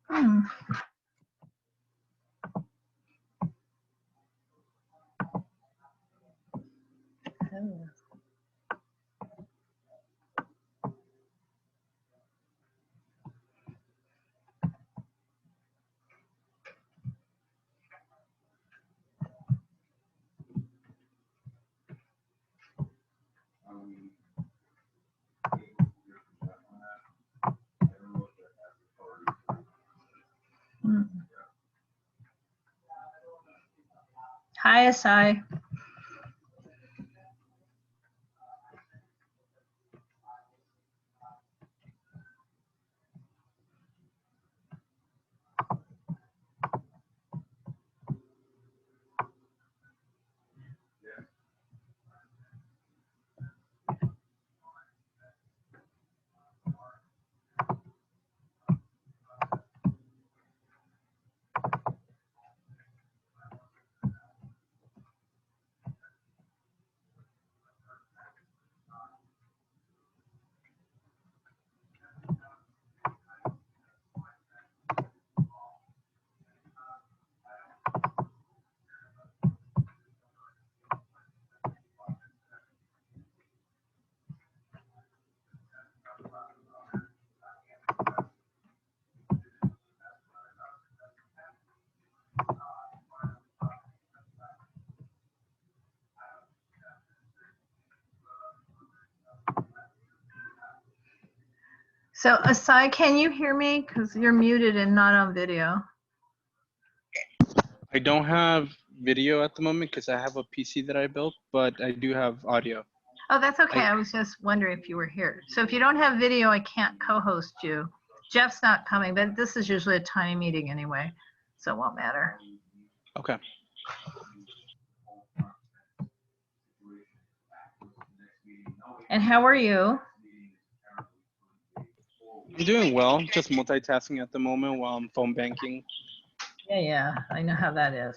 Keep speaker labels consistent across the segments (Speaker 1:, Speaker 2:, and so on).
Speaker 1: Hmm. Oh. Hmm. Hi, Asai. So, Asai, can you hear me? Because you're muted and not on video.
Speaker 2: I don't have video at the moment because I have a PC that I built, but I do have audio.
Speaker 1: Oh, that's okay. I was just wondering if you were here. So if you don't have video, I can't co-host you. Jeff's not coming, but this is usually a tiny meeting anyway, so it won't matter.
Speaker 2: Okay.
Speaker 1: And how are you?
Speaker 2: I'm doing well, just multitasking at the moment while I'm phone banking.
Speaker 1: Yeah, I know how that is.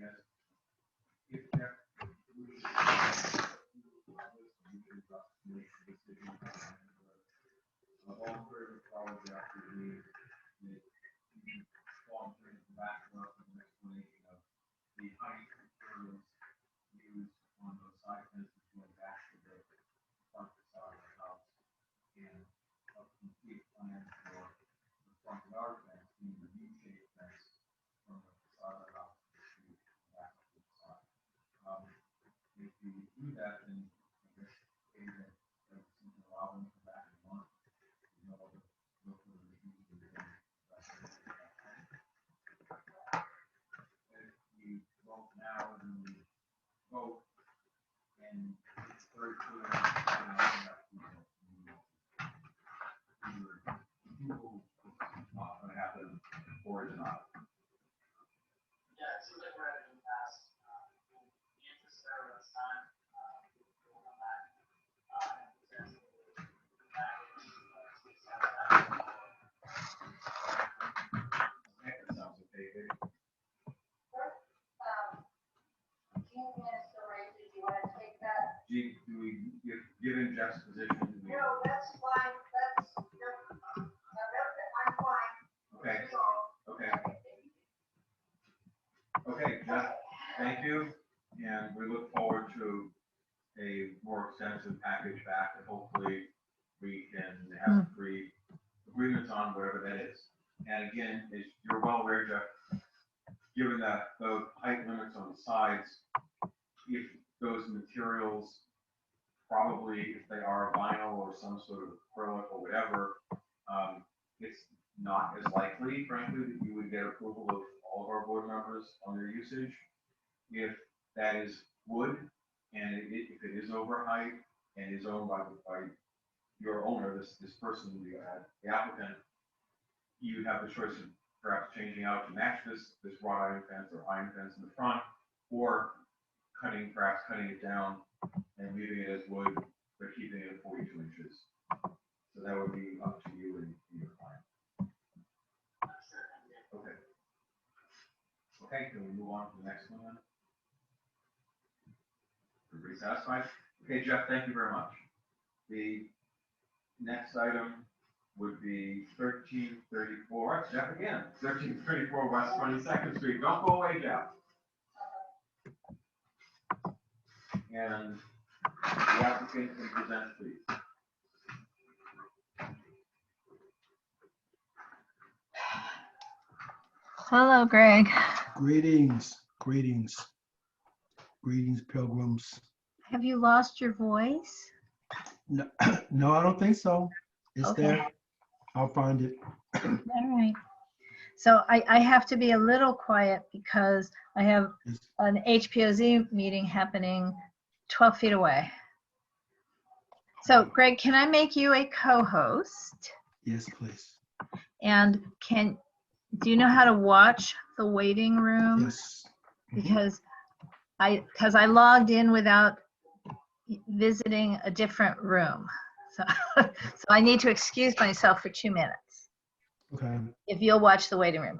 Speaker 3: is, if there, we should make a decision of all further college after we fall into the background of an explanation of the height materials used on those side fences going back to the front facade of the house, and a complete plan for the front yard fence being the U-shaped fence from the facade of the house to the back of the facade. If you do that, then I guess maybe that would allow them to come back and want, you know, look for the reviews and then if you vote now and we vote, and it's very clear that people not going to happen or it's not.
Speaker 4: Yeah, it seems like we're at an impasse. In the interest of everyone's time, we'll come back and present the package.
Speaker 3: Okay, that sounds okay, Katie.
Speaker 5: Did you want to take that?
Speaker 3: Do we, given Jeff's position, do we?
Speaker 5: No, that's fine, I'm fine.
Speaker 3: Okay, okay. Okay, Jeff, thank you, and we look forward to a more extensive package back, and hopefully we can have free agreements on whatever that is. And again, as you're well aware, Jeff, given that the height limits on the sides, if those materials, probably if they are vinyl or some sort of acrylic or whatever, it's not as likely, frankly, that you would get approval of all of our board members on their usage. If that is wood, and if it is over height and is owned by your owner, this person, the applicant, you have the choice of perhaps changing out to match this wrought iron fence or iron fence in the front, or perhaps cutting it down and leaving it as wood, but keeping it at 42 inches. So that would be up to you and your client. Okay. Okay, can we move on to the next one then? Everybody satisfied? Okay, Jeff, thank you very much. The next item would be 1334. That's Jeff again. 1334 West 22nd Street. Don't go away, Jeff. And the applicant can present, please.
Speaker 1: Hello, Greg.
Speaker 6: Greetings, greetings, greetings, pilgrims.
Speaker 1: Have you lost your voice?
Speaker 6: No, no, I don't think so. It's
Speaker 1: Okay.
Speaker 6: there. I'll find it.
Speaker 1: All right. So I have to be a little quiet because I have an HPOZ meeting happening 12 feet away. So Greg, can I make you a co-host?
Speaker 6: Yes, please.
Speaker 1: And do you know how to watch the waiting room?
Speaker 6: Yes.
Speaker 1: Because I logged in without visiting a different room. So, so I need to excuse myself for 2 minutes.
Speaker 6: Okay.
Speaker 1: If you'll watch the waiting room.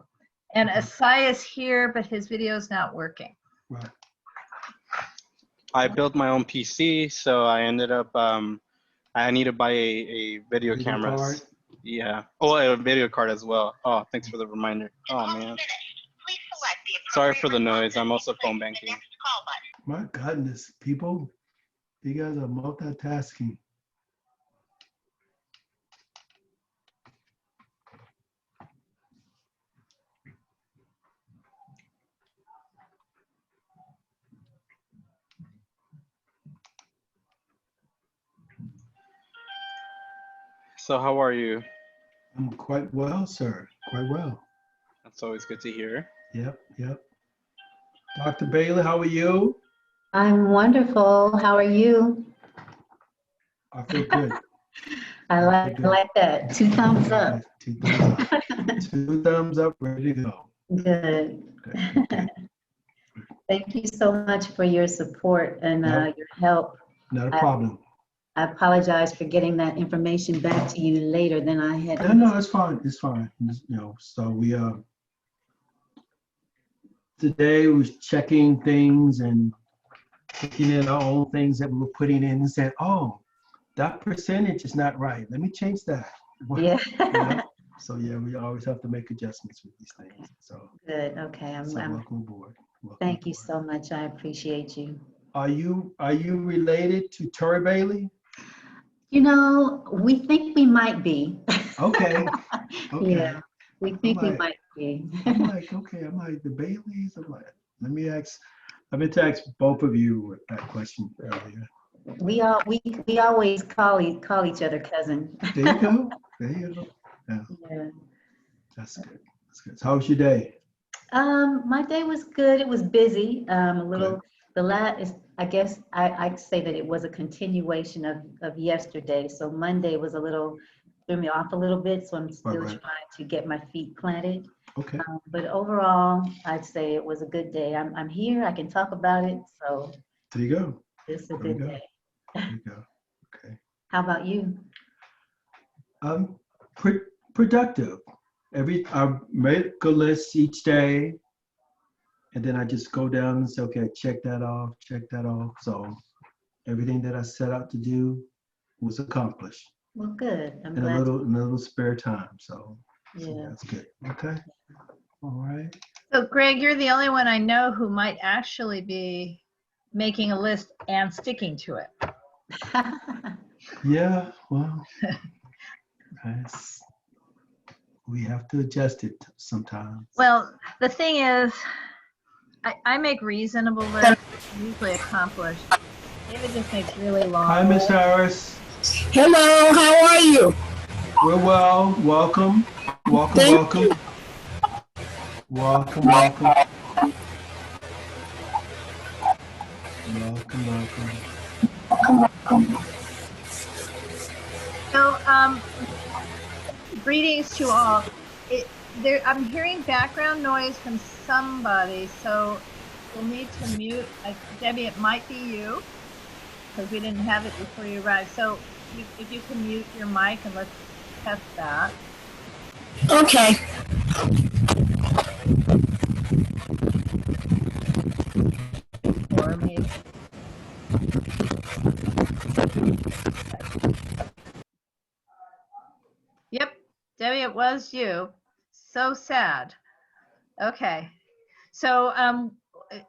Speaker 1: And
Speaker 6: Okay.
Speaker 1: Asai is here, but his video is not working.
Speaker 6: Right.
Speaker 2: I built my own PC, so I ended up, I need to buy a video camera.
Speaker 6: card?
Speaker 2: Yeah. Oh, a video card as well. Oh, thanks for the reminder. Oh, man. Sorry for the noise. I'm also phone banking.
Speaker 6: My goodness, people, you guys are multitasking.
Speaker 2: So how are you?
Speaker 6: I'm quite well, sir. Quite well.
Speaker 2: That's always good to hear.
Speaker 6: Yep, yep. Dr. Bailey, how are you?
Speaker 7: I'm wonderful. How are you?
Speaker 6: I feel good.
Speaker 7: I like that. 2 thumbs up.
Speaker 6: 2 thumbs up. 2 thumbs up, ready to go.
Speaker 7: Good.
Speaker 6: Okay.
Speaker 7: Thank you so much for your support and
Speaker 6: Yep.
Speaker 7: your help.
Speaker 6: Not a problem.
Speaker 7: I apologize for getting that information back to you later than I had.
Speaker 6: No, it's fine. It's fine. You know, so we today was checking things and looking at our own things that we were putting in and said, oh, that percentage is not right. Let me change that.
Speaker 7: Yeah.
Speaker 6: Yeah. So yeah, we always have to make adjustments with these things. So,
Speaker 7: Good, okay,
Speaker 6: so welcome aboard. Welcome
Speaker 7: thank you
Speaker 6: aboard.
Speaker 7: so much. I appreciate you.
Speaker 6: Are you related to Tori Bailey?
Speaker 7: You know, we think we might be.
Speaker 6: Okay. Okay.
Speaker 7: Yeah, we think we
Speaker 6: like-
Speaker 7: might be.
Speaker 6: I'm like, okay, I'm like the Baileys. I'm like, let me ask. I meant to ask both of you that question earlier.
Speaker 7: We always call each other cousin.
Speaker 6: There you go. There you go. Yeah,
Speaker 7: Yeah.
Speaker 6: that's good. That's good. So how was your day?
Speaker 7: My day was good. It was busy. A little. I guess I'd say that it was a continuation of yesterday. So Monday was threw me off a little bit. So I'm still
Speaker 6: Right.
Speaker 7: trying to get my feet planted.
Speaker 6: Okay.
Speaker 7: But overall, I'd say it was a good day. I'm here. I can talk about it. So
Speaker 6: There you go.
Speaker 7: it's a
Speaker 6: There you
Speaker 7: good
Speaker 6: go.
Speaker 7: day.
Speaker 6: There you go. Okay.
Speaker 7: How about you?
Speaker 6: Productive. I make a list each day, and then I just go down and say, okay, check that off, check that off. So everything that I set out to do was accomplished
Speaker 7: Well, good. I'm
Speaker 6: in a
Speaker 7: glad.
Speaker 6: little spare time. So
Speaker 7: Yeah.
Speaker 6: that's good. Okay. All right.
Speaker 1: So Greg, you're the only one I know who might actually be making a list and sticking to it.
Speaker 6: Yeah. Well, we have to adjust it sometimes.
Speaker 1: Well, the thing is, I make reasonable lists, usually accomplished. David just makes really long.
Speaker 6: Hi, Miss
Speaker 1: lists.
Speaker 6: Harris.
Speaker 8: Hello, how are you?
Speaker 6: We're well. Welcome. Welcome.
Speaker 8: Thank
Speaker 6: Welcome. Welcome. Welcome. Welcome. Welcome.
Speaker 1: So, greetings to all. I'm hearing background noise from somebody, so we'll need to mute. Debbie, it might be you, because we didn't have it before you arrived. So if you can mute your mic and let's test that.
Speaker 8: Okay.
Speaker 1: Or maybe. Yep, Debbie, it was you. So sad. Okay. So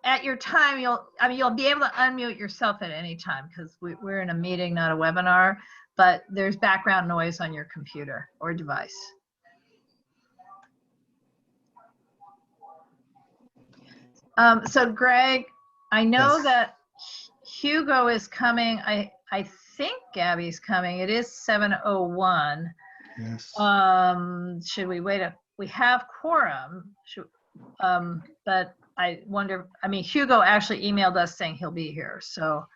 Speaker 1: at your time, you'll be able to unmute yourself at any time because we're in a meeting, not a webinar, but there's background noise on your computer or device. So Greg, I know
Speaker 6: Yes.
Speaker 1: that Hugo is coming. I think Gabby's coming. It is 7:01.
Speaker 6: Yes.
Speaker 1: Should we wait we have quorum, but I wonder, Hugo actually emailed us saying he'll be here. So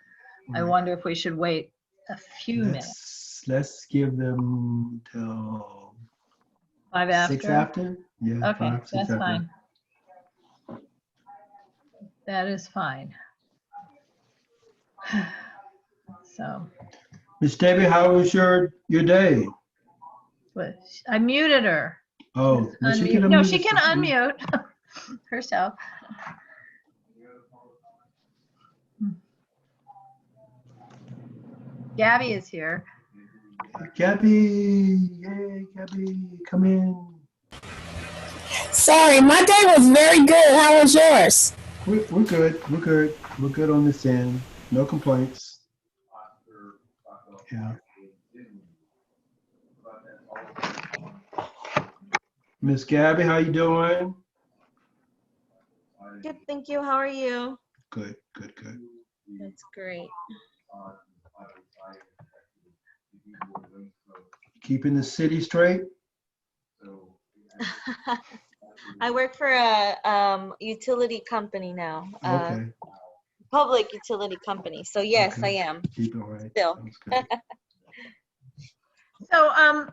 Speaker 1: I
Speaker 6: Right.
Speaker 1: wonder if we should wait a few minutes.
Speaker 6: Let's give them till
Speaker 1: 5 after?
Speaker 6: 6 after. Yeah.
Speaker 1: Okay,
Speaker 6: 5, 6
Speaker 1: that's
Speaker 6: after.
Speaker 1: fine. That is fine. So,
Speaker 6: Miss Debbie, how was your day?
Speaker 1: but I muted her.
Speaker 6: Oh, no, she can
Speaker 1: Unmute. No,
Speaker 6: unmute
Speaker 1: she can
Speaker 6: herself.
Speaker 1: unmute herself. Gabby is here.
Speaker 6: Gabby, yay, Gabby, come in.
Speaker 8: Sorry, my day was very good. How was yours?
Speaker 6: We're good. We're good. We're good on this end. No complaints. Yeah. Miss Gabby, how you doing?
Speaker 9: Good, thank you. How are you?
Speaker 6: Good.
Speaker 9: That's great.
Speaker 6: Keeping the city straight?
Speaker 9: I work for a utility company now,
Speaker 6: Okay.
Speaker 9: public utility company. So yes,
Speaker 6: Okay.
Speaker 9: I am
Speaker 6: Keep it right.
Speaker 9: still.
Speaker 6: Sounds good.
Speaker 1: So,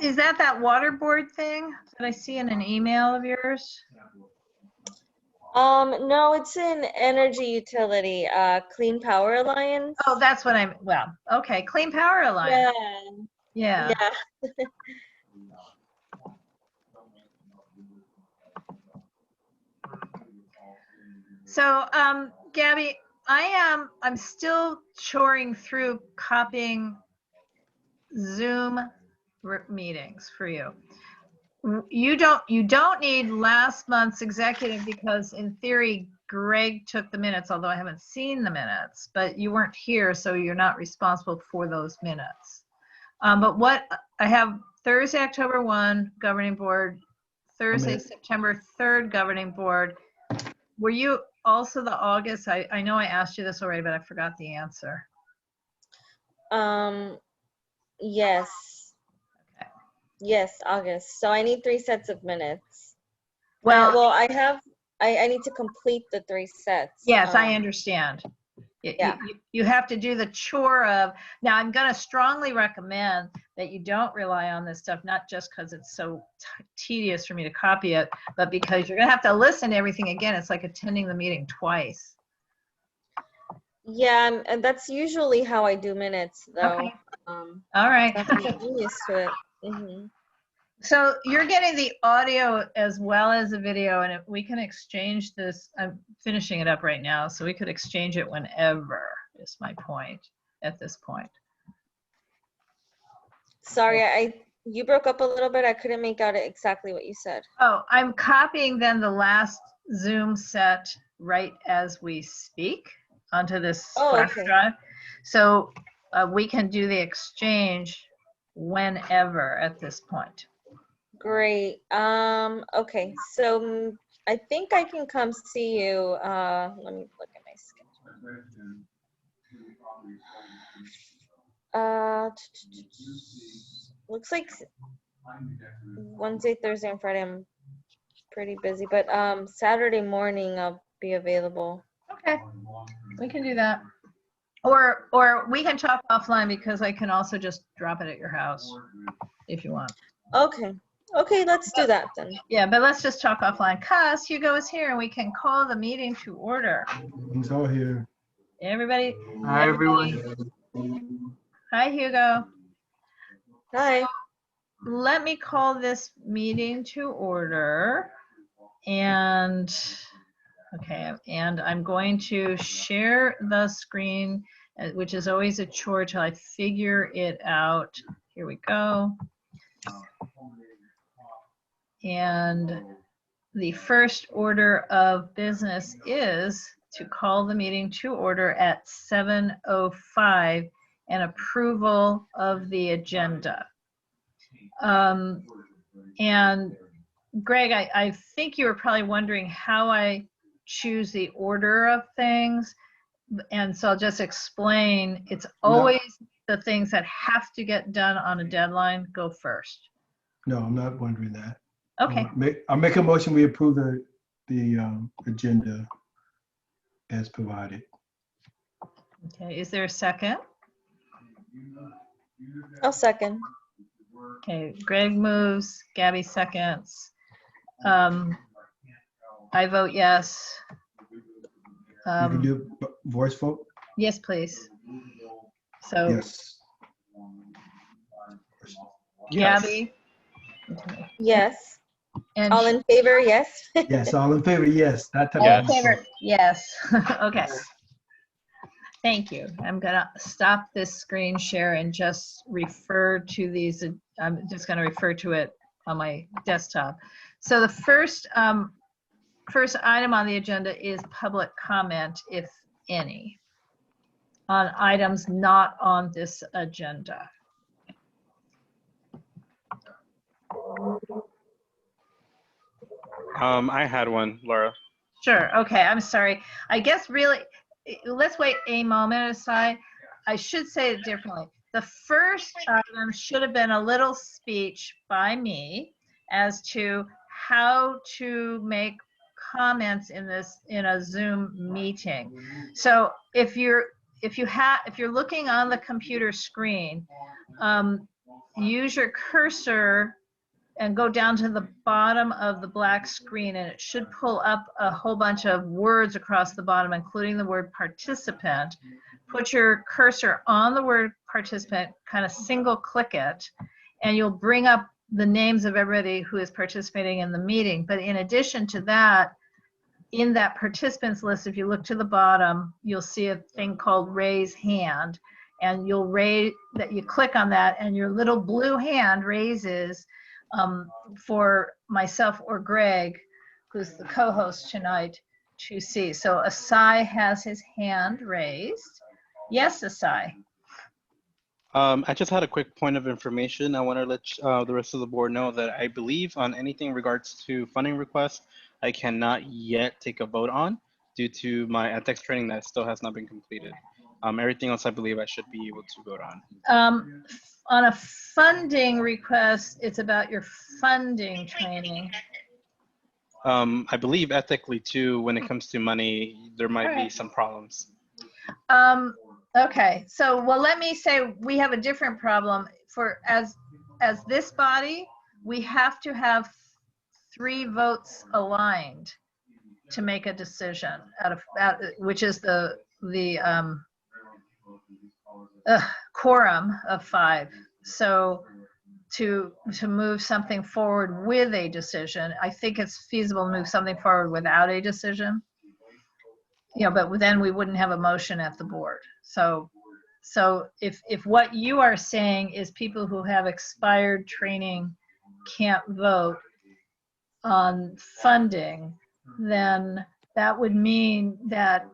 Speaker 1: is that water board thing that I see in an email of yours?
Speaker 9: No, it's an energy utility, Clean Power Alliance.
Speaker 1: Oh, that's what okay, Clean Power Alliance.
Speaker 9: Yeah.
Speaker 1: Yeah.
Speaker 9: Yeah.
Speaker 1: So, Gabby, I'm still choring through copying Zoom meetings for you. You don't need last month's executive because in theory, Greg took the minutes, although I haven't seen the minutes, but you weren't here, so you're not responsible for those minutes. But what I have Thursday, October 1, governing board, Thursday, September 3rd, governing board. Were you also the August? I know I asked you this already, but I forgot the answer.
Speaker 9: Yes.
Speaker 1: Okay.
Speaker 9: Yes, August. So I need 3 sets of minutes.
Speaker 1: Well,
Speaker 9: I need to complete the 3 sets.
Speaker 1: yes, I understand.
Speaker 9: Yeah.
Speaker 1: You have to do the chore of, now I'm going to strongly recommend that you don't rely on this stuff, not just because it's so tedious for me to copy it, but because you're going to have to listen to everything again. It's like attending the meeting twice.
Speaker 9: Yeah, and that's usually how I do minutes, though.
Speaker 1: Okay. All right.
Speaker 9: I'm used to it.
Speaker 1: So you're getting the audio as well as the video, and if we can exchange this. I'm finishing it up right now, so we could exchange it whenever, is my point at this point.
Speaker 9: Sorry, you broke up a little bit. I couldn't make out exactly what you said.
Speaker 1: Oh, I'm copying then the last Zoom set right as we speak onto this flash drive. So we can do the exchange whenever at this point.
Speaker 9: Great. Okay, so I think I can come see you. Let me look at my schedule. Looks like Wednesday, Thursday, and Friday I'm pretty busy, but Saturday morning I'll be available.
Speaker 1: Okay, we can do that. Or we can talk offline because I can also just drop it at your house if you want.
Speaker 9: Okay, let's do that then.
Speaker 1: Yeah, but let's just talk offline because Hugo is here and we can call the meeting to order.
Speaker 6: He's all here.
Speaker 1: Everybody.
Speaker 10: Hi, everyone.
Speaker 1: Hi, Hugo.
Speaker 9: Hi.
Speaker 1: So, let me call this meeting to order. And, okay, and I'm going to share the screen, which is always a chore till I figure it out. Here we go. And the first order of business is to call the meeting to order at 7:05 and approval of the agenda. And Greg, I think you were probably wondering how I choose the order of things. And so I'll just explain, it's always the things that have to get done on a deadline go first.
Speaker 6: No, I'm not wondering that.
Speaker 1: Okay.
Speaker 6: I'll make a motion, we approve the agenda as provided.
Speaker 1: Okay, is there a second?
Speaker 9: I'll second.
Speaker 1: Okay, Greg moves, Gabby seconds. I vote yes.
Speaker 6: You can do voice vote?
Speaker 1: Yes, please. So
Speaker 6: Yes.
Speaker 1: Gabby?
Speaker 9: Yes.
Speaker 1: And
Speaker 9: All in favor, yes?
Speaker 6: Yes, all in favor, yes. That type
Speaker 1: all
Speaker 6: of
Speaker 1: in favor, yes. Okay. Thank you. I'm gonna stop this screen share and just refer to these. I'm just gonna refer to it on my desktop. So the first item on the agenda is public comment, if any, on items not on this agenda.
Speaker 2: I had one, Laura.
Speaker 1: Sure. Okay. I'm sorry. I guess really, let's wait a moment aside. I should say it differently. The first item should have been a little speech by me as to how to make comments in a Zoom meeting. So if you're looking on the computer screen, use your cursor and go down to the bottom of the black screen, and it should pull up a whole bunch of words across the bottom, including the word participant. Put your cursor on the word participant, kind of single click it, and you'll bring up the names of everybody who is participating in the meeting. But in addition to that, in that participants list, if you look to the bottom, you'll see a thing called raise hand, and you'll raise that. You click on that, and your little blue hand raises for myself or Greg, who's the co-host tonight, to see. So Asai has his hand raised. Yes, Asai.
Speaker 2: I just had a quick point of information. I want to let the rest of the board know that I believe on anything in regards to funding requests, I cannot yet take a vote on due to my ethics training that still has not been completed. Everything else I believe I should be able to vote on.
Speaker 1: On a funding request, it's about your funding training.
Speaker 2: I believe ethically too, when it comes to money, there might be some problems.
Speaker 1: Okay, so well, let me say we have a different problem. For as this body, we have to have 3 votes aligned to make a decision which is the quorum of 5. So to move something forward with a decision, I think it's feasible to move something forward without a decision. But then we wouldn't have a motion at the board. So if what you are saying is people who have expired training can't vote on funding, then that would mean that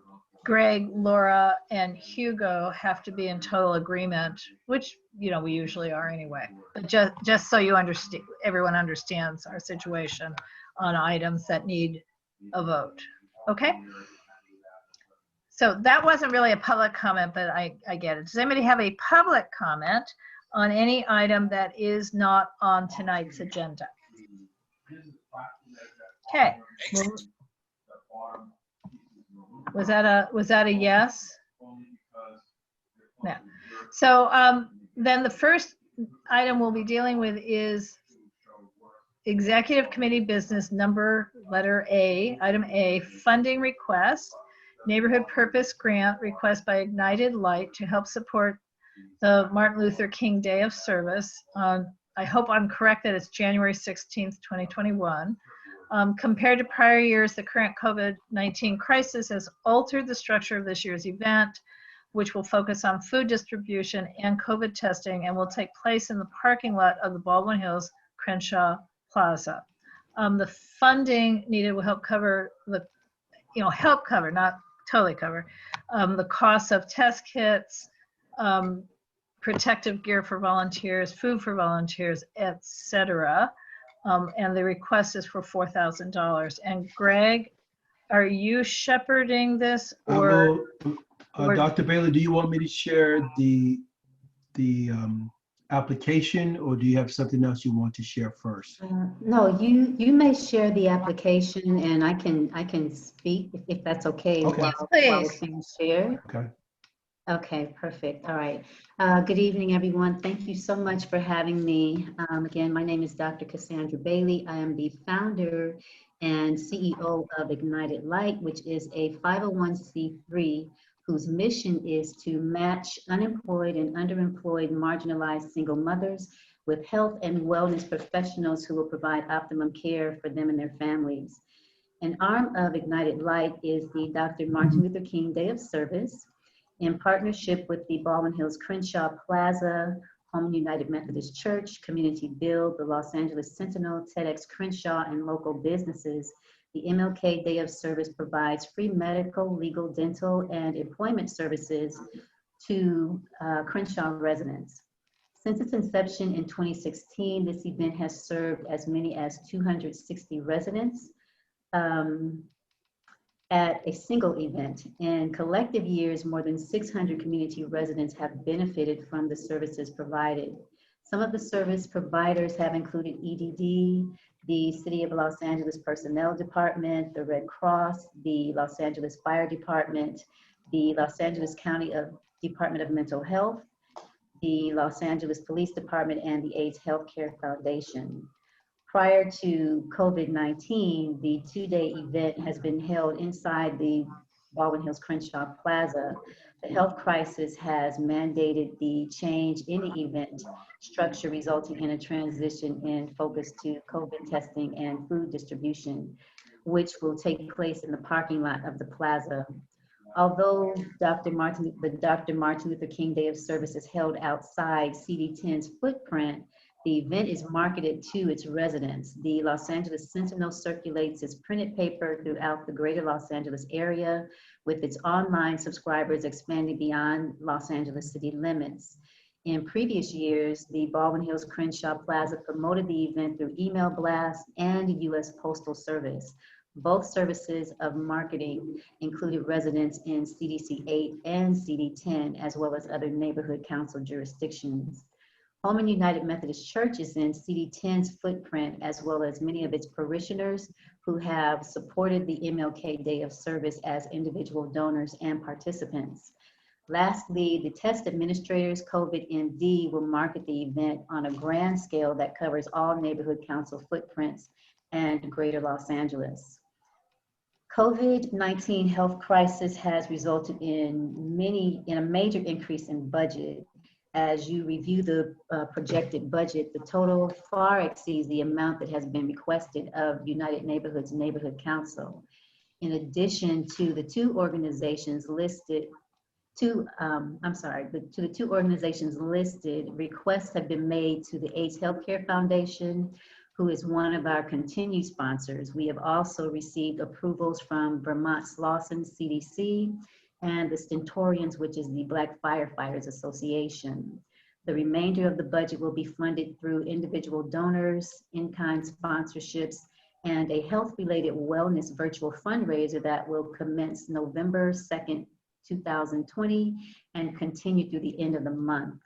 Speaker 1: Greg, Laura, and Hugo have to be in total agreement, which we usually are anyway. But just so you understand, everyone understands our situation on items that need a vote. Okay. So that wasn't really a public comment, but I get it. Does anybody have a public comment on any item that is not on tonight's agenda? Okay. Was that a yes? No. So then the first item we'll be dealing with is Executive Committee business letter A, item A, funding request. Neighborhood Purpose Grant request by Ignited Light to help support the Martin Luther King Day of Service. I hope I'm correct that it's January 16th, 2021. Compared to prior years, the current COVID-19 crisis has altered the structure of this year's event, which will focus on food distribution and COVID testing and will take place in the parking lot of the Baldwin Hills Crenshaw Plaza. The funding needed will help cover not totally cover, the cost of test kits, protective gear for volunteers, food for volunteers, etc. And the request is for $4,000. And Greg, are you shepherding this, or
Speaker 6: Dr. Bailey, do you want me to share the application, or do you have something else you want to share first?
Speaker 7: No, you may share the application, and I can speak if that's okay.
Speaker 6: Okay.
Speaker 7: While it's being shared.
Speaker 6: Okay.
Speaker 7: Okay, perfect. All right. Good evening, everyone. Thank you so much for having me. Again, my name is Dr. Cassandra Bailey. I am the founder and CEO of Ignited Light, which is a 501c3 whose mission is to match unemployed and underemployed marginalized single mothers with health and wellness professionals who will provide optimum care for them and their families. An arm of Ignited Light is the Dr. Martin Luther King Day of Service, in partnership with the Baldwin Hills Crenshaw Plaza, Home United Methodist Church, Community Build, the Los Angeles Sentinel, TEDx Crenshaw, and local businesses. The MLK Day of Service provides free medical, legal, dental, and employment services to Crenshaw residents. Since its inception in 2016, this event has served as many as 260 residents at a single event. In collective years, more than 600 community residents have benefited from the services provided. Some of the service providers have included EDD, the City of Los Angeles Personnel Department, the Red Cross, the Los Angeles Fire Department, the Los Angeles County Department of Mental Health, the Los Angeles Police Department, and the AIDS Healthcare Foundation. Prior to COVID-19, the two-day event has been held inside the Baldwin Hills Crenshaw Plaza. The health crisis has mandated the change in the event structure, resulting in a transition in focus to COVID testing and food distribution. which will take place in the parking lot of the plaza. Although the Dr. Martin Luther King Day of Service is held outside CD10's footprint, the event is marketed to its residents. The Los Angeles Sentinel circulates its printed paper throughout the greater Los Angeles area, with its online subscribers expanding beyond Los Angeles city limits. In previous years, the Baldwin Hills Crenshaw Plaza promoted the event through email blasts and U.S. Postal Service. Both services of marketing included residents in CDC 8 and CD10, as well as other neighborhood council jurisdictions. Holman United Methodist Church is in CD10's footprint, as well as many of its parishioners who have supported the MLK Day of Service as individual donors and participants. Lastly, the test administrators, COVID-MD, will market the event on a grand scale that covers all neighborhood council footprints and greater Los Angeles. COVID-19 health crisis has resulted in a major increase in budget. As you review the projected budget, the total far exceeds the amount that has been requested of United Neighborhoods Neighborhood Council. In addition to the two organizations listed, requests have been made to the AIDS Healthcare Foundation, who is one of our continued sponsors. We have also received approvals from Vermont Slauson CDC and the Stentorians, which is the Black Firefighters Association. The remainder of the budget will be funded through individual donors, in-kind sponsorships, and a health-related wellness virtual fundraiser that will commence November 2nd, 2020 and continue through the end of the month.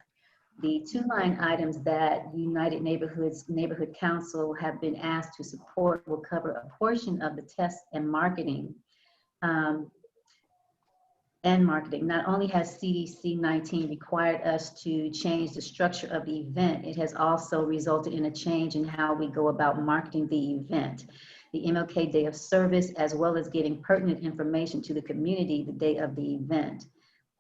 Speaker 7: The two line items that United Neighborhoods Neighborhood Council have been asked to support will cover a portion of the test and marketing. Not only has CDC 19 required us to change the structure of the event, it has also resulted in a change in how we go about marketing the event. The MLK Day of Service, as well as getting pertinent information to the community the day of the event.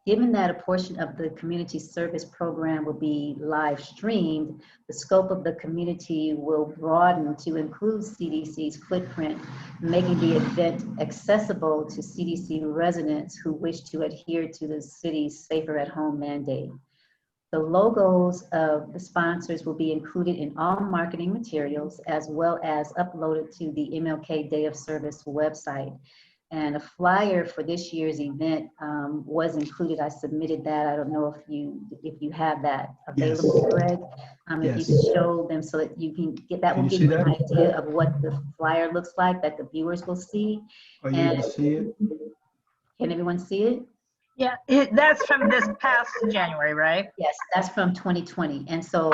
Speaker 7: Given that a portion of the community service program will be live streamed, the scope of the community will broaden to include CDC's footprint, making the event accessible to CDC residents who wish to adhere to the city's Safer at Home mandate. The logos of the sponsors will be included in all marketing materials, as well as uploaded to the MLK Day of Service website. And a flyer for this year's event was included. I submitted that. I don't know if you have that available,
Speaker 6: Yes.
Speaker 7: Greg. If you could show them so that you can get that, will give you an idea of what the flyer looks like that the viewers will see.
Speaker 6: Are you able to see it?
Speaker 7: Can everyone see it?
Speaker 1: Yeah, that's from this past January, right?
Speaker 7: Yes, that's from 2020. And so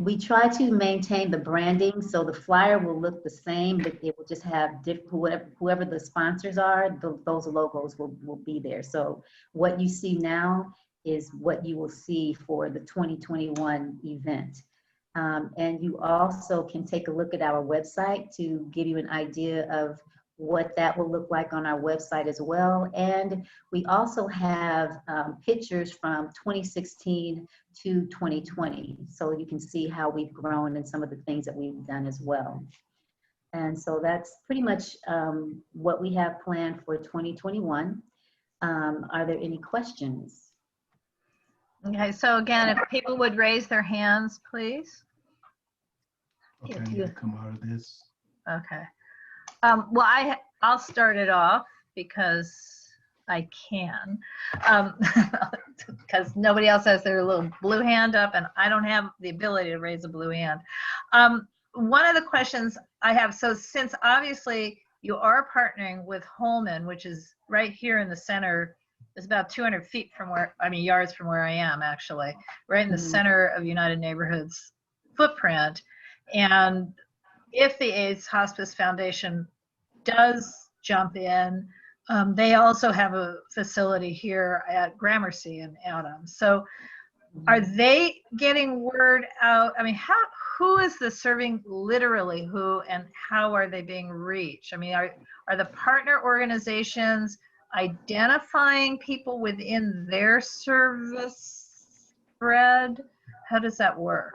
Speaker 7: we try to maintain the branding, so the flyer will look the same, but it will just have whoever the sponsors are, those logos will be there. So what you see now is what you will see for the 2021 event. And you also can take a look at our website to give you an idea of what that will look like on our website as well. And we also have pictures from 2016 to 2020. So you can see how we've grown and some of the things that we've done as well. And so that's pretty much what we have planned for 2021. Are there any questions?
Speaker 1: Okay, so again, if people would raise their hands, please.
Speaker 6: Okay, I need to come out of this.
Speaker 1: Okay. Well, I'll start it off because I can, because nobody else has their little blue hand up and I don't have the ability to raise a blue hand. One of the questions I have, so since obviously you are partnering with Holman, which is right here in the center, it's about 200 feet from yards from where I am actually, right in the center of United Neighborhoods footprint. And if the AIDS Hospice Foundation does jump in, they also have a facility here at Gramercy in Adams. So are they getting word out? I mean, who is the serving literally who, and how are they being reached? I mean, are the partner organizations identifying people within their service spread? How does that work?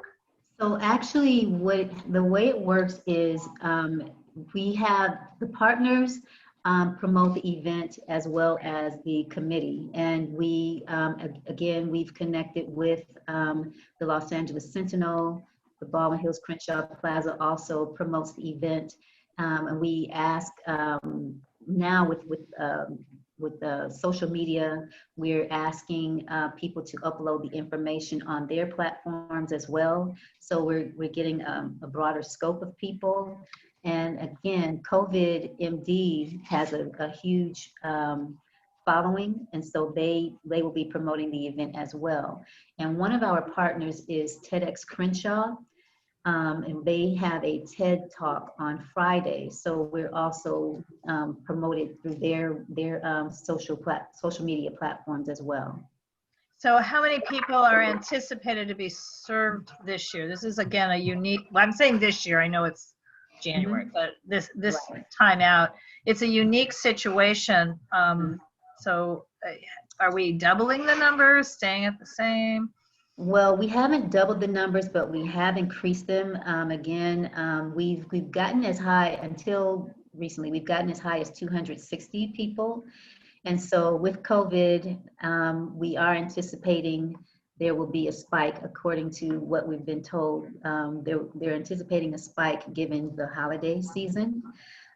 Speaker 7: So actually the way it works is We have the partners promote the event as well as the committee. And we, again, we've connected with the Los Angeles Sentinel. The Baldwin Hills Crenshaw Plaza also promotes the event. And we ask now with social media, we're asking people to upload the information on their platforms as well. So we're getting a broader scope of people. And again, COVID MD has a huge following, and so they will be promoting the event as well. And one of our partners is TEDx Crenshaw, and they have a TED Talk on Friday. So we're also promoted through their social media platforms as well.
Speaker 1: So how many people are anticipated to be served this year? This is again a unique, well, I'm saying this year, I know it's January, but this
Speaker 7: Right.
Speaker 1: time out, it's a unique situation. So are we doubling the numbers, staying at the same?
Speaker 7: Well, we haven't doubled the numbers, but we have increased them. Again, we've gotten as high, until recently, we've gotten as high as 260 people. And so with COVID, we are anticipating there will be a spike, according to what we've been told. They're anticipating a spike given the holiday season.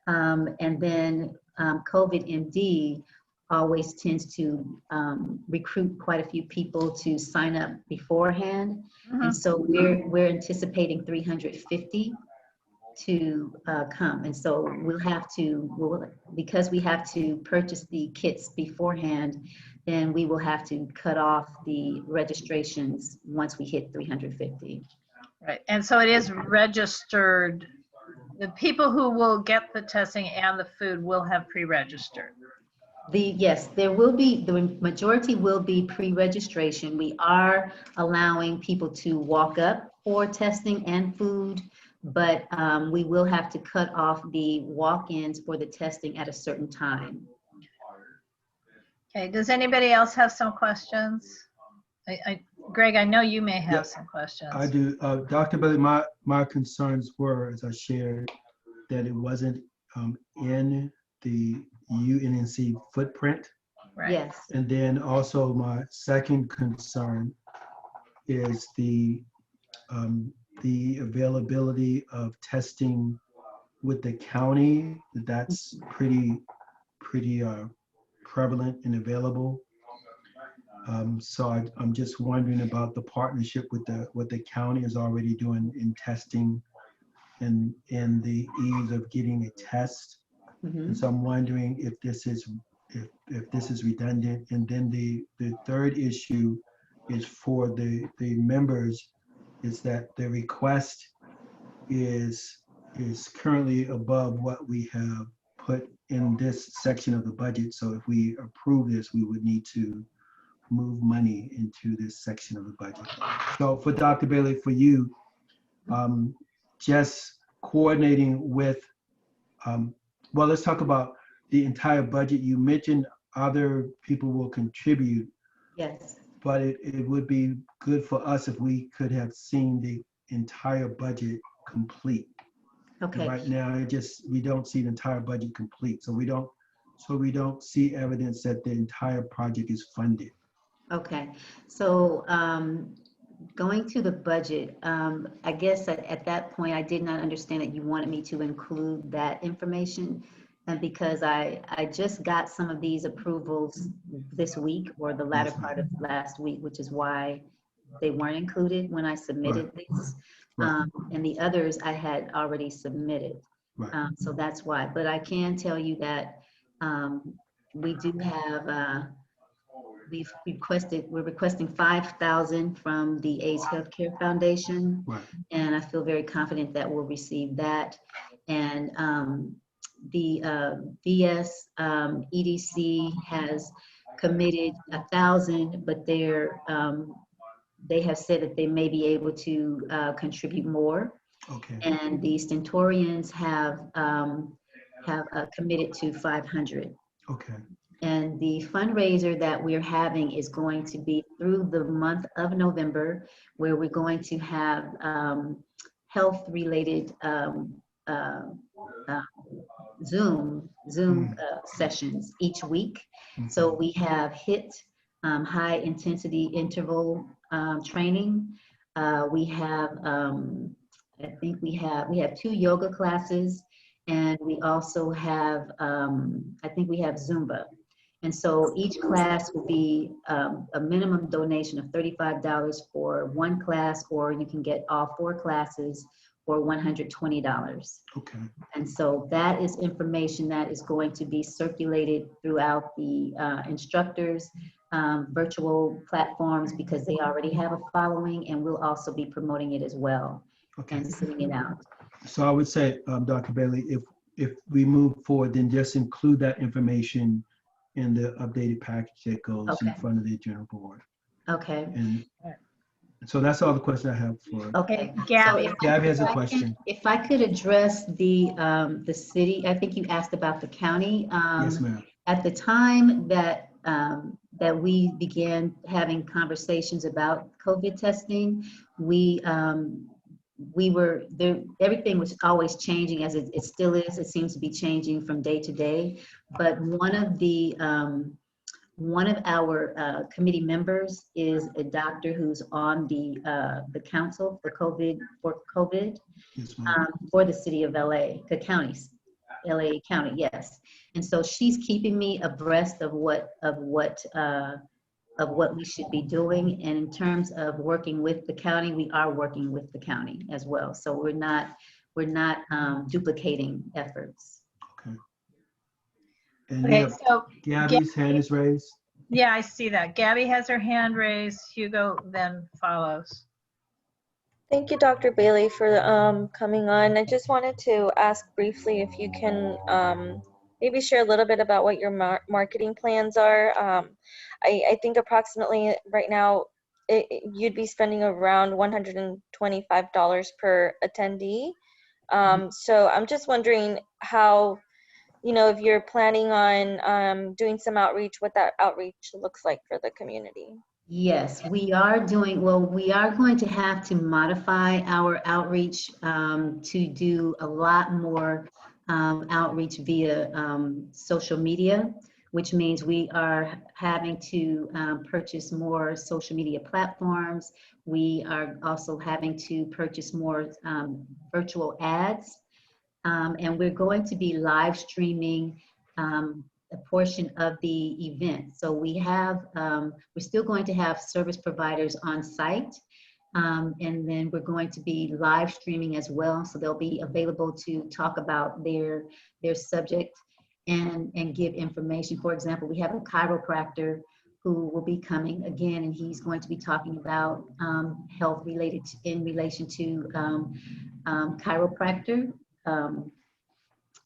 Speaker 7: And then COVID MD always tends to recruit quite a few people to sign up beforehand. And so we're anticipating 350 to come. And so because we have to purchase the kits beforehand, then we will have to cut off the registrations once we hit 350.
Speaker 1: Right, and so it is registered. The people who will get the testing and the food will have pre-registered.
Speaker 7: Yes, there will be, the majority will be pre-registration. We are allowing people to walk up for testing and food, but we will have to cut off the walk-ins for the testing at a certain time.
Speaker 1: Okay, does anybody else have some questions? Greg, I know you may have some questions.
Speaker 6: I do. Dr. Bailey, my concerns were, as I shared, that it wasn't in the UNNC footprint.
Speaker 1: Right.
Speaker 7: Yes.
Speaker 6: And then also my second concern is the availability of testing with the county. That's pretty prevalent and available. So I'm just wondering about the partnership with what the county is already doing in testing and the ease of getting a test. And so I'm wondering if this is redundant. And then the third issue is for the members, is that the request is currently above what we have put in this section of the budget. So if we approve this, we would need to move money into this section of the budget. So for Dr. Bailey, for you, just coordinating with, well, let's talk about the entire budget. You mentioned other people will contribute.
Speaker 7: Yes.
Speaker 6: But it would be good for us if we could have seen the entire budget complete.
Speaker 7: Okay.
Speaker 6: And right now, we don't see the entire budget complete. So we don't see evidence that the entire project is funded.
Speaker 7: Okay. So going to the budget, I guess at that point, I did not understand that you wanted me to include that information. And because I just got some of these approvals this week or the latter part of last week, which is why they weren't included when I submitted these. And the others I had already submitted. So that's why. But I can tell you that we do have, we're requesting 5,000 from the AIDS Healthcare Foundation. And I feel very confident that we'll receive that. And the VS EDC has committed 1,000, but they have said that they may be able to contribute more.
Speaker 6: Okay.
Speaker 7: And the Stentorians have committed to 500.
Speaker 6: Okay.
Speaker 7: And the fundraiser that we're having is going to be through the month of November, where we're going to have health-related Zoom sessions each week. So we have HIT, high intensity interval training. We have, I think we have 2 yoga classes, and we also have, I think we have Zumba. And so each class will be a minimum donation of $35 for one class, or you can get all 4 classes for $120.
Speaker 6: Okay.
Speaker 7: And so that is information that is going to be circulated throughout the instructors' virtual platforms, because they already have a following, and we'll also be promoting it as well.
Speaker 6: Okay.
Speaker 7: And sending it out.
Speaker 6: So I would say, Dr. Bailey, if we move forward, then just include that information in the updated package that goes in
Speaker 7: Okay.
Speaker 6: front of the general board.
Speaker 7: Okay.
Speaker 6: And so that's all the questions I have for.
Speaker 7: Okay.
Speaker 1: Gabby.
Speaker 7: So
Speaker 6: Gabby has a
Speaker 7: if I
Speaker 6: question.
Speaker 7: if I could address the city, I think you asked about the county.
Speaker 6: Yes, ma'am.
Speaker 7: At the time that that we began having conversations about COVID testing, we were there. Everything was always changing, as it still is. It seems to be changing from day to day. But one of our committee members is a doctor who's on the council for COVID
Speaker 6: Yes, ma'am.
Speaker 7: for the city of LA, the counties, LA County, yes. And so she's keeping me abreast of what we should be doing. And in terms of working with the county, we are working with the county as well. So we're not duplicating efforts.
Speaker 6: Okay. And
Speaker 1: Okay,
Speaker 6: yeah,
Speaker 1: so
Speaker 6: Gabby's hand is raised.
Speaker 1: yeah, I see that. Gabby has her hand raised. Hugo then follows.
Speaker 9: Thank you, Dr. Bailey, for coming on. I just wanted to ask briefly if you can maybe share a little bit about what your marketing plans are. I think approximately right now you'd be spending around $125 per attendee. So I'm just wondering how, if you're planning on doing some outreach, what that outreach looks like for the community.
Speaker 7: Yes, we are doing, well, we are going to have to modify our outreach to do a lot more outreach via social media, which means we are having to purchase more social media platforms. We are also having to purchase more virtual ads. And we're going to be live streaming a portion of the event. So we have, we're still going to have service providers on site. And then we're going to be live streaming as well. So they'll be available to talk about their subject and give information. For example, we have a chiropractor who will be coming again, and he's going to be talking about health related in relation to chiropractor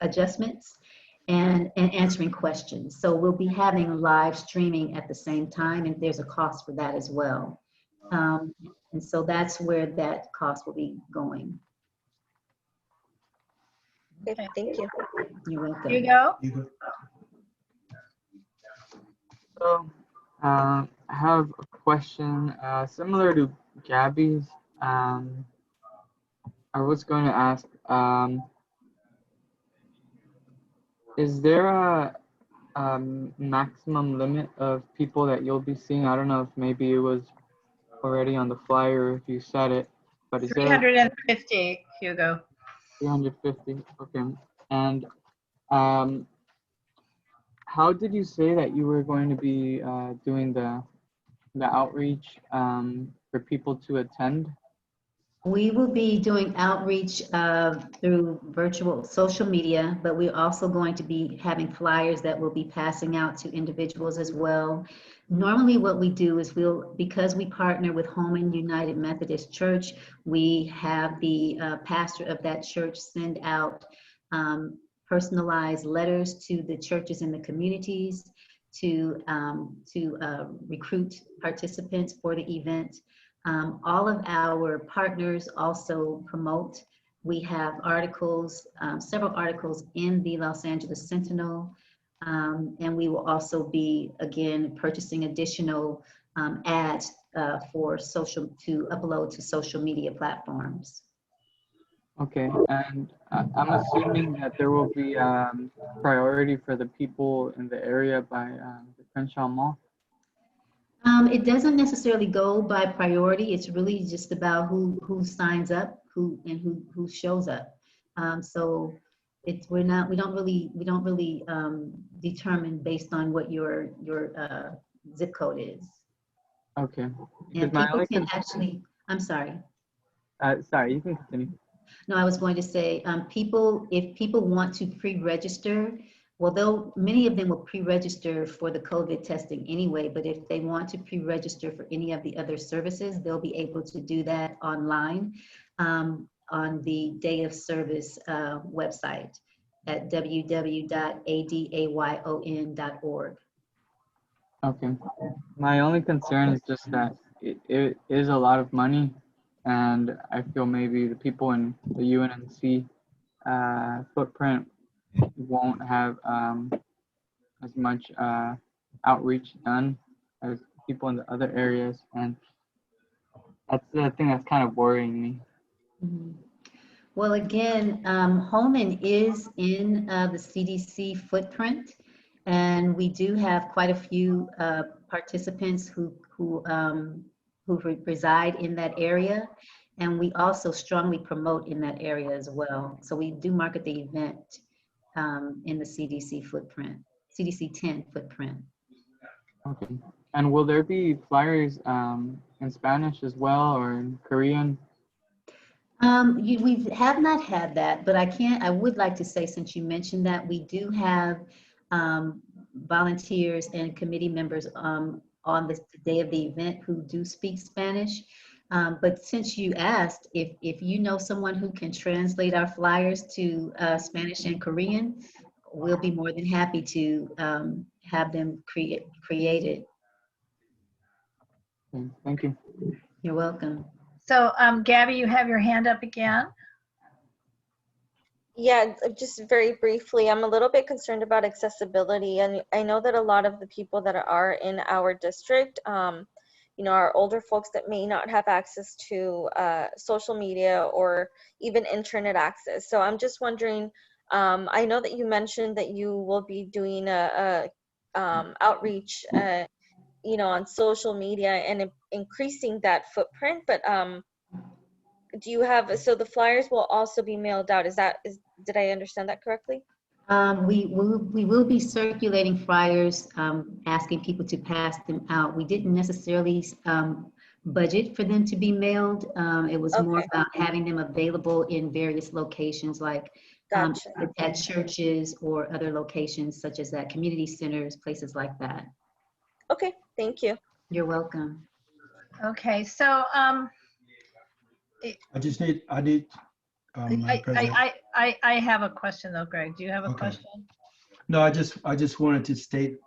Speaker 7: adjustments and answering questions. So we'll be having live streaming at the same time, and there's a cost for that as well. And so that's where that cost will be going.
Speaker 9: Okay, thank you.
Speaker 7: You're welcome.
Speaker 1: Hugo?
Speaker 10: So, I have a question similar to Gabby's. I was going to ask, is there a maximum limit of people that you'll be seeing? I don't know if maybe it was already on the flyer if you said it, but is there
Speaker 1: 350, Hugo.
Speaker 10: 350? Okay. And how did you say that you were going to be doing the outreach for people to attend?
Speaker 7: We will be doing outreach through virtual social media, but we're also going to be having flyers that we'll be passing out to individuals as well. Normally what we do is because we partner with Holman United Methodist Church, we have the pastor of that church send out personalized letters to the churches in the communities to recruit participants for the event. All of our partners also promote. We have articles, several articles in the Los Angeles Sentinel, and we will also be, again, purchasing additional ads to upload to social media platforms.
Speaker 10: Okay, and I'm assuming that there will be priority for the people in the area by the Crenshaw Mall.
Speaker 7: It doesn't necessarily go by priority. It's really just about who signs up, who shows up. So we don't really determine based on what your zip code is.
Speaker 10: Okay.
Speaker 7: And
Speaker 10: Because my
Speaker 7: people
Speaker 10: only
Speaker 7: can actually, I'm sorry.
Speaker 10: sorry, you can continue.
Speaker 7: No, I was going to say, if people want to pre-register, well, many of them will pre-register for the COVID testing anyway, but if they want to pre-register for any of the other services, they'll be able to do that online on the Day of Service website at www.adayon.org.
Speaker 10: Okay. My only concern is just that it is a lot of money, and I feel maybe the people in the UNNC footprint won't have as much outreach done as people in the other areas, and that's the thing that's kind of worrying me.
Speaker 7: Mhm. Well, again, Holman is in the CDC footprint, and we do have quite a few participants who reside in that area, and we also strongly promote in that area as well. So we do market the event in the CDC footprint, CDC 10 footprint.
Speaker 10: Okay. And will there be flyers in Spanish as well, or in Korean?
Speaker 7: We have not had that, but I would like to say, since you mentioned that, we do have volunteers and committee members on the day of the event who do speak Spanish. But since you asked, if you know someone who can translate our flyers to Spanish and Korean, we'll be more than happy to have them created.
Speaker 10: Okay, thank you.
Speaker 7: You're welcome.
Speaker 1: So, Gabby, you have your hand up again.
Speaker 9: Yeah, just very briefly, I'm a little bit concerned about accessibility, and I know that a lot of the people that are in our district, are older folks that may not have access to social media or even internet access. So I'm just wondering, I know that you mentioned that you will be doing a outreach, on social media and increasing that footprint, but do you have, so the flyers will also be mailed out? Did I understand that correctly?
Speaker 7: We will be circulating flyers, asking people to pass them out. We didn't necessarily budget for them to be mailed. It was more
Speaker 9: Okay.
Speaker 7: about having them available in various locations, like
Speaker 9: Gotcha.
Speaker 7: at churches or other locations such as at community centers, places like that.
Speaker 9: Okay, thank you.
Speaker 7: You're welcome.
Speaker 1: Okay, so
Speaker 6: I need, Madam President.
Speaker 1: I have a question though, Greg. Do you have a
Speaker 6: Okay.
Speaker 1: question?
Speaker 6: No, I just wanted to state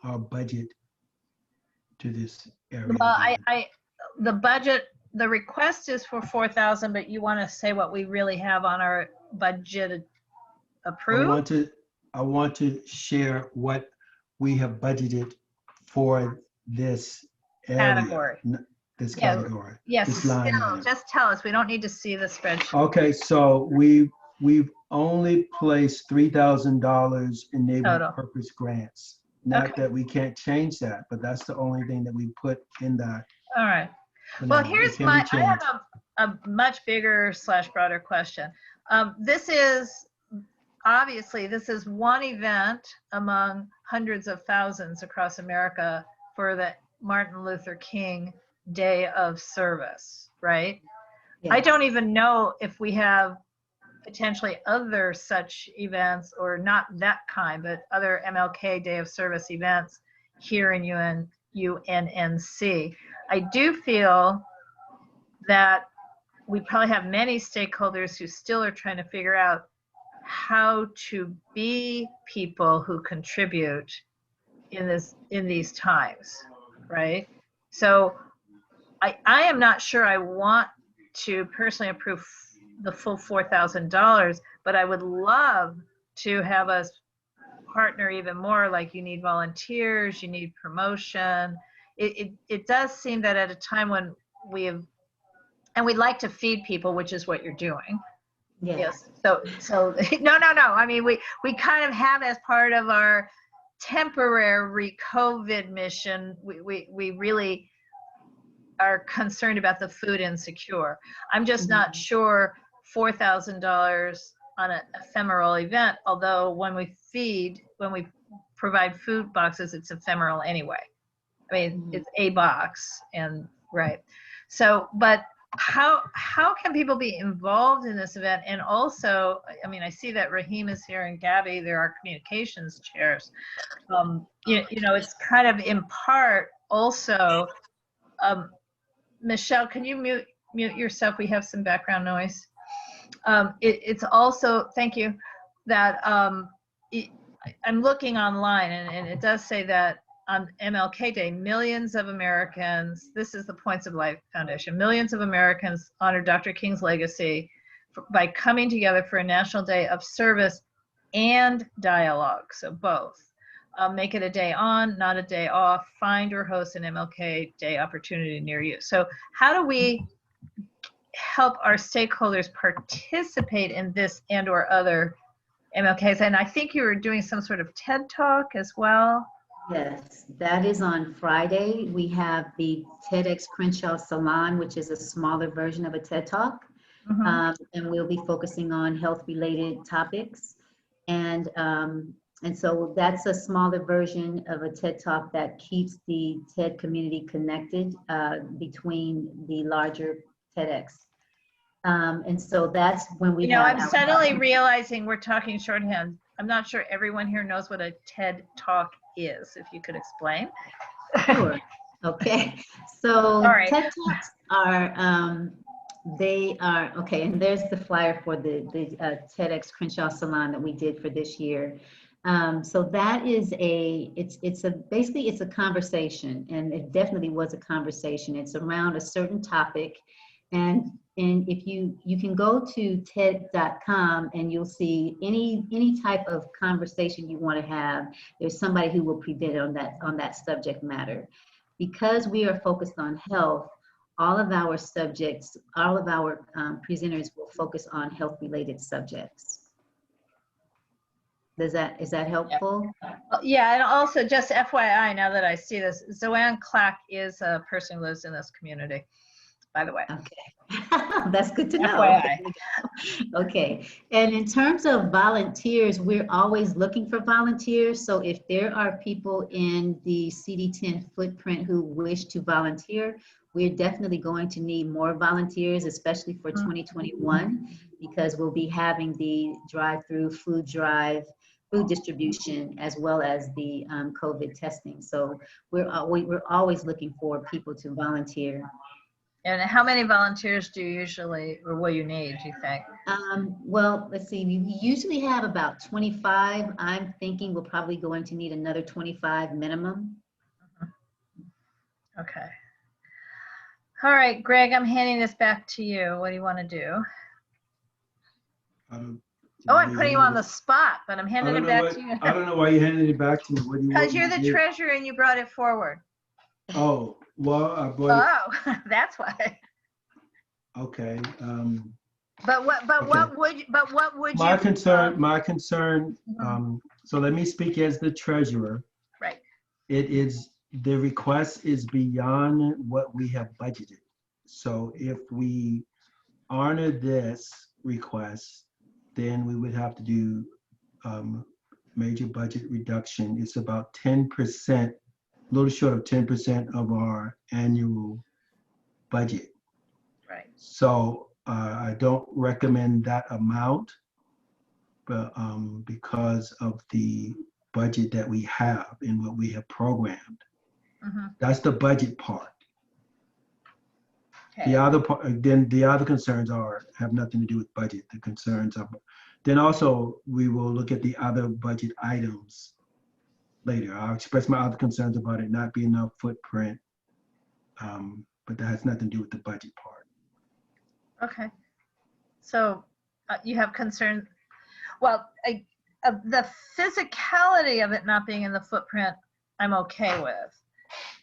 Speaker 6: our budget to this area.
Speaker 1: Well, the budget, the request is for 4,000, but you want to say what we really have on our budget approved?
Speaker 6: I want to share what we have budgeted for this area.
Speaker 1: Category.
Speaker 6: This
Speaker 1: Yeah,
Speaker 6: category.
Speaker 1: Yes,
Speaker 6: This line
Speaker 1: still,
Speaker 6: item.
Speaker 1: just tell us. We don't need to see the spreadsheet.
Speaker 6: Okay, so we've only placed $3,000 in neighborhood
Speaker 1: Total.
Speaker 6: purpose grants. Not
Speaker 1: Okay.
Speaker 6: that we can't change that, but that's the only thing that we put in that.
Speaker 1: All right.
Speaker 6: for
Speaker 1: Well,
Speaker 6: now. It
Speaker 1: here's
Speaker 6: can be
Speaker 1: I have
Speaker 6: changed.
Speaker 1: a much bigger / broader question. This is, obviously, this is one event among hundreds of thousands across America for the Martin Luther King Day of Service, right? I
Speaker 7: Yes.
Speaker 1: don't even know if we have potentially other such events, or not that kind, but other MLK Day of Service events here in UNNC. I do feel that we probably have many stakeholders who still are trying to figure out how to be people who contribute in these times, right? So I am not sure I want to personally approve the full $4,000, but I would love to have us partner even more. Like, you need volunteers, you need promotion. It does seem that at a time when we'd like to feed people, which is what you're doing, Yes. So no. I mean, we kind of have, as part of our temporary COVID mission, we really are concerned about the food insecure. I'm just not sure $4,000 on an ephemeral event, although when we provide food boxes, it's ephemeral anyway. I mean, it's a box, and right. So, but how can people be involved in this event? And also, I mean, I see that Raheem is here and Gabby, there are communications chairs. You know, it's kind of in part also, Michelle, can you mute yourself? We have some background noise. It's also, thank you, that I'm looking online, and it does say that on MLK Day, millions of Americans, this is the Points of Life Foundation, millions of Americans honor Dr. King's legacy by coming together for a National Day of Service and dialogue, so both. Make it a day on, not a day off. Find or host an MLK Day opportunity near you. So how do we help our stakeholders participate in this and or other MLKs? And I think you were doing some sort of TED Talk as well.
Speaker 7: Yes, that is on Friday. We have the TEDx Crenshaw Salon, which is a smaller version of a TED Talk. And we'll be focusing on health-related topics. And so that's a smaller version of a TED Talk that keeps the TED community connected between the larger TEDx. And so that's when we
Speaker 1: I'm suddenly realizing we're talking shorthand. I'm not sure everyone here knows what a TED Talk is, if you could explain.
Speaker 7: Sure. Okay. So TED Talks are, they are, okay, and there's the flyer for the TEDx Crenshaw Salon that we did for this year. So that is basically it's a conversation, and it definitely was a conversation. It's around a certain topic, and if you can go to TED.com and you'll see any type of conversation you want to have. There's somebody who will present on that subject matter. Because we are focused on health, all of our subjects, all of our presenters will focus on health-related subjects. Is that helpful?
Speaker 1: Yeah, and also just FYI, now that I see this, Zoanne Clack is a person who lives in this community, by the way.
Speaker 7: Okay, that's good to know.
Speaker 1: FYI.
Speaker 7: Okay, and in terms of volunteers, we're always looking for volunteers. So if there are people in the CD10 footprint who wish to volunteer, we're definitely going to need more volunteers, especially for 2021, because we'll be having the drive-through food distribution, as well as the COVID testing. So we're always looking for people to volunteer.
Speaker 1: And how many volunteers do you usually, or will you need, do you think?
Speaker 7: Well, let's see, we usually have about 25. I'm thinking we're probably going to need another 25 minimum.
Speaker 1: Okay. All right, Greg, I'm handing this back to you. What do you want to do? I'm putting you on the spot, but I'm handing it back to you.
Speaker 6: I don't know why you handed it back to me. What do you want?
Speaker 1: Because you're the treasurer and you brought it forward.
Speaker 6: Oh, well, I brought it.
Speaker 1: Oh, that's why.
Speaker 6: Okay.
Speaker 1: But what would you?
Speaker 6: My concern. So let me speak as the treasurer.
Speaker 1: Right.
Speaker 6: The request is beyond what we have budgeted. So if we honor this request, then we would have to do major budget reduction. It's about 10%, a little short of 10% of our annual budget.
Speaker 1: Right.
Speaker 6: So I don't recommend that amount, but because of the budget that we have and what we have programmed. That's the budget part.
Speaker 1: Okay.
Speaker 6: The other part, then the other concerns have nothing to do with budget. The concerns are, then also we will look at the other budget items later. I'll express my other concerns about it not being enough footprint, but that has nothing to do with the budget part.
Speaker 1: Okay. So you have concerns. Well, the physicality of it not being in the footprint, I'm okay with,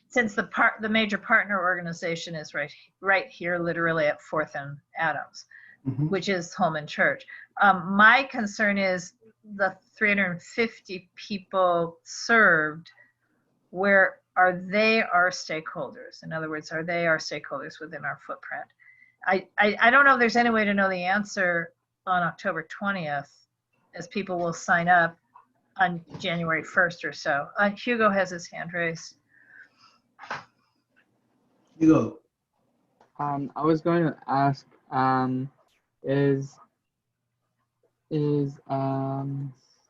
Speaker 1: since the major partner organization is right here, literally at 4th and Adams.
Speaker 6: Mhm.
Speaker 1: which is Holman Church. My concern is the 350 people served, where are they our stakeholders? In other words, are they our stakeholders within our footprint? I don't know if there's any way to know the answer on October 20th, as people will sign up on January 1st or so. Hugo has his hand raised.
Speaker 6: You go.
Speaker 10: I was going to ask, is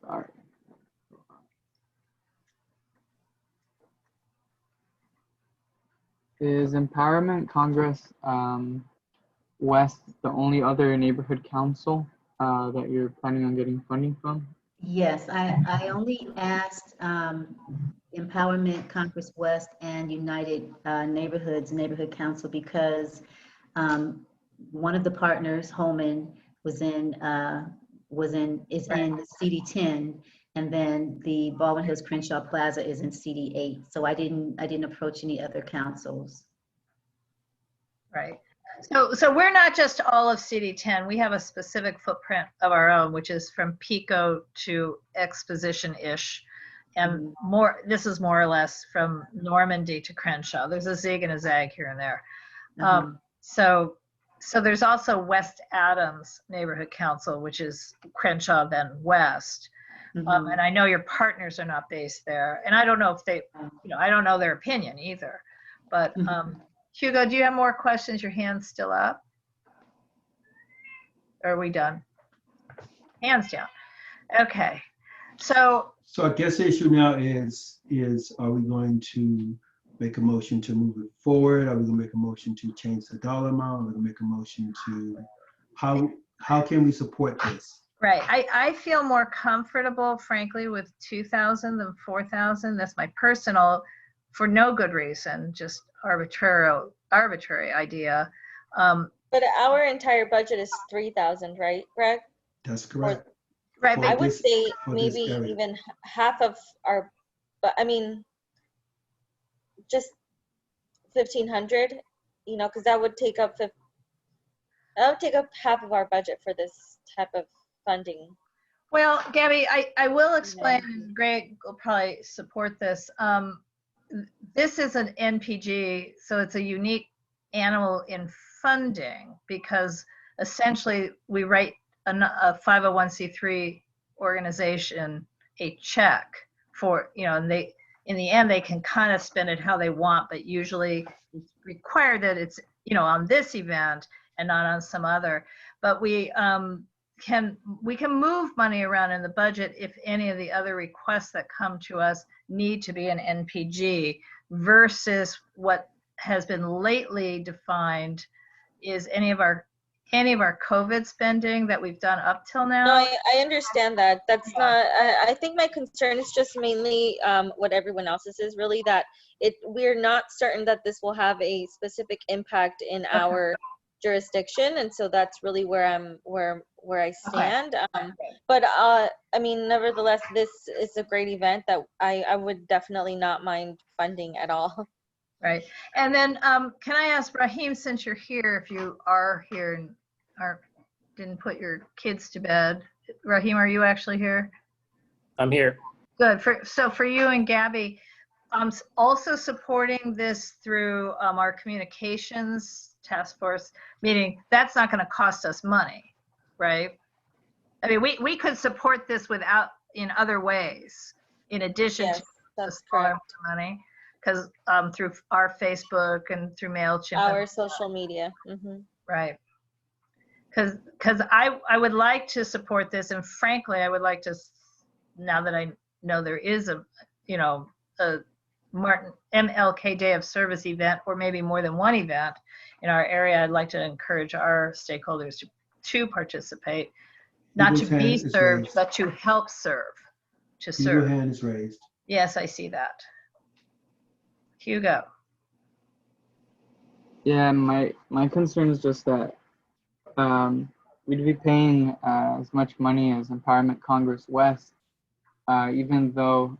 Speaker 10: sorry. Is Empowerment Congress West the only other neighborhood council that you're planning on getting funding from?
Speaker 7: Yes, I only asked Empowerment Congress West and United Neighborhood Council because one of the partners, Holman, is in CD10, and then the Baldwin Hills Crenshaw Plaza is in CD8. So I didn't approach any other councils.
Speaker 1: Right. So we're not just all of CD10. We have a specific footprint of our own, which is from Pico to Exposition-ish. And this is more or less from Normandy to Crenshaw. There's a zig and a zag here and there. So there's also West Adams Neighborhood Council, which is Crenshaw then West. And I know your partners are not based there. And I don't know if they, I don't know their opinion either. But Hugo, do you have more questions? Your hand's still up? Or are we done? Hands down. Okay. So
Speaker 6: I guess the issue now is are we going to make a motion to move it forward? Are we going to make a motion to change the dollar amount? Are we going to make a motion to, how can we support this?
Speaker 1: right. I feel more comfortable, frankly, with 2,000 than 4,000. That's my personal, for no good reason, just arbitrary idea.
Speaker 9: But our entire budget is 3,000, right, Greg?
Speaker 6: That's correct.
Speaker 1: Right.
Speaker 6: For
Speaker 9: I would
Speaker 6: this-
Speaker 9: say
Speaker 6: for this
Speaker 9: maybe
Speaker 6: area.
Speaker 9: even half of our, but I mean, just 1,500, because that would take up half of our budget for this type of funding.
Speaker 1: Well, Gabby, I will explain, and Greg will probably support this. This is an NPG, so it's a unique animal in funding because essentially we write a 501c3 organization a check for, and they, in the end, they can kind of spend it how they want, but usually it's required that it's, on this event and not on some other. But we can move money around in the budget if any of the other requests that come to us need to be an NPG versus what has been lately defined is any of our COVID spending that we've done up till now.
Speaker 9: No, I understand that. That's not, I think my concern is just mainly what everyone else's is really, that we're not certain that this will have a specific impact in our jurisdiction, and so that's really where I stand. But I mean, nevertheless, this is a great event that I would definitely not mind funding at all.
Speaker 1: Right. And then can I ask Raheem, since you're here, if you are here and didn't put your kids to bed, Raheem, are you actually here?
Speaker 11: I'm here.
Speaker 1: Good. So for you and Gabby, also supporting this through our communications task force meeting, that's not going to cost us money, right? I mean, we could support this in other ways, in addition
Speaker 9: Yes,
Speaker 1: to
Speaker 9: that's
Speaker 1: the smaller
Speaker 9: correct.
Speaker 1: money, because through our Facebook and through MailChimp.
Speaker 9: Our social media.
Speaker 1: Right. Because I would like to support this, and frankly, I would like to, now that I know there is a Martin MLK Day of Service event, or maybe more than one event in our area, I'd like to encourage our stakeholders to participate, not to be served, but to help serve, to serve.
Speaker 6: Your hand is raised.
Speaker 1: Yes, I see that. Hugo.
Speaker 10: Yeah, my concern is just that we'd be paying as much money as Empowerment Congress West, even though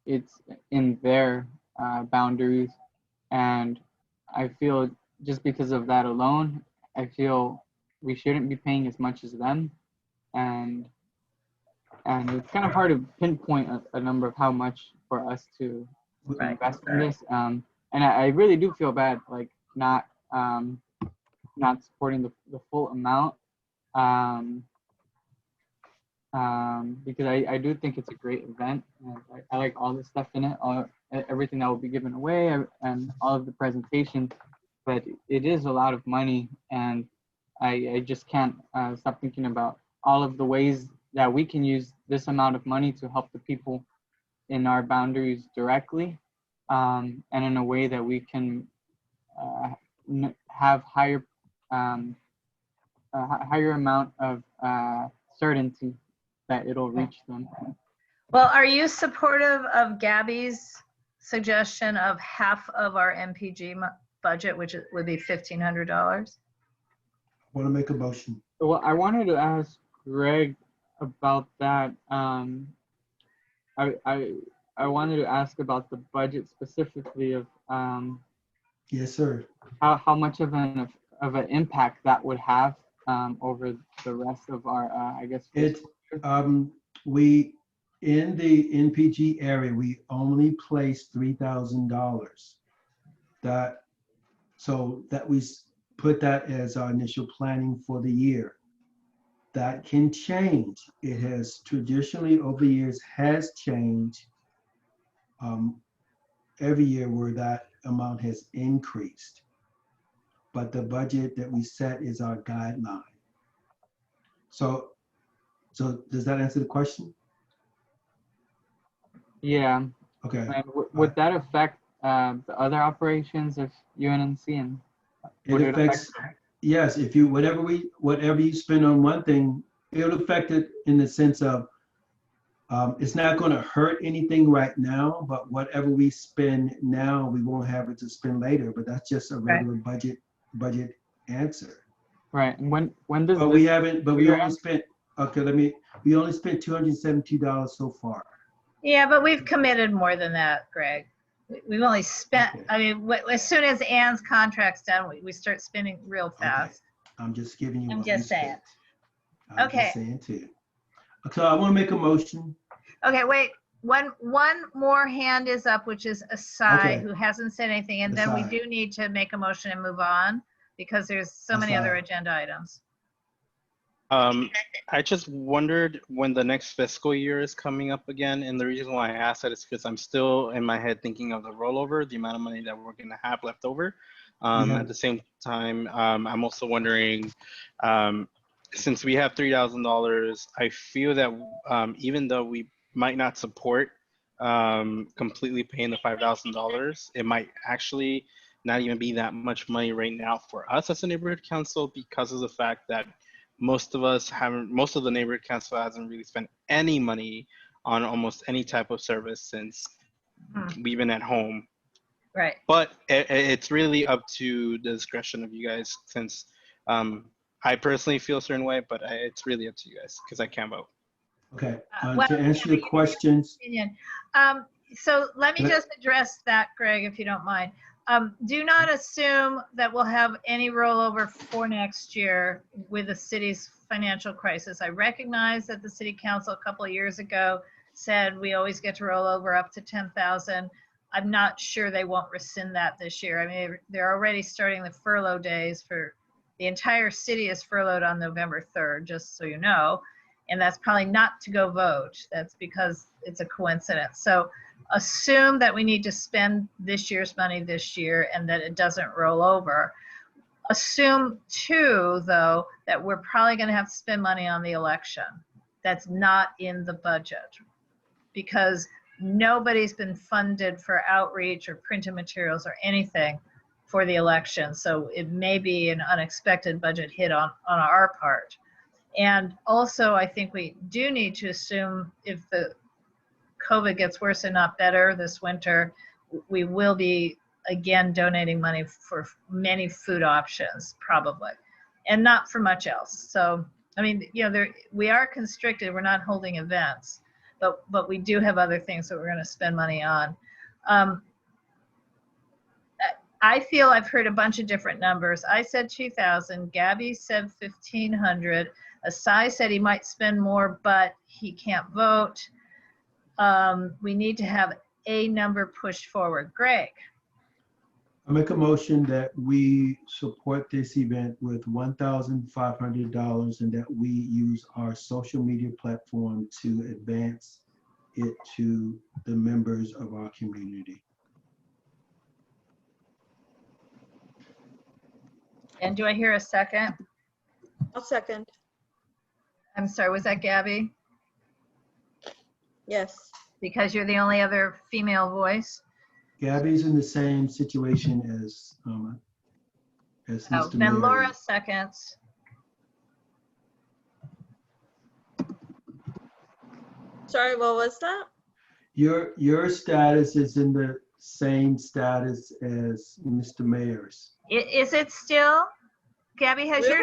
Speaker 10: it's in their boundaries. And I feel just because of that alone, I feel we shouldn't be paying as much as them, and it's kind of hard to pinpoint a number of how much for us to invest in this. And I really do feel bad, like not supporting the full amount, because I do think it's a great event, and I like all the stuff in it, everything that will be given away, and all of the presentations. But it is a lot of money, and I just can't stop thinking about all of the ways that we can use this amount of money to help the people in our boundaries directly, and in a way that we can have higher amount of certainty that it'll reach them.
Speaker 1: Well, are you supportive of Gabby's suggestion of half of our MPG budget, which would be $1,500?
Speaker 6: Want to make a motion?
Speaker 10: Well, I wanted to ask Greg about that. I wanted to ask about the budget specifically of
Speaker 6: Yes, sir.
Speaker 10: how much of an impact that would have over the rest of our I guess
Speaker 6: we in the NPG area we only placed $3,000. So that we put that as our initial planning for the year. That can change. It has traditionally over the years has changed every year where that amount has increased. But the budget that we set is our guideline. So does that answer the question?
Speaker 10: Yeah.
Speaker 6: Okay.
Speaker 10: And would that affect the other operations of UNNC? And
Speaker 6: it affects, yes, if you whatever you spend on one thing, it'll affect it in the sense of it's not going to hurt anything right now, but whatever we spend now, we won't have it to spend later. But that's just a regular budget answer.
Speaker 10: Right. And when does
Speaker 6: we only spent we only spent $272 so far.
Speaker 1: Yeah, but we've committed more than that, Greg. We've only spent, okay. I mean, as soon as Ann's contract's done, we start spending real fast.
Speaker 6: Okay. I'm just giving you
Speaker 1: I'm just saying.
Speaker 6: I'm just saying too. So I want to make a motion.
Speaker 1: Okay, wait. One more hand is up, which is Asai, who hasn't said anything. And then we do need to make a motion and move on because there's so many other agenda items.
Speaker 2: I just wondered when the next fiscal year is coming up again. And the reason why I asked that is because I'm still in my head thinking of the rollover, the amount of money that we're going to have left over. At the same time, I'm also wondering, since we have $3,000, I feel that even though we might not support completely paying the $5,000, it might actually not even be that much money right now for us as a neighborhood council because of the fact that most of the neighborhood council hasn't really spent any money on almost any type of service since we've been at home.
Speaker 1: Right.
Speaker 2: But it's really up to the discretion of you guys since I personally feel a certain way, but it's really up to you guys because I can't vote.
Speaker 6: Okay. To answer your questions.
Speaker 1: So let me just address that, Greg, if you don't mind. Do not assume that we'll have any rollover for next year with the city's financial crisis. I recognize that the city council a couple of years ago said we always get to roll over up to 10,000. I'm not sure they won't rescind that this year. I mean, they're already starting the furlough days for the entire city is furloughed on November 3rd, just so you know. And that's probably not to go vote. That's because it's a coincidence. So assume that we need to spend this year's money this year and that it doesn't roll over. Assume too, though, that we're probably going to have to spend money on the election. That's not in the budget because nobody's been funded for outreach or printed materials or anything for the election. So it may be an unexpected budget hit on our part. And also, I think we do need to assume if the COVID gets worse and not better this winter, we will be again donating money for many food options, probably, and not for much else. So, I mean, you know, we are constricted. We're not holding events, but we do have other things that we're going to spend money on. I feel I've heard a bunch of different numbers. I said 2,000. Gabby said 1,500. Asai said he might spend more, but he can't vote. We need to have a number pushed forward. Greg?
Speaker 6: I make a motion that we support this event with $1,500 and that we use our social media platform to advance it to the members of our community.
Speaker 1: And do I hear a second?
Speaker 9: I'll second.
Speaker 1: I'm sorry, was that Gabby?
Speaker 9: Yes.
Speaker 1: Because you're the only other female voice?
Speaker 6: Gabby's in the same situation as
Speaker 1: Oh,
Speaker 6: Mr.
Speaker 1: then
Speaker 6: Mayor.
Speaker 1: Laura seconds.
Speaker 9: Sorry, what was that?
Speaker 6: Your status is in the same status as Mr. Mayor's.
Speaker 1: Is it still? Gabby, has
Speaker 9: Really?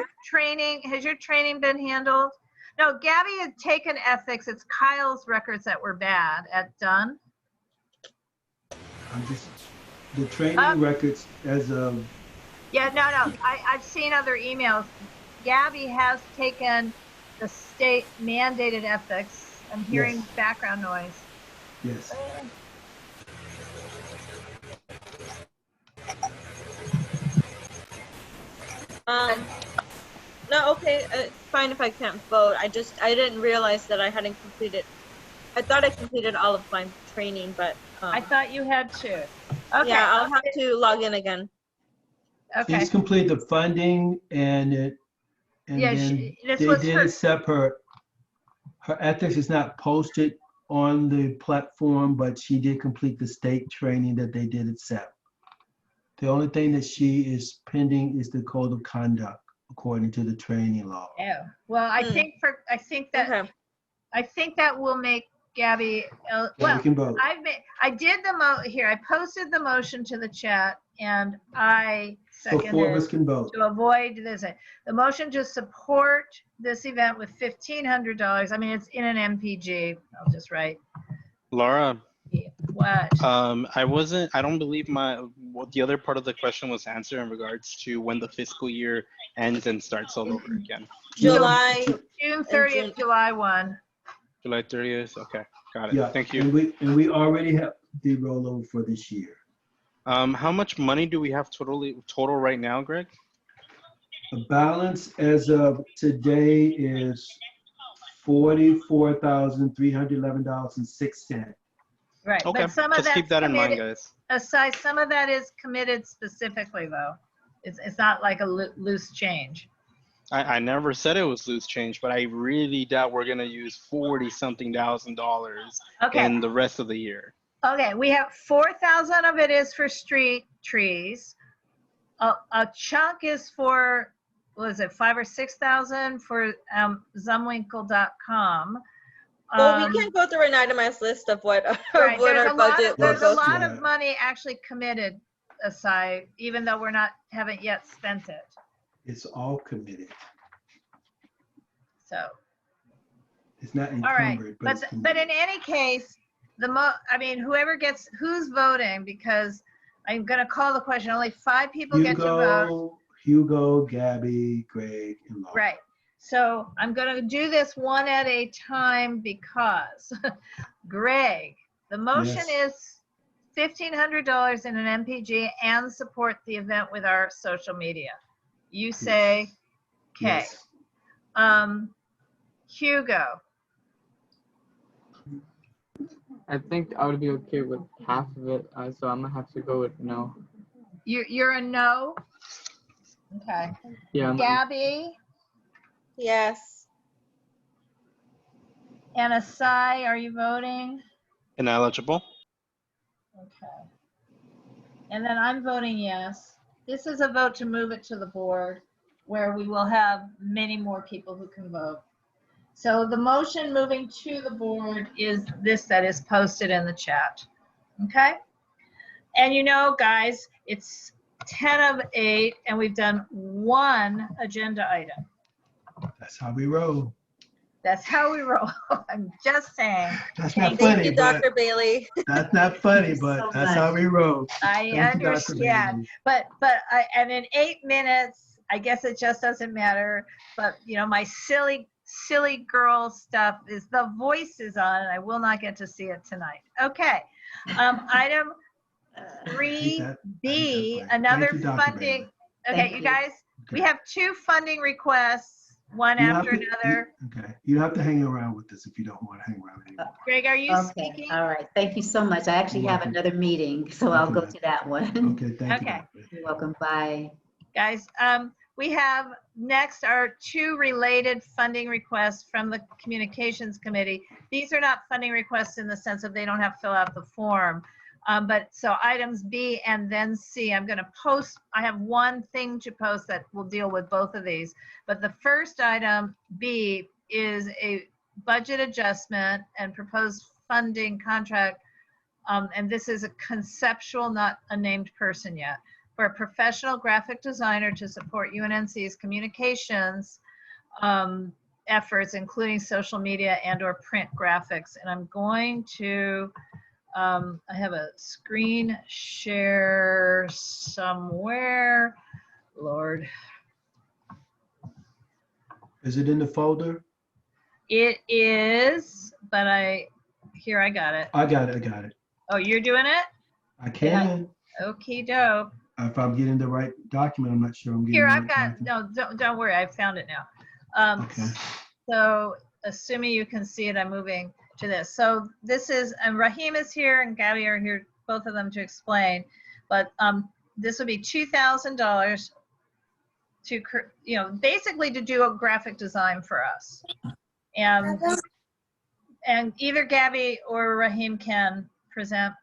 Speaker 1: your training been handled? No, Gabby had taken ethics. It's Kyle's records that were bad at Dunn.
Speaker 6: I'm just, the training records as of,
Speaker 1: Yeah, no. I've seen other emails. Gabby has taken the state mandated ethics. I'm hearing
Speaker 6: Yes.
Speaker 1: background noise.
Speaker 6: yes.
Speaker 9: No, okay, it's fine if I can't vote. I didn't realize that I hadn't completed. I thought I completed all of my training, but
Speaker 1: I thought you had to. Okay.
Speaker 9: yeah, I'll have to log in again.
Speaker 1: Okay.
Speaker 6: She's complete the funding and
Speaker 1: Yeah,
Speaker 6: then
Speaker 1: this
Speaker 6: they
Speaker 1: was
Speaker 6: did
Speaker 1: her.
Speaker 6: accept her ethics is not posted on the platform, but she did complete the state training that they did accept. The only thing that she is pending is the code of conduct according to the training law.
Speaker 1: Oh, well, I think that
Speaker 9: Okay.
Speaker 1: I think that will make Gabby.
Speaker 6: Yeah,
Speaker 1: Well,
Speaker 6: we can vote.
Speaker 1: I did the here. I posted the motion to the chat, and I
Speaker 6: So four of us
Speaker 1: seconded
Speaker 6: can vote.
Speaker 1: to avoid this. The motion to support this event with $1,500. I mean, it's in an MPG. I'll just write
Speaker 2: Laura,
Speaker 1: what.
Speaker 2: I don't believe the other part of the question was answered in regards to when the fiscal year ends and starts all over again.
Speaker 9: July.
Speaker 1: June 30th, July 1.
Speaker 2: July 30th, okay, got it.
Speaker 6: Yeah,
Speaker 2: Thank you.
Speaker 6: and we already have the rollover for this year.
Speaker 2: How much money do we have total right now, Greg?
Speaker 6: The balance as of today is $44,311.06.
Speaker 1: Right,
Speaker 2: Okay,
Speaker 1: but some of
Speaker 2: just
Speaker 1: that's
Speaker 2: keep that in mind,
Speaker 1: committed.
Speaker 2: guys.
Speaker 1: Aside, some of that is committed specifically, though. It's not like a loose change.
Speaker 2: I never said it was loose change, but I really doubt we're gonna use $40-something thousand
Speaker 1: Okay.
Speaker 2: in the rest of the year.
Speaker 1: Okay, we have 4,000 of it is for street trees. A chunk is for, what is it, 5,000 or 6,000 for Zumwinkle.com.
Speaker 9: Well, we can go through an itemized list of what,
Speaker 1: Right,
Speaker 9: what our budget will
Speaker 1: there's a
Speaker 9: go
Speaker 1: lot
Speaker 9: through.
Speaker 1: of money actually committed aside, even though haven't yet spent it.
Speaker 6: It's all committed.
Speaker 1: So,
Speaker 6: It's not
Speaker 1: all right,
Speaker 6: encumbered, but it's
Speaker 1: but
Speaker 6: committed.
Speaker 1: in any case, who's voting, because I'm gonna call the question, only 5 people get to vote.
Speaker 6: Hugo, Gabby, Greg, and Laura.
Speaker 1: Right. So I'm going to do this one at a time because Greg, the motion is $1,500 in an MPG and support the event with our social media. You say, okay.
Speaker 6: Yes.
Speaker 1: Hugo,
Speaker 10: I think I would be okay with half of it, so I'm gonna have to go with no.
Speaker 1: you're a no. Okay.
Speaker 10: Yeah.
Speaker 1: Gabby
Speaker 9: Yes.
Speaker 1: and Asai, are you voting?
Speaker 2: Ineligible?
Speaker 1: Okay. And then I'm voting yes. This is a vote to move it to the board where we will have many more people who can vote. So the motion moving to the board is this that is posted in the chat. Okay? And you know, guys, it's 10 of 8 and we've done one agenda item.
Speaker 6: That's how we roll.
Speaker 1: That's how we roll. I'm just saying.
Speaker 6: That's not
Speaker 9: Thank
Speaker 6: funny,
Speaker 9: you,
Speaker 6: but
Speaker 9: Dr. Bailey.
Speaker 6: that's not funny,
Speaker 7: So
Speaker 6: but that's
Speaker 7: much.
Speaker 6: how we roll.
Speaker 1: I
Speaker 6: Thank you, Dr.
Speaker 1: understand,
Speaker 6: Bailey.
Speaker 1: and in 8 minutes, I guess it just doesn't matter. But my silly girl stuff is the voice is on, and I will not get to see it tonight. Okay, item
Speaker 6: I hate
Speaker 1: 3B,
Speaker 6: that.
Speaker 1: another
Speaker 6: Thank you, Dr.
Speaker 1: funding.
Speaker 6: Bailey.
Speaker 1: Okay,
Speaker 7: Thank
Speaker 1: you
Speaker 7: you.
Speaker 1: guys, we
Speaker 6: Okay.
Speaker 1: have 2 funding requests, one
Speaker 6: You have
Speaker 1: after
Speaker 6: to-
Speaker 1: another.
Speaker 6: Okay, you have to hang around with this if you don't want to hang around anymore.
Speaker 1: Greg, are you
Speaker 7: Okay,
Speaker 1: speaking?
Speaker 7: all right. Thank you so much. I actually
Speaker 6: You're
Speaker 7: have
Speaker 6: welcome.
Speaker 7: another meeting, so I'll go
Speaker 6: Okay.
Speaker 7: to that one.
Speaker 6: Okay, thank you,
Speaker 1: Okay.
Speaker 6: Dr. Bailey.
Speaker 7: You're welcome. Bye.
Speaker 1: Guys, we have next our 2 related funding requests from the Communications Committee. These are not funding requests in the sense of they don't have to fill out the form. But so items B and then C, I'm going to post. I have one thing to post that will deal with both of these. But the first item, B, is a budget adjustment and proposed funding contract. And this is a conceptual, not a named person yet, for a professional graphic designer to support UNNC's communications efforts, including social media and/or print graphics. And I'm going to, I have a screen share somewhere. Lord.
Speaker 6: Is it in the folder?
Speaker 1: It is, but I got it.
Speaker 6: I got it.
Speaker 1: Oh, you're doing it?
Speaker 6: I can.
Speaker 1: Okie doke.
Speaker 6: If I'm getting the right document, I'm not sure I'm getting
Speaker 1: Here,
Speaker 6: the
Speaker 1: I've
Speaker 6: right
Speaker 1: got,
Speaker 6: document.
Speaker 1: no, don't worry, I found it now.
Speaker 6: Okay.
Speaker 1: So assuming you can see it, I'm moving to this. So this is, and Raheem is here and Gabby are here, both of them to explain, but this would be $2,000 to, basically to do a graphic design for us. And either Gabby or Raheem can present.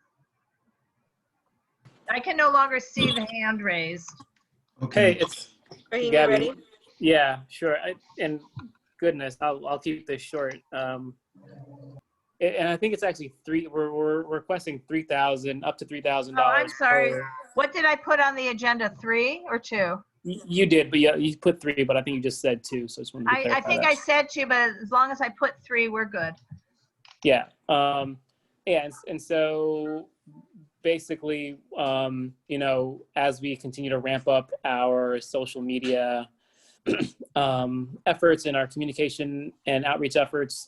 Speaker 1: I can no longer see the hand raised.
Speaker 6: Okay.
Speaker 11: Hey, it's
Speaker 9: Raheem, you
Speaker 11: Gabby.
Speaker 9: ready?
Speaker 11: Yeah, sure. And goodness, I'll keep this short. And I think it's actually we're requesting 3,000 up to $3,000.
Speaker 1: Oh, I'm sorry. What did I put on the agenda? 3 or 2?
Speaker 11: You did, but yeah, you put 3, but I think you just said 2. So I just wanted to
Speaker 1: I
Speaker 11: clarify
Speaker 1: think
Speaker 11: that.
Speaker 1: I said 2, but as long as I put 3, we're good.
Speaker 11: Yeah. And so basically, as we continue to ramp up our social media efforts and our communication and outreach efforts,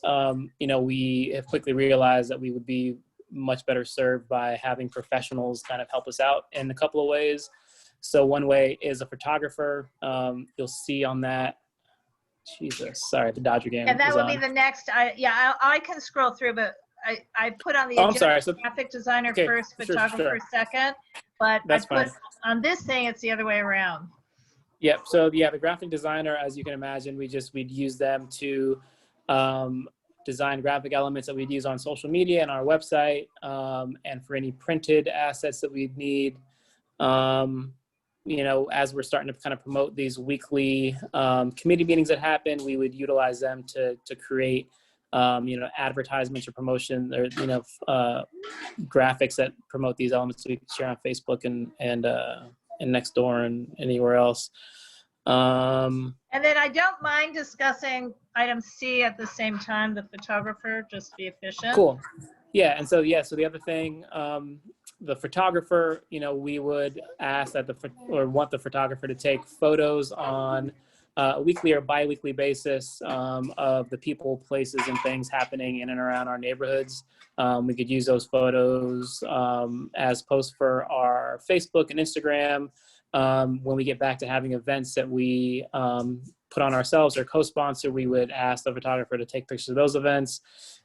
Speaker 11: we have quickly realized that we would be much better served by having professionals kind of help us out in a couple of ways. So one way is a photographer. You'll see on that. Jesus, sorry, the Dodger game.
Speaker 1: And that
Speaker 11: is
Speaker 1: will
Speaker 11: on.
Speaker 1: be the next. I can scroll through, but I put on the
Speaker 11: Oh, I'm
Speaker 1: agenda
Speaker 11: sorry. So,
Speaker 1: graphic designer
Speaker 11: okay,
Speaker 1: first,
Speaker 11: sure,
Speaker 1: photographer second. But
Speaker 11: That's
Speaker 1: I put
Speaker 11: fine.
Speaker 1: on this thing, it's the other way around.
Speaker 11: Yep. So yeah, the graphic designer, as you can imagine, we'd use them to design graphic elements that we'd use on social media and our website, and for any printed assets that we'd need. As we're starting to kind of promote these weekly committee meetings that happen, we would utilize them to create advertisements or promotion or graphics that promote these elements that we can share on Facebook and Nextdoor and anywhere else.
Speaker 1: And then I don't mind discussing item C at the same time, the photographer, just be efficient.
Speaker 11: Cool. Yeah. And so the other thing, the photographer, we would ask that want the photographer to take photos on a weekly or bi-weekly basis of the people, places, and things happening in and around our neighborhoods. We could use those photos as posts for our Facebook and Instagram. When we get back to having events that we put on ourselves or co-sponsor, we would ask the photographer to take pictures of those events.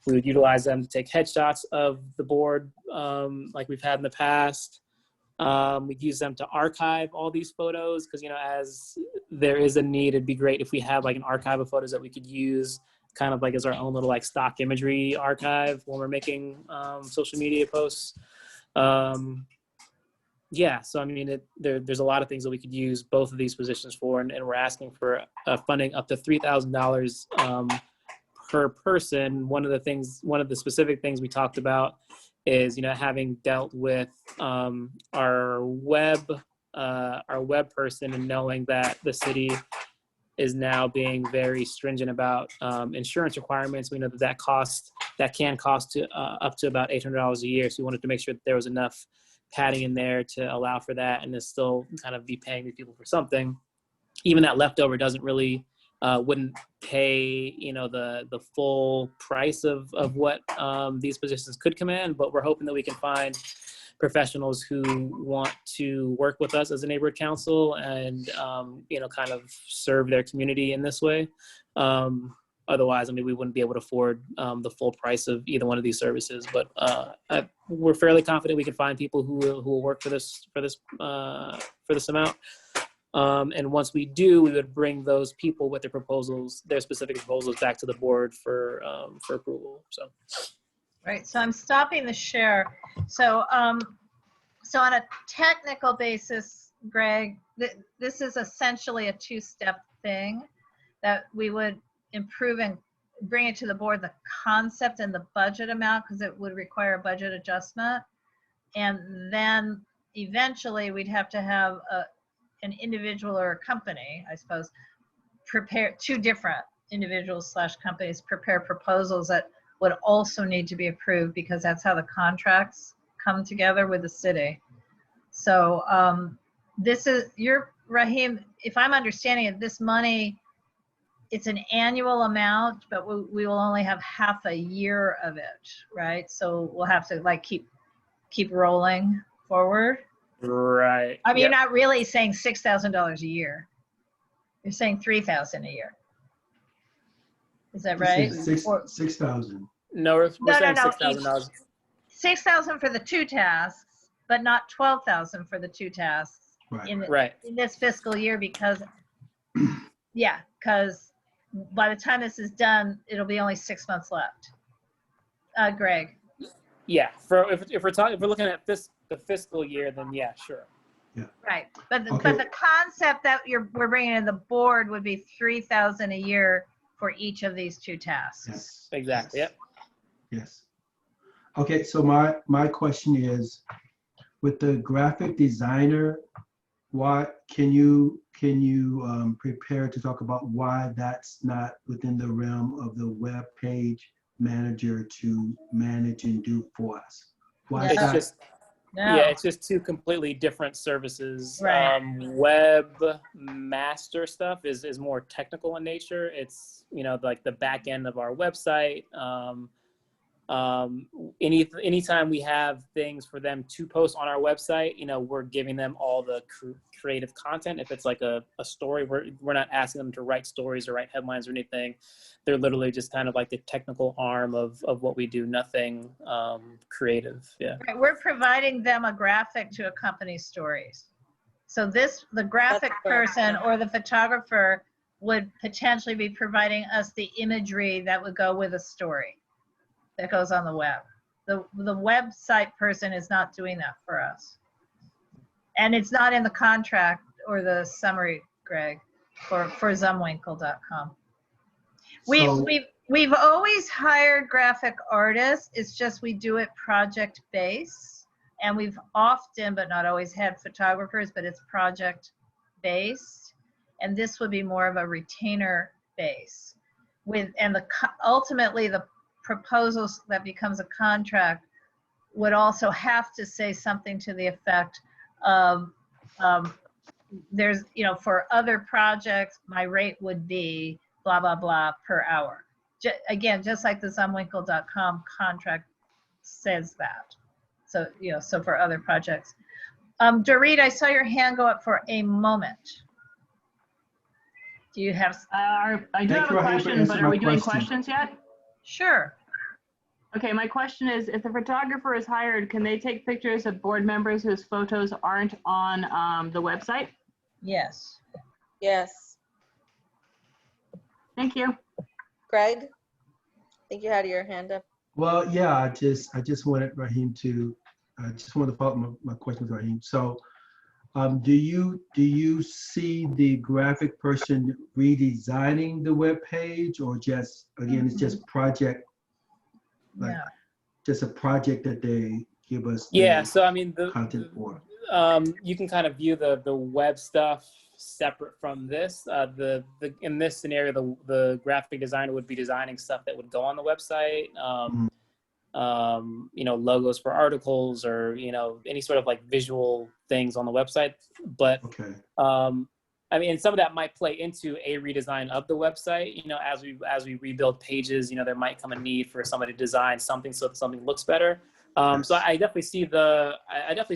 Speaker 11: We would utilize them to take headshots of the board like we've had in the past. We'd use them to archive all these photos because, as there is a need, it'd be great if we have like an archive of photos that we could use kind of like as our own little like stock imagery archive when we're making social media posts. Yeah, so I mean, there's a lot of things that we could use both of these positions for, and we're asking for funding up to $3,000 per person. One of the specific things we talked about is, having dealt with our web person and knowing that the city is now being very stringent about insurance requirements. We know that can cost up to about $800 a year. So we wanted to make sure that there was enough padding in there to allow for that, and to still kind of be paying these people for something. Even that leftover doesn't really wouldn't pay, the full price of what these positions could command. But we're hoping that we can find professionals who want to work with us as a neighborhood council and, kind of serve their community in this way. Otherwise, we wouldn't be able to afford the full price of either one of these services. But we're fairly confident we can find people who will work for this amount. And once we do, we would bring those people with their specific proposals back to the board for approval. So.
Speaker 1: Right, so I'm stopping the share. So, so on a technical basis, Greg, this is essentially a two-step thing that we would improve and bring it to the board, the concept and the budget amount, because it would require a budget adjustment. And then eventually we'd have to have an individual or a company, I suppose, prepare, two different individuals / companies prepare proposals that would also need to be approved, because that's how the contracts come together with the city. So this is, Raheem, if I'm understanding it, this money, it's an annual amount, but we will only have half a year of it, right? So we'll have to keep rolling forward.
Speaker 11: Right.
Speaker 1: I mean, You're not really saying $6,000 a year. You're saying $3,000 a year. Is that right?
Speaker 6: 6,000.
Speaker 11: No, we're saying
Speaker 1: no.
Speaker 11: $6,000.
Speaker 1: $6,000 for the two tasks, but not $12,000 for the two tasks
Speaker 6: Right.
Speaker 1: in this fiscal year, because because by the time this is done, it'll be only 6 months left. Greg.
Speaker 11: Yeah, if we're looking at the fiscal year, then yeah, sure.
Speaker 6: Yeah.
Speaker 1: Right, but the concept that we're bringing in the board would be $3,000 a year for each of these two tasks.
Speaker 6: Yes.
Speaker 11: Exactly. Yep.
Speaker 6: Yes. Okay, so my question is, with the graphic designer, what can you prepare to talk about why that's not within the realm of the web page manager to manage and do for us? Why is that?
Speaker 11: It's just two completely different services.
Speaker 1: Right.
Speaker 11: Webmaster stuff is more technical in nature. It's, like the back end of our website. Anytime we have things for them to post on our website, we're giving them all the creative content. If it's like a story, we're not asking them to write stories or write headlines or anything. They're literally just kind of like the technical arm of what we do, nothing creative. Yeah.
Speaker 1: Right. We're providing them a graphic to accompany stories. So the graphic person or the photographer would potentially be providing us the imagery that would go with a story that goes on the web. The website person is not doing that for us. And it's not in the contract or the summary, Greg, for zumwinkle.com. We've always hired graphic artists. It's just we do it project based, and we've often, but not always, had photographers, but it's project based. And this would be more of a retainer base ultimately the proposals that becomes a contract would also have to say something to the effect of there's, for other projects, my rate would be blah, blah, blah per hour. Again, just like the zumwinkle.com contract says that. So, so for other projects. Dorit, I saw your hand go up for a moment. Do you have?
Speaker 12: I do have a question, but are we doing questions yet?
Speaker 1: Sure.
Speaker 12: Okay, my question is, if the photographer is hired, can they take pictures of board members whose photos aren't on the website?
Speaker 1: Yes.
Speaker 9: Yes.
Speaker 12: Thank you.
Speaker 9: Greg, I think you had your hand up.
Speaker 6: Well, yeah, I just wanted Raheem to, I just wanted to follow up my question with Raheem. So do you see the graphic person redesigning the web page, or just, again, it's just project, just a project that they give us
Speaker 11: so I mean,
Speaker 6: content for?
Speaker 11: You can kind of view the web stuff separate from this. In this scenario, the graphic designer would be designing stuff that would go on the website. Logos for articles, or any sort of like visual things on the website. But
Speaker 6: Okay.
Speaker 11: and some of that might play into a redesign of the website. As we rebuild pages, there might come a need for somebody to design something so that something looks better. So I definitely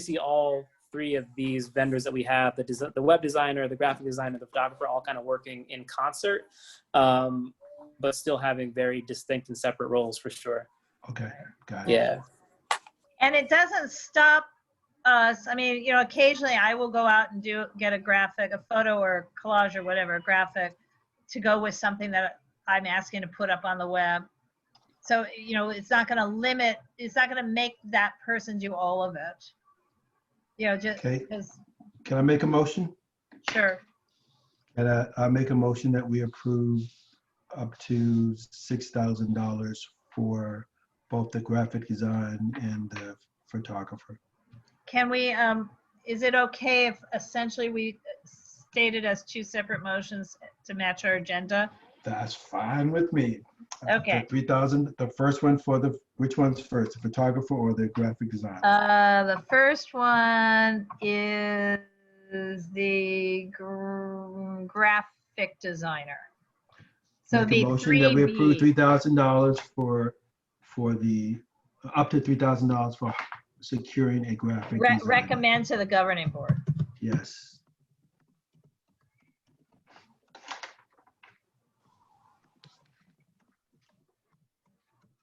Speaker 11: see all three of these vendors that we have, the web designer, the graphic designer, the photographer, all kind of working in concert, but still having very distinct and separate roles for sure.
Speaker 6: Okay, got it.
Speaker 11: Yeah.
Speaker 1: And it doesn't stop us. Occasionally I will go out and get a graphic, a photo or collage or whatever, a graphic to go with something that I'm asking to put up on the web. So, it's not going to make that person do all of it. Just
Speaker 6: Okay.
Speaker 1: because.
Speaker 6: Can I make a motion?
Speaker 1: Sure.
Speaker 6: And I make a motion that we approve up to $6,000 for both the graphic design and the photographer.
Speaker 1: Can we, is it okay if essentially we state it as two separate motions to match our agenda?
Speaker 6: That's fine with me.
Speaker 1: Okay.
Speaker 6: The 3,000, the first one which one's first, the photographer or the graphic designer?
Speaker 1: The first one is the graphic designer. So
Speaker 6: Make a
Speaker 1: the
Speaker 6: motion that we approve
Speaker 1: 3B.
Speaker 6: $3,000 for the, up to $3,000 for securing a graphic designer.
Speaker 1: Recommend to the governing board.
Speaker 6: Yes.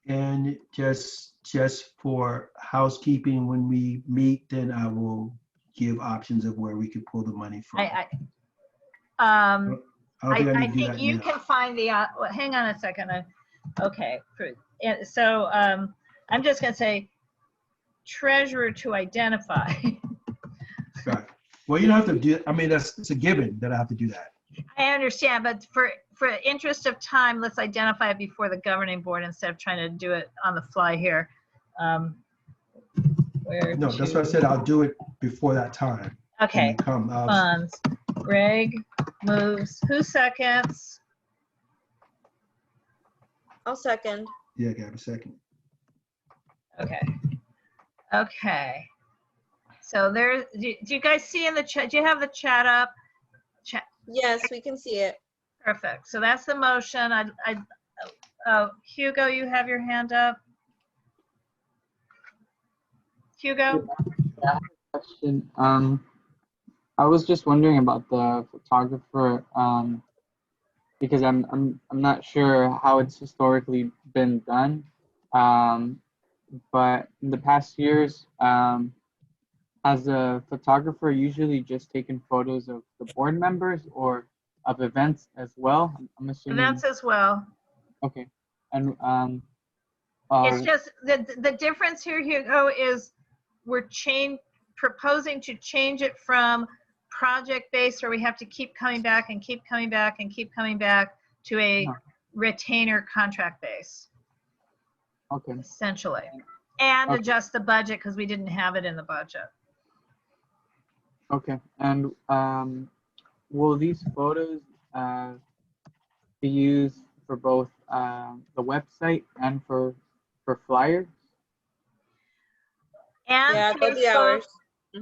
Speaker 6: And just for housekeeping, when we meet, then I will give options of where we could pull the money from.
Speaker 1: I think you can find the, hang on a second. Okay. So I'm just going to say treasurer to identify.
Speaker 6: Right. Well, you don't have to do, it's a given that I have to do that.
Speaker 1: I understand, but for interest of time, let's identify it before the governing board instead of trying to do it on the fly here.
Speaker 6: No, that's what I said. I'll do it before that time.
Speaker 1: Okay. Funds. Greg moves. Who seconds?
Speaker 9: I'll second.
Speaker 6: Yeah, give a second.
Speaker 1: Okay. Okay. So do you guys see in the chat? Do you have the chat up?
Speaker 9: Yes, we can see it.
Speaker 1: Perfect. So that's the motion. Hugo, you have your hand up. Hugo?
Speaker 10: Yeah, question. I was just wondering about the photographer, because I'm not sure how it's historically been done, but in the past years, has a photographer usually just taken photos of the board members or of events as well? I'm assuming.
Speaker 1: Events as well.
Speaker 10: Okay, and
Speaker 1: it's just the difference here, Hugo, is we're proposing to change it from project-based, where we have to keep coming back and keep coming back and keep coming back, to a retainer contract base.
Speaker 10: Okay.
Speaker 1: Essentially, and
Speaker 10: Okay.
Speaker 1: adjust the budget because we didn't have it in the budget.
Speaker 10: Okay, and will these photos be used for both the website and for flyers?
Speaker 1: And
Speaker 9: Yeah, they'll be
Speaker 1: Facebook,
Speaker 9: ours.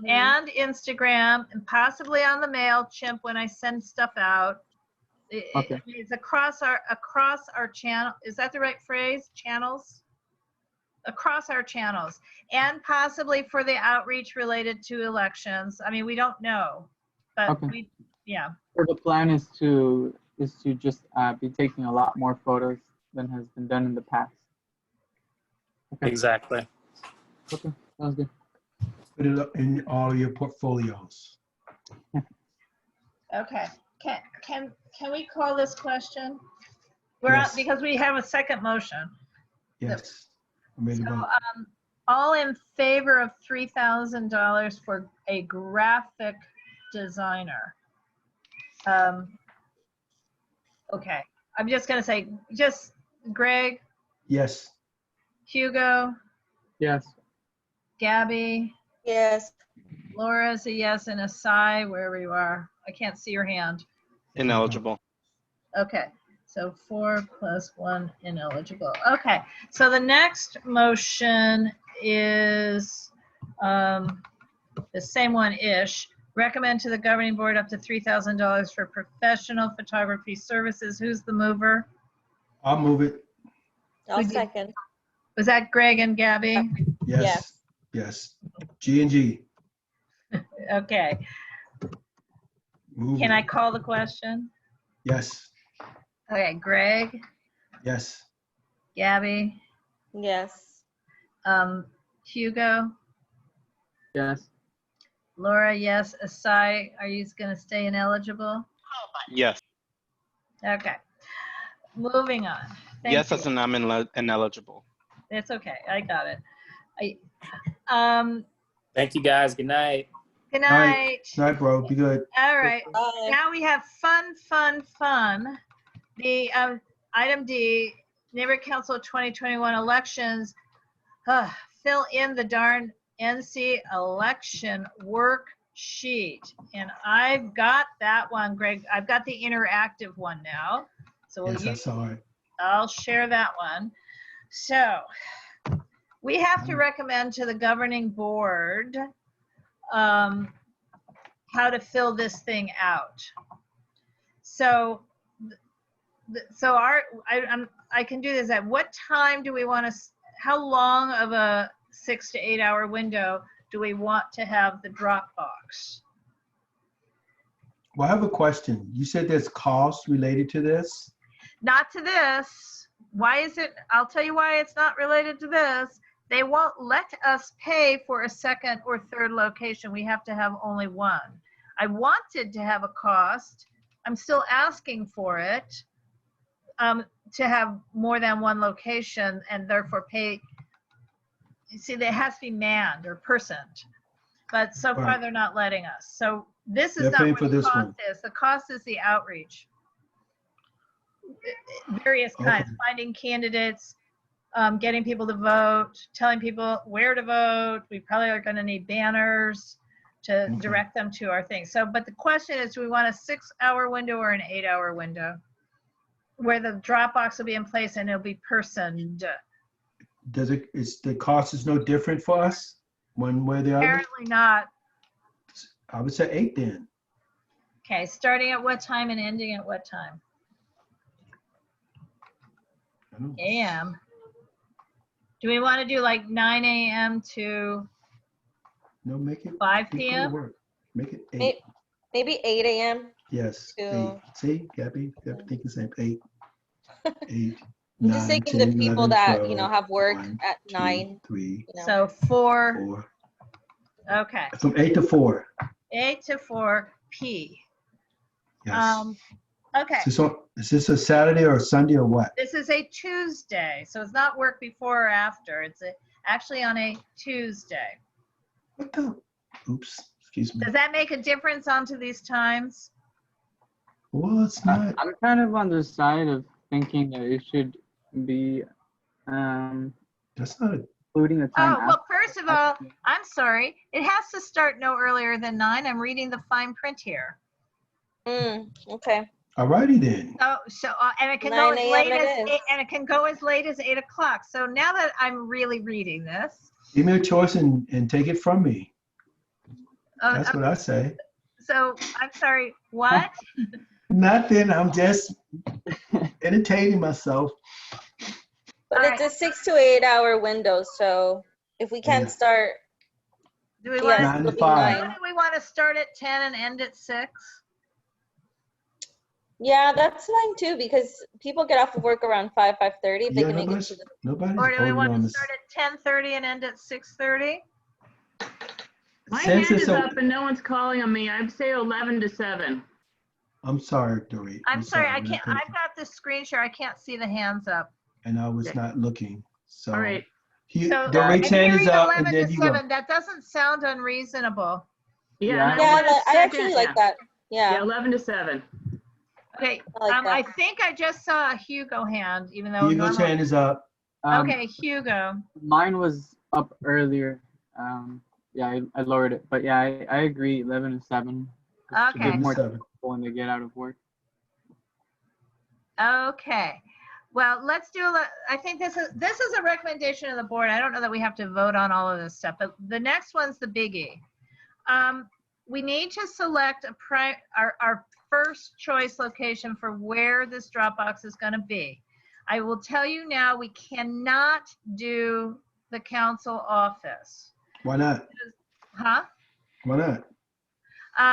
Speaker 1: and Instagram, and possibly on the MailChimp when I send stuff out.
Speaker 10: Okay.
Speaker 1: It's across our channel. Is that the right phrase? Channels? Across our channels, and possibly for the outreach related to elections. We don't know, but
Speaker 10: Okay.
Speaker 1: yeah.
Speaker 10: So the plan is to just be taking a lot more photos than has been done in the past. Okay.
Speaker 11: Exactly.
Speaker 10: Okay, sounds good.
Speaker 6: Put it up in all your portfolios.
Speaker 1: Okay. Can we call this question? We're
Speaker 6: Yes.
Speaker 1: up because we have a second motion.
Speaker 6: Yes. I made a vote.
Speaker 1: All in favor of $3,000 for a graphic designer? Okay, I'm just gonna say, just Greg,
Speaker 6: Yes.
Speaker 1: Hugo,
Speaker 10: Yes.
Speaker 1: Gabby,
Speaker 9: Yes.
Speaker 1: Laura's a yes, and a sigh wherever you are. I can't see your hand.
Speaker 2: Ineligible.
Speaker 1: Okay, so 4 plus 1 ineligible. Okay, so the next motion is the same one-ish. Recommend to the governing board up to $3,000 for professional photography services. Who's the mover?
Speaker 6: I'll move it.
Speaker 9: I'll
Speaker 1: Who did-
Speaker 9: second.
Speaker 1: Was that Greg and Gabby?
Speaker 6: Yes. Yes. G&G.
Speaker 1: Okay,
Speaker 6: Move
Speaker 1: can
Speaker 6: it.
Speaker 1: I call the question?
Speaker 6: Yes.
Speaker 1: Okay, Greg,
Speaker 6: Yes.
Speaker 1: Gabby,
Speaker 9: Yes.
Speaker 1: Hugo,
Speaker 10: Yes.
Speaker 1: Laura, yes. Asai, are you going to stay ineligible?
Speaker 2: Yes.
Speaker 1: Okay, moving on. Thank
Speaker 2: Yes,
Speaker 1: you.
Speaker 2: as in I'm ineligible.
Speaker 1: It's okay, I got it.
Speaker 11: Thank you guys. Good night.
Speaker 1: Good
Speaker 6: Night.
Speaker 1: night.
Speaker 6: Night, bro. Be good.
Speaker 1: All right,
Speaker 9: Bye.
Speaker 1: now we have fun. The item D, Neighborhood Council 2021 elections. Fill in the darn NC election worksheet. And I've got that one, Greg. I've got the interactive one now. So
Speaker 6: Yes, I saw it.
Speaker 1: I'll share that one. So we have to recommend to the governing board how to fill this thing out. So I can do this. At what time do we want to, how long of a 6 to 8 hour window do we want to have the Dropbox?
Speaker 6: Well, I have a question. You said there's costs related to this?
Speaker 1: Not to this. Why is it? I'll tell you why it's not related to this. They won't let us pay for a second or third location. We have to have only one. I wanted to have a cost. I'm still asking for it to have more than one location and therefore pay. You see, it has to be manned or personed. But so far,
Speaker 6: Right.
Speaker 1: they're not letting us. So this is
Speaker 6: They're
Speaker 1: not
Speaker 6: paying
Speaker 1: what
Speaker 6: for
Speaker 1: the
Speaker 6: this
Speaker 1: cost
Speaker 6: one.
Speaker 1: is. The cost is the outreach. Various kinds,
Speaker 6: Okay.
Speaker 1: finding candidates, getting people to vote, telling people where to vote. We probably are going to need banners to
Speaker 6: Okay.
Speaker 1: direct them to our thing. So, but the question is, do we want a 6 hour window or an 8 hour window where the Dropbox will be in place and it'll be personed?
Speaker 6: Is the cost is no different for us, one way or the other?
Speaker 1: Apparently not.
Speaker 6: I would say 8 then.
Speaker 1: Okay, starting at what time and ending at what time?
Speaker 6: I don't know.
Speaker 1: AM. Do we want to do like 9 AM to
Speaker 6: No, make it
Speaker 1: 5
Speaker 6: people
Speaker 1: PM?
Speaker 6: work. Make it 8.
Speaker 9: Maybe 8 a.m.
Speaker 6: Yes,
Speaker 9: to-
Speaker 6: 8. See, Gabby thinking the same. 8. 8.
Speaker 9: I'm just
Speaker 6: 9,
Speaker 9: thinking
Speaker 6: 10,
Speaker 9: the people
Speaker 6: 11,
Speaker 9: that,
Speaker 6: 12,
Speaker 9: have work
Speaker 6: 1,
Speaker 9: at
Speaker 6: 2,
Speaker 9: 9,
Speaker 6: 3,
Speaker 1: So 4,
Speaker 6: 4.
Speaker 1: okay.
Speaker 6: From 8 to 4.
Speaker 1: 8 to 4 P.
Speaker 6: Yes.
Speaker 1: Okay,
Speaker 6: Is this a Saturday or a Sunday or what?
Speaker 1: this is a Tuesday, so it's not work before or after. It's actually on a Tuesday.
Speaker 6: What the? Oops. Excuse me.
Speaker 1: Does that make a difference onto these times?
Speaker 6: Well, it's not.
Speaker 10: I'm kind of on the side of thinking that it should be
Speaker 6: That's not.
Speaker 10: including a time
Speaker 1: Oh, well, first of all, I'm sorry. It has to start no earlier than 9. I'm reading the fine print here.
Speaker 9: Okay.
Speaker 6: Alrighty then.
Speaker 1: And it can
Speaker 9: 9
Speaker 1: go as
Speaker 9: a.m.
Speaker 1: late
Speaker 9: it
Speaker 1: as
Speaker 9: is.
Speaker 1: 8, and it can go as late as 8 o'clock. So now that I'm really reading this,
Speaker 6: Give me a choice and take it from me. That's what I say.
Speaker 1: so I'm sorry, what?
Speaker 6: Nothing. I'm just entertaining myself.
Speaker 9: But
Speaker 1: All
Speaker 9: it's a 6 to 8 hour window, so if we can't
Speaker 6: Yeah.
Speaker 9: start,
Speaker 1: Do we
Speaker 9: yes,
Speaker 1: want
Speaker 6: 9 to
Speaker 9: it'll be
Speaker 6: 5.
Speaker 9: 9.
Speaker 1: do we want to start at 10 and end at 6?
Speaker 9: Yeah, that's fine too, because people get off of work around 5, 5:30. If they
Speaker 6: Yeah,
Speaker 9: can make it to
Speaker 6: nobody's
Speaker 1: Or do we
Speaker 6: voting
Speaker 1: want
Speaker 6: on
Speaker 1: to
Speaker 6: this.
Speaker 1: start at 10:30 and end at 6:30?
Speaker 12: My
Speaker 6: Since
Speaker 12: hand
Speaker 6: it's
Speaker 12: is
Speaker 6: a-
Speaker 12: up and no one's calling on me. I'd say 11 to 7.
Speaker 6: I'm sorry, Dorit.
Speaker 1: I'm sorry, I
Speaker 6: we're not
Speaker 1: can't,
Speaker 6: paying
Speaker 1: I've got the screen share. I can't see the hands up.
Speaker 6: And I was not looking. So,
Speaker 12: All right.
Speaker 1: So
Speaker 6: Dorit's
Speaker 1: I'm
Speaker 6: hand is
Speaker 1: hearing
Speaker 6: up,
Speaker 1: 11
Speaker 6: and
Speaker 1: to
Speaker 6: then you go.
Speaker 1: 7. That doesn't sound unreasonable.
Speaker 12: Yeah, and
Speaker 10: Yeah,
Speaker 12: I want a
Speaker 9: I
Speaker 12: second-
Speaker 9: actually like that.
Speaker 12: Yeah,
Speaker 9: Yeah,
Speaker 12: 11 to 7.
Speaker 1: Okay,
Speaker 9: I like
Speaker 1: I
Speaker 9: that.
Speaker 1: think I just saw a Hugo hand, even though
Speaker 6: Hugo's
Speaker 1: normally.
Speaker 6: hand is up.
Speaker 1: Okay, Hugo.
Speaker 10: Mine was up earlier. Yeah, I lowered it, but yeah, I agree. 11 to 7. just to give
Speaker 1: Okay.
Speaker 10: more
Speaker 6: 7.
Speaker 10: people when they get out of work.
Speaker 1: Okay. Well, let's do, I think this is a recommendation of the board. I don't know that we have to vote on all of this stuff, but the next one's the biggie. We need to select our first choice location for where this drop box is going to be. I will tell you now, we cannot do the council office.
Speaker 6: Why not?
Speaker 1: Huh?
Speaker 6: Why not?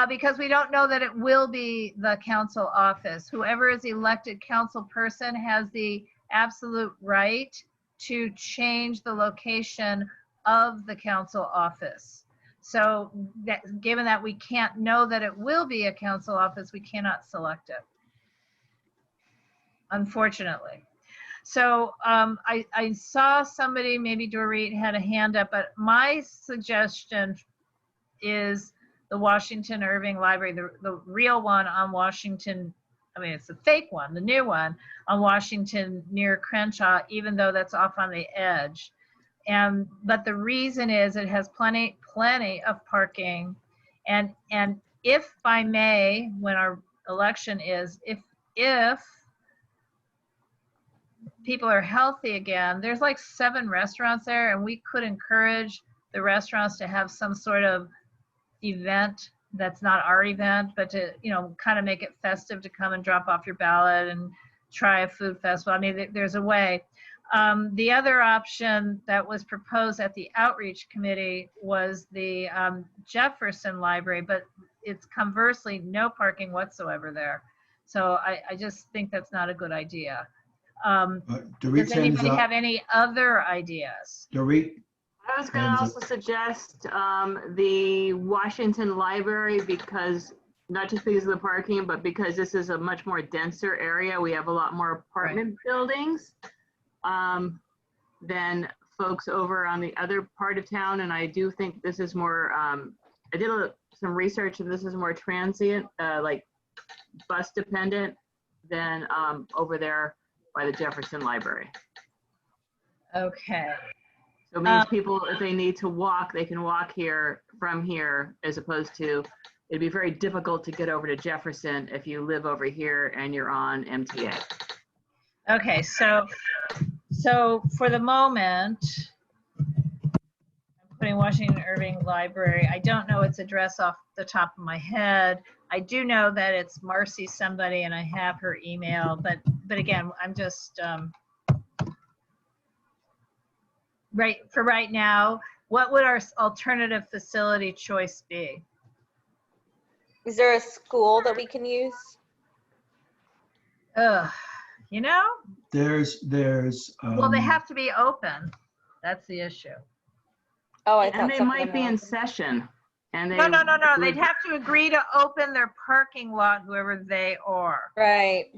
Speaker 1: Because we don't know that it will be the council office. Whoever is elected council person has the absolute right to change the location of the council office. So given that we can't know that it will be a council office, we cannot select it, unfortunately. So I saw somebody, maybe Dorit had a hand up, but my suggestion is the Washington Irving Library, the real one on Washington. I mean, it's the fake one, the new one on Washington near Crenshaw, even though that's off on the edge. But the reason is it has plenty of parking. And if by May, when our election is, if people are healthy again, there's like 7 restaurants there, and we could encourage the restaurants to have some sort of event that's not our event, but to, you know, kind of make it festive to come and drop off your ballot and try a food festival. I mean, there's a way. The other option that was proposed at the outreach committee was the Jefferson Library, but it's conversely no parking whatsoever there. So I just think that's not a good idea. Does anybody have any other ideas?
Speaker 6: Dorit?
Speaker 12: I was going to also suggest the Washington Library, because not just because of the parking, but because this is a much more denser area. We have a lot more apartment buildings than folks over on the other part of town. And I do think this is more, I did some research, and this is more transient, like bus dependent than over there by the Jefferson Library.
Speaker 1: Okay.
Speaker 12: So it means people, if they need to walk, they can walk here from here, as opposed to, it'd be very difficult to get over to Jefferson if you live over here and you're on MTA.
Speaker 1: Okay, so for the moment, I'm putting Washington Irving Library. I don't know its address off the top of my head. I do know that it's Marcy somebody, and I have her email, but again, I'm just, right now, what would our alternative facility choice be?
Speaker 9: Is there a school that we can use?
Speaker 1: You know?
Speaker 6: There's.
Speaker 1: Well, they have to be open. That's the issue.
Speaker 9: Oh, I thought
Speaker 12: and they might be in session. And they
Speaker 1: No. They'd have to agree to open their parking lot, whoever they are.
Speaker 9: Right.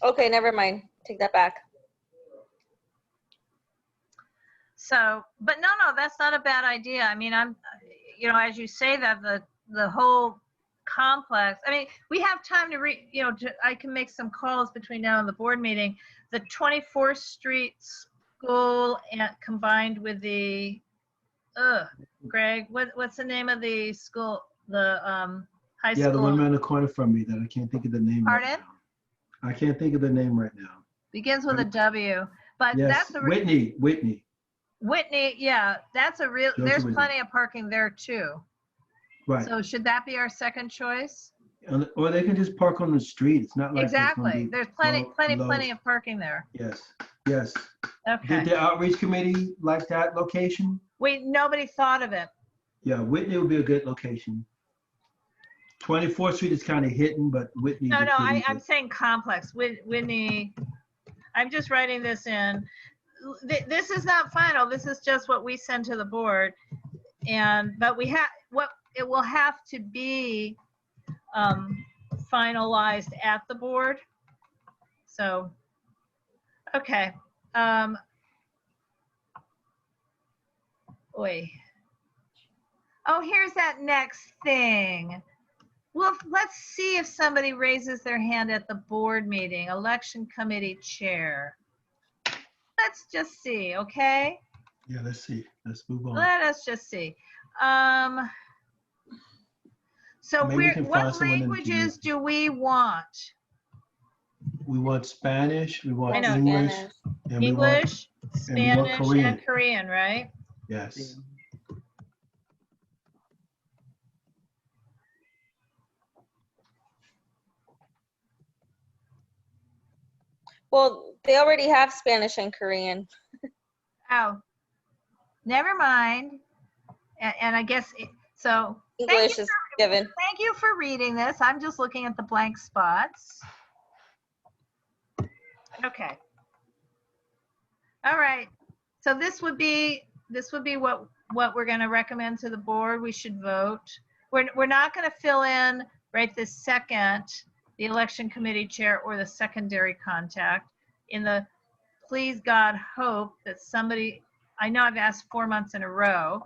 Speaker 9: Okay, never mind. Take that back.
Speaker 1: So, but no, that's not a bad idea. I mean, I'm, you know, as you say that, the whole complex, I mean, we have time to I can make some calls between now and the board meeting. The 24th Street School combined with the, Greg, what's the name of the school, the high school?
Speaker 6: Yeah, the one around the corner from me that I can't think of the name.
Speaker 1: Pardon?
Speaker 6: Right now. I can't think of the name right now.
Speaker 1: Begins with a W, but
Speaker 6: yes,
Speaker 1: that's a Whitney, yeah, that's a real, there's plenty of parking there too.
Speaker 6: Right.
Speaker 1: So should that be our second choice?
Speaker 6: Or they can just park on the street. It's not like
Speaker 1: exactly. There's plenty of parking there.
Speaker 6: Yes.
Speaker 1: Okay.
Speaker 6: Did the outreach committee like that location?
Speaker 1: Nobody thought of it.
Speaker 6: Yeah, Whitney would be a good location. 24th Street is kind of hidden, but Whitney.
Speaker 1: No, I'm saying complex. Whitney, I'm just writing this in. This is not final. This is just what we send to the board. But it will have to be finalized at the board. So, okay. Oh, here's that next thing. Well, let's see if somebody raises their hand at the board meeting, election committee chair. Let's just see, okay?
Speaker 6: Yeah, let's see. Let's move on.
Speaker 1: Let us just see. So
Speaker 6: Maybe we can find
Speaker 1: what
Speaker 6: someone in the
Speaker 1: languages do we want?
Speaker 6: We want Spanish, we
Speaker 1: I
Speaker 6: want
Speaker 1: know.
Speaker 6: English, and we want,
Speaker 1: English,
Speaker 6: and we want
Speaker 1: Spanish,
Speaker 6: Korean.
Speaker 1: and Korean, right?
Speaker 6: Yes.
Speaker 9: Well, they already have Spanish and Korean.
Speaker 1: Oh, never mind. And I guess, so.
Speaker 9: English is given.
Speaker 1: Thank you for reading this. I'm just looking at the blank spots. Okay. All right. So this would be what we're going to recommend to the board. We should vote. We're not going to fill in right this second the election committee chair or the secondary contact. In the please God hope that somebody, I know I've asked 4 months in a row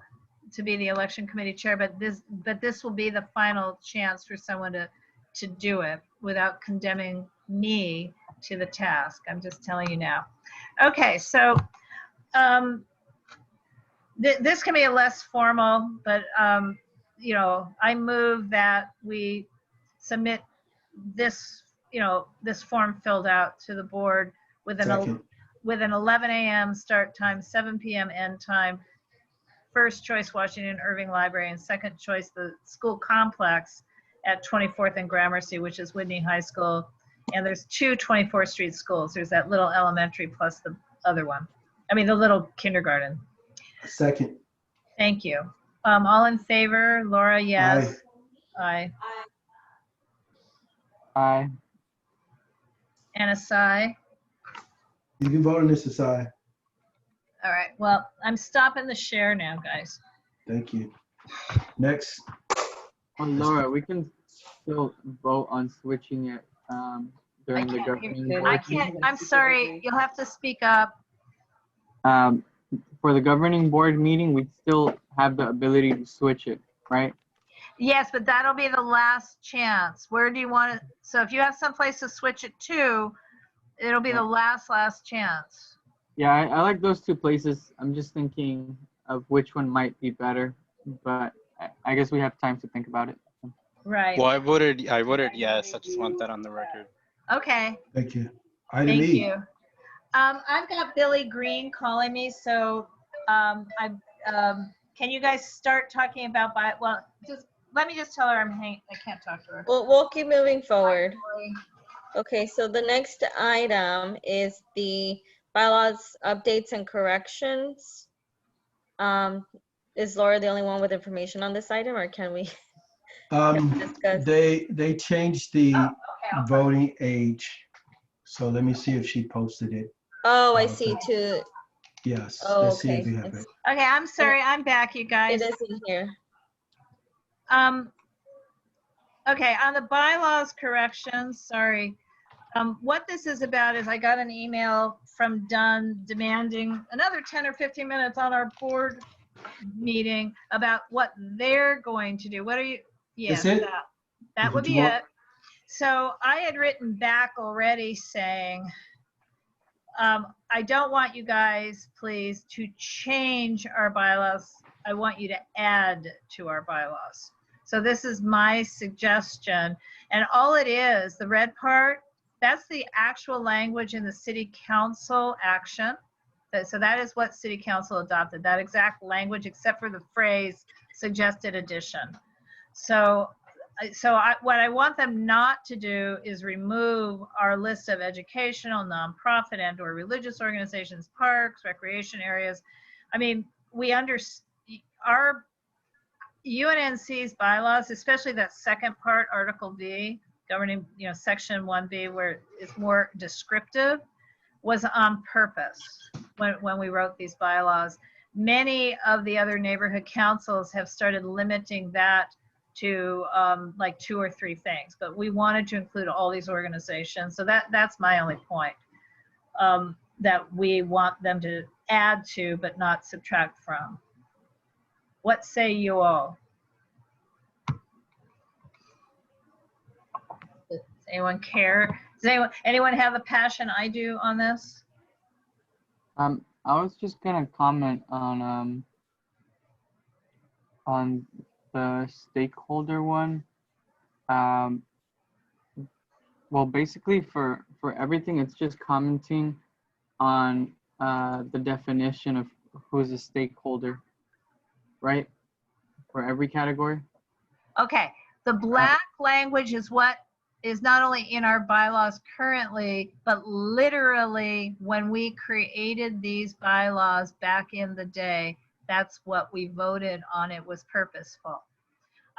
Speaker 1: to be the election committee chair, but this will be the final chance for someone to do it without condemning me to the task. I'm just telling you now. Okay, so this can be a less formal, but you know, I move that we submit this, you know, this form filled out to the board with an 11 a.m. start time, 7 p.m. end time. First choice Washington Irving Library, and second choice the school complex at 24th and Gramercy, which is Whitney High School. And there's 2 24th Street schools. There's that little elementary plus the other one. I mean, the little kindergarten.
Speaker 6: Second.
Speaker 1: Thank you. All in favor? Laura, yes. Aye.
Speaker 10: Aye.
Speaker 1: And a sigh.
Speaker 6: You can vote on this aside.
Speaker 1: All right. Well, I'm stopping the share now, guys.
Speaker 6: Thank you. Next.
Speaker 10: Well, Laura, we can still vote on switching it during the governing board.
Speaker 1: I can't. I'm sorry. You'll have to speak up.
Speaker 10: For the governing board meeting, we still have the ability to switch it, right?
Speaker 1: Yes, but that'll be the last chance. Where do you want it? So if you have someplace to switch it to, it'll be the last chance.
Speaker 10: Yeah, I like those 2 places. I'm just thinking of which one might be better, but I guess we have time to think about it.
Speaker 1: Right.
Speaker 2: Well, I voted yes. I just want that on the record.
Speaker 1: Okay.
Speaker 6: Thank you.
Speaker 1: Thank you. I've got Billy Green calling me, so can you guys start talking about well, just let me just tell her I can't talk to her.
Speaker 9: We'll keep moving forward. Okay, so the next item is the bylaws updates and corrections. Is Laura the only one with information on this item, or can we discuss?
Speaker 6: They changed the voting age. So let me see if she posted it.
Speaker 9: Oh, I see. To
Speaker 6: yes.
Speaker 9: Oh,
Speaker 6: let's see
Speaker 9: okay.
Speaker 6: if we have it.
Speaker 1: Okay, I'm sorry. I'm back, you guys.
Speaker 9: It isn't here.
Speaker 1: Okay, on the bylaws corrections, sorry. What this is about is I got an email from Dunn demanding another 10 or 15 minutes on our board meeting about what they're going to do. What are you? Yes, that would be it. So I had written back already saying, I don't want you guys, please, to change our bylaws. I want you to add to our bylaws. So this is my suggestion. And all it is, the red part, that's the actual language in the city council action. So that is what city council adopted, that exact language, except for the phrase suggested addition. So what I want them not to do is remove our list of educational, nonprofit, and/or religious organizations, parks, recreation areas. I mean, our UNNC's bylaws, especially that second part, Article B, governing, Section 1B, where it's more descriptive, was on purpose when we wrote these bylaws. Many of the other neighborhood councils have started limiting that to like 2 or 3 things, but we wanted to include all these organizations. So that's my only point, that we want them to add to, but not subtract from. What say you all? Does anyone care? Does anyone have the passion I do on this?
Speaker 10: I was just gonna comment on the stakeholder one. Well, basically for everything, it's just commenting on the definition of who's a stakeholder, right? For every category.
Speaker 1: Okay, the black language is what is not only in our bylaws currently, but literally when we created these bylaws back in the day, that's what we voted on. It was purposeful.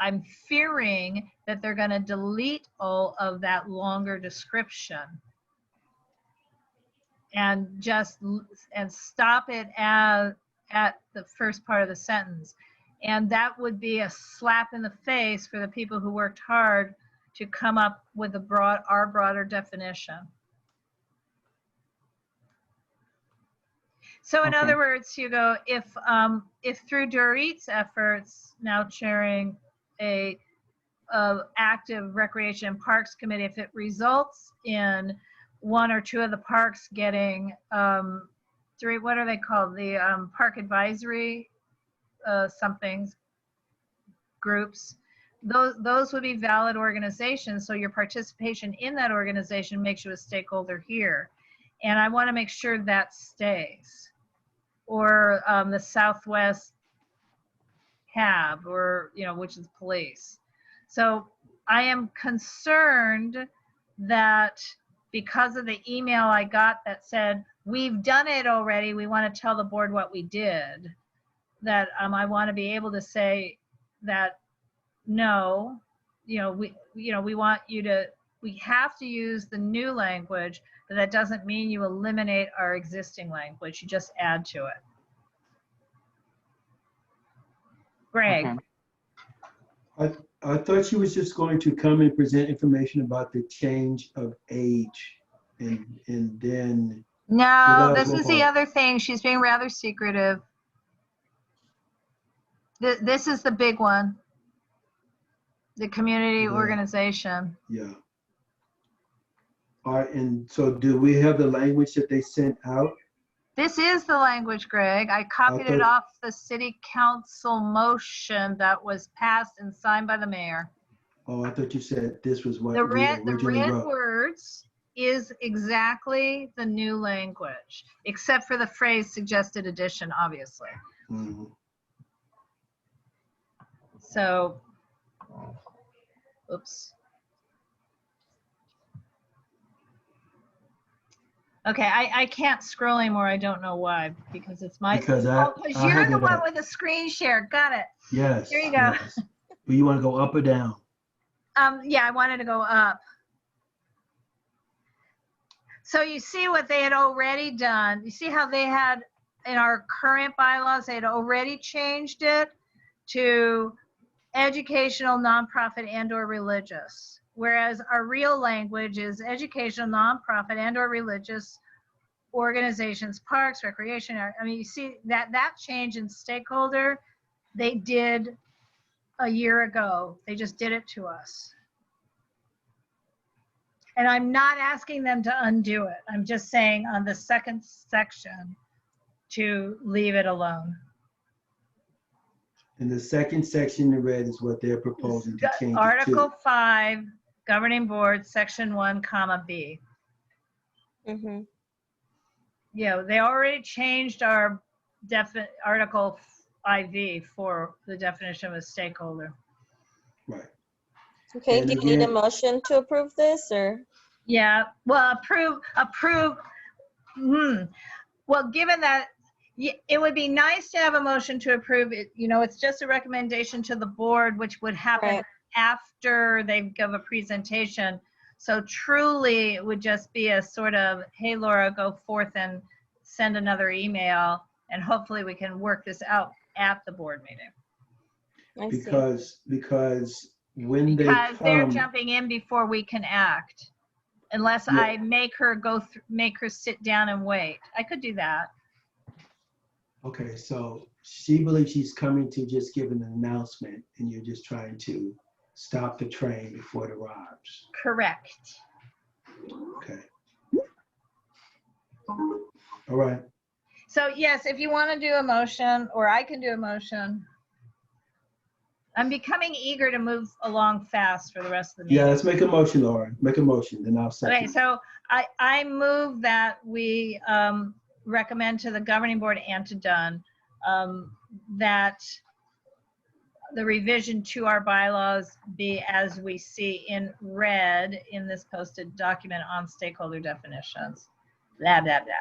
Speaker 1: I'm fearing that they're going to delete all of that longer description and just stop it at the first part of the sentence. And that would be a slap in the face for the people who worked hard to come up with our broader definition. So in other words, Hugo, if through Dorit's efforts, now chairing a active recreation and parks committee, if it results in one or two of the parks getting what are they called, the park advisory somethings groups, those would be valid organizations, so your participation in that organization makes you a stakeholder here, and I want to make sure that stays. Or the Southwest Cab, or which is police. So I am concerned that because of the email I got that said, we've done it already, we want to tell the board what we did, that I want to be able to say that, no, we want you to, we have to use the new language, but that doesn't mean you eliminate our existing language, you just add to it. Greg.
Speaker 6: Okay. I thought she was just going to come and present information about the change of age, and then.
Speaker 1: No, this is the other thing. She's being rather secretive. This is the big one. The community organization.
Speaker 6: Yeah. All right, and so do we have the language that they sent out?
Speaker 1: This is the language, Greg. I copied it off the city council motion that was passed and signed by the mayor.
Speaker 6: Oh, I thought you said this was what
Speaker 1: the
Speaker 6: we originally
Speaker 1: red
Speaker 6: wrote.
Speaker 1: Words is exactly the new language, except for the phrase suggested addition, obviously.
Speaker 6: Mm-hmm.
Speaker 1: So, oops. Okay, I can't scroll anymore. I don't know why, because it's my
Speaker 6: because
Speaker 1: you're the one with the screen share. Got it.
Speaker 6: Yes.
Speaker 1: Here you go.
Speaker 6: Yes. But you want to go up or down?
Speaker 1: Yeah, I wanted to go up. So you see what they had already done. You see how they had in our current bylaws, they had already changed it to educational, nonprofit, and/or religious. Whereas our real language is educational, nonprofit, and/or religious organizations, parks, recreation. I mean, you see that change in stakeholder, they did a year ago. They just did it to us. And I'm not asking them to undo it. I'm just saying on the second section to leave it alone.
Speaker 6: And the second section in red is what they're proposing to change
Speaker 1: Article 5, Governing Board, Section 1, comma B.
Speaker 9: Mm-hmm.
Speaker 1: Yeah, they already changed our Article IV for the definition of a stakeholder.
Speaker 6: Right.
Speaker 9: Okay, do you need a motion to approve this, or?
Speaker 1: Yeah, well, approve. Well, given that, it would be nice to have a motion to approve it. It's just a recommendation to the board, which would happen after they give a presentation. So truly, it would just be a sort of, hey, Laura, go forth and send another email, and hopefully we can work this out at the board meeting.
Speaker 6: Because when they come,
Speaker 1: they're jumping in before we can act, unless I make her sit down and wait. I could do that.
Speaker 6: Okay, so she believes she's coming to just give an announcement, and you're just trying to stop the train before it arrives.
Speaker 1: Correct.
Speaker 6: Okay. All right.
Speaker 1: So yes, if you want to do a motion, or I can do a motion, I'm becoming eager to move along fast for the rest of the meeting.
Speaker 6: Yeah, let's make a motion, Laura. Make a motion, then I'll second.
Speaker 1: Okay, so I move that we recommend to the governing board and to Dunn that the revision to our bylaws be as we see in red in this posted document on stakeholder definitions. Blah, blah, blah.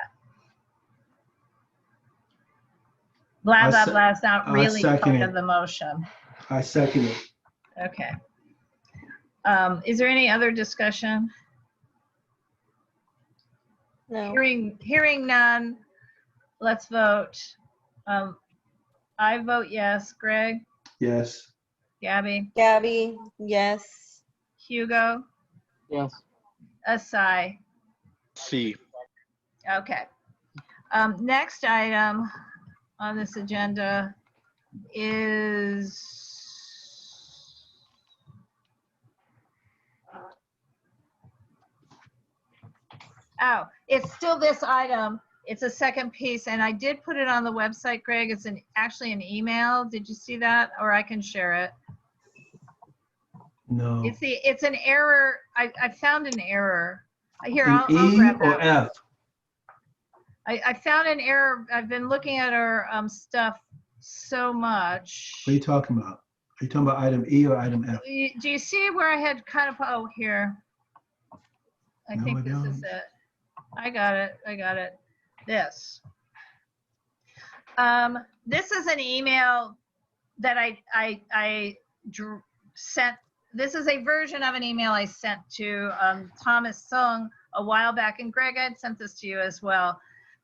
Speaker 1: Blah, blah, blah is not really part of the motion.
Speaker 6: I second it.
Speaker 1: Okay. Is there any other discussion?
Speaker 9: No.
Speaker 1: Hearing none, let's vote. I vote yes. Greg?
Speaker 6: Yes.
Speaker 1: Gabby?
Speaker 9: Gabby, yes.
Speaker 1: Hugo?
Speaker 10: Yes.
Speaker 1: Asai?
Speaker 2: C.
Speaker 1: Okay. Next item on this agenda is it's still this item. It's a second piece, and I did put it on the website, Greg. It's actually an email. Did you see that? Or I can share it.
Speaker 6: No.
Speaker 1: It's an error. I found an error. Here,
Speaker 6: In
Speaker 1: I'll
Speaker 6: E
Speaker 1: grab
Speaker 6: or
Speaker 1: that.
Speaker 6: F?
Speaker 1: I found an error. I've been looking at our stuff so much.
Speaker 6: What are you talking about? Are you talking about item E or item F?
Speaker 1: Do you see where I had kind of, oh, here. I
Speaker 6: No,
Speaker 1: think
Speaker 6: I
Speaker 1: this is
Speaker 6: don't.
Speaker 1: it. I got it. This. This is an email that I sent. This is a version of an email I sent to Thomas Sung a while back, and Greg, I'd sent this to you as well.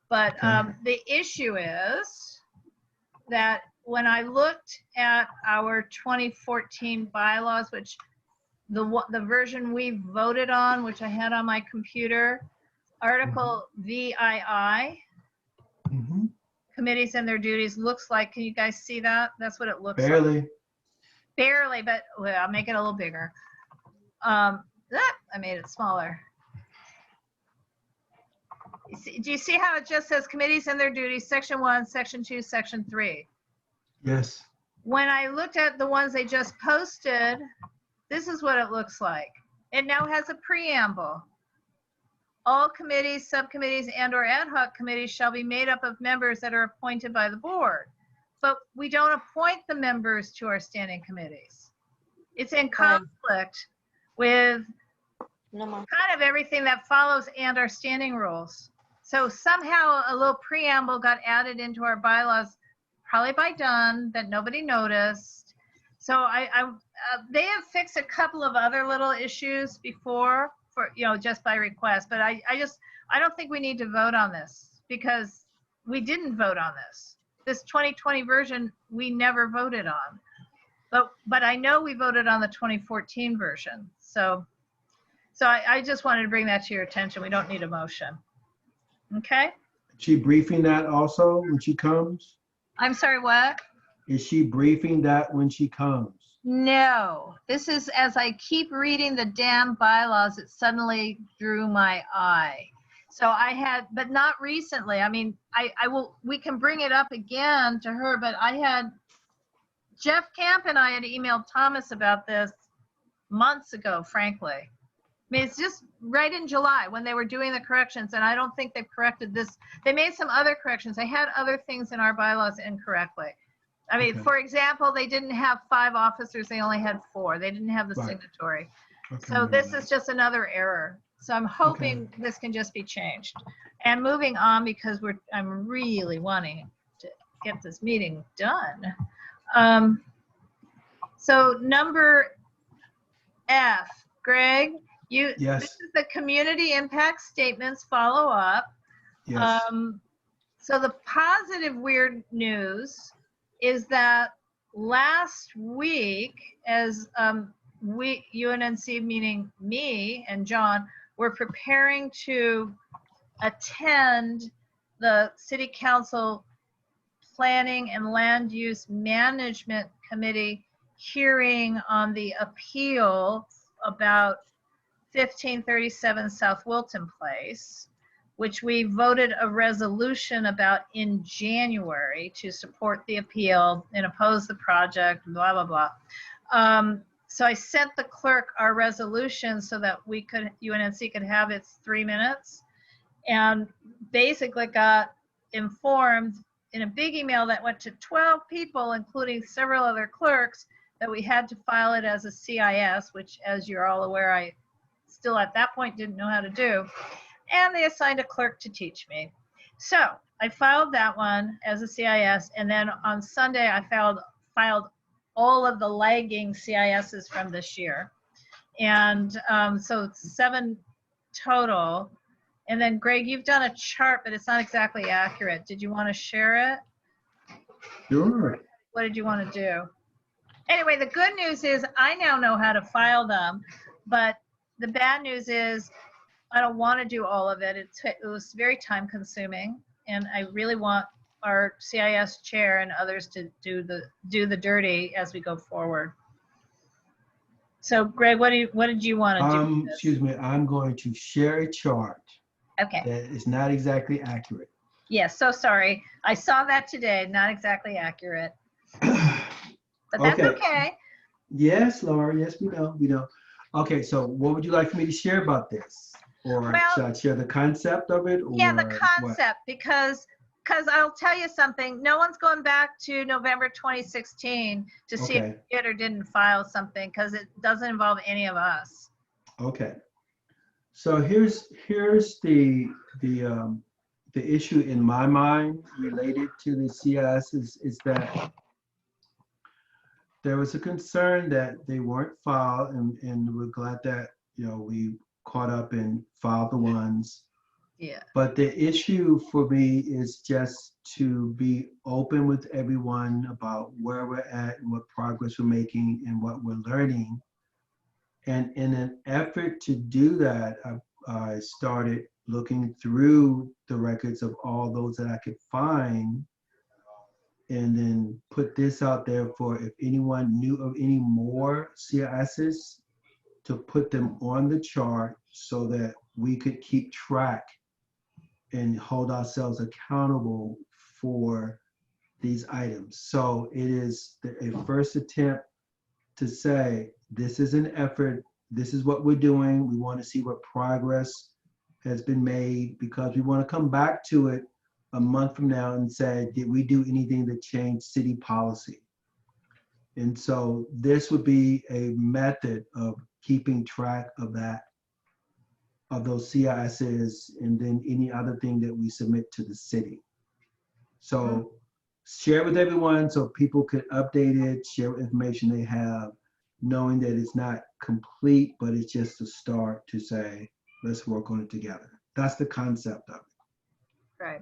Speaker 1: But the issue is that when I looked at our 2014 bylaws, which the version we voted on, which I had on my computer, Article VII, committees and their duties, looks like, can you guys see that? That's what it looks like.
Speaker 6: Barely.
Speaker 1: Barely, but well, I'll make it a little bigger. I made it smaller. Do you see how it just says committees and their duties, section 1, section 2, section 3?
Speaker 6: Yes.
Speaker 1: When I looked at the ones they just posted, this is what it looks like. It now has a preamble. All committees, subcommittees, and/or ad hoc committees shall be made up of members that are appointed by the board. But we don't appoint the members to our standing committees. It's in conflict with kind of everything that follows and our standing rules. So somehow a little preamble got added into our bylaws, probably by Dunn, that nobody noticed. So they have fixed a couple of other little issues before, for just by request. But I don't think we need to vote on this because we didn't vote on this. This 2020 version we never voted on. But I know we voted on the 2014 version. So I just wanted to bring that to your attention. We don't need a motion. Okay?
Speaker 6: Is she briefing that also when she comes?
Speaker 1: I'm sorry, what?
Speaker 6: Is she briefing that when she comes?
Speaker 1: No. This is, as I keep reading the damn bylaws, it suddenly drew my eye. So I had, but not recently. I mean, we can bring it up again to her, but I had, Jeff Camp and I had emailed Thomas about this months ago, frankly. I mean, it's just right in July when they were doing the corrections, and I don't think they've corrected this. They made some other corrections. They had other things in our bylaws incorrectly. I mean, for example, they didn't have 5 officers. They only had 4. They didn't have the signatory. Okay, so this is just another error. So I'm hoping this can just be changed. And moving on, because I'm really wanting to get this meeting done. So number F, Greg,
Speaker 6: Yes.
Speaker 1: This is the community impact statements follow up.
Speaker 6: Yes.
Speaker 1: So the positive weird news is that last week, as UNNC, meaning me and John, we're preparing to attend the City Council Planning and Land Use Management Committee hearing on the appeal about 1537 South Wilton Place, which we voted a resolution about in January to support the appeal and oppose the project, blah, blah, blah. So I sent the clerk our resolution so that UNNC could have its 3 minutes, and basically got informed in a big email that went to 12 people, including several other clerks, that we had to file it as a CIS, which, as you're all aware, I still at that point didn't know how to do. And they assigned a clerk to teach me. So I filed that one as a CIS, and then on Sunday I filed all of the lagging CISs from this year. And so it's 7 total. And then Greg, you've done a chart, but it's not exactly accurate. Did you want to share it?
Speaker 6: Sure.
Speaker 1: What did you want to do? Anyway, the good news is I now know how to file them, but the bad news is I don't want to do all of it. It was very time consuming, and I really want our CIS chair and others to do the dirty as we go forward. So Greg, what did you want to do with this?
Speaker 6: Excuse me, I'm going to share a chart
Speaker 1: Okay.
Speaker 6: that is not exactly accurate.
Speaker 1: Yes, so sorry. I saw that today, not exactly accurate. But that's okay.
Speaker 6: Yes, Laura, yes, we know. Okay, so what would you like for me to share about this? Or should I share the concept of it? Or
Speaker 1: yeah, the concept,
Speaker 6: what?
Speaker 1: because I'll tell you something, no one's going back to November 2016 to see if you did or didn't file something, because it doesn't involve any of us.
Speaker 6: Okay. So here's the issue in my mind related to the CIS is that there was a concern that they weren't filed, and we're glad that we caught up and filed the ones.
Speaker 1: Yeah.
Speaker 6: But the issue for me is just to be open with everyone about where we're at and what progress we're making and what we're learning. And in an effort to do that, I started looking through the records of all those that I could find, and then put this out there for if anyone knew of any more CISs, to put them on the chart so that we could keep track and hold ourselves accountable for these items. So it is a first attempt to say, this is an effort, this is what we're doing, we want to see what progress has been made, because we want to come back to it a month from now and say, did we do anything that changed city policy? And so this would be a method of keeping track of that, of those CISs, and then any other thing that we submit to the city. So share with everyone so people could update it, share what information they have, knowing that it's not complete, but it's just a start to say, let's work on it together. That's the concept of it.
Speaker 1: Right.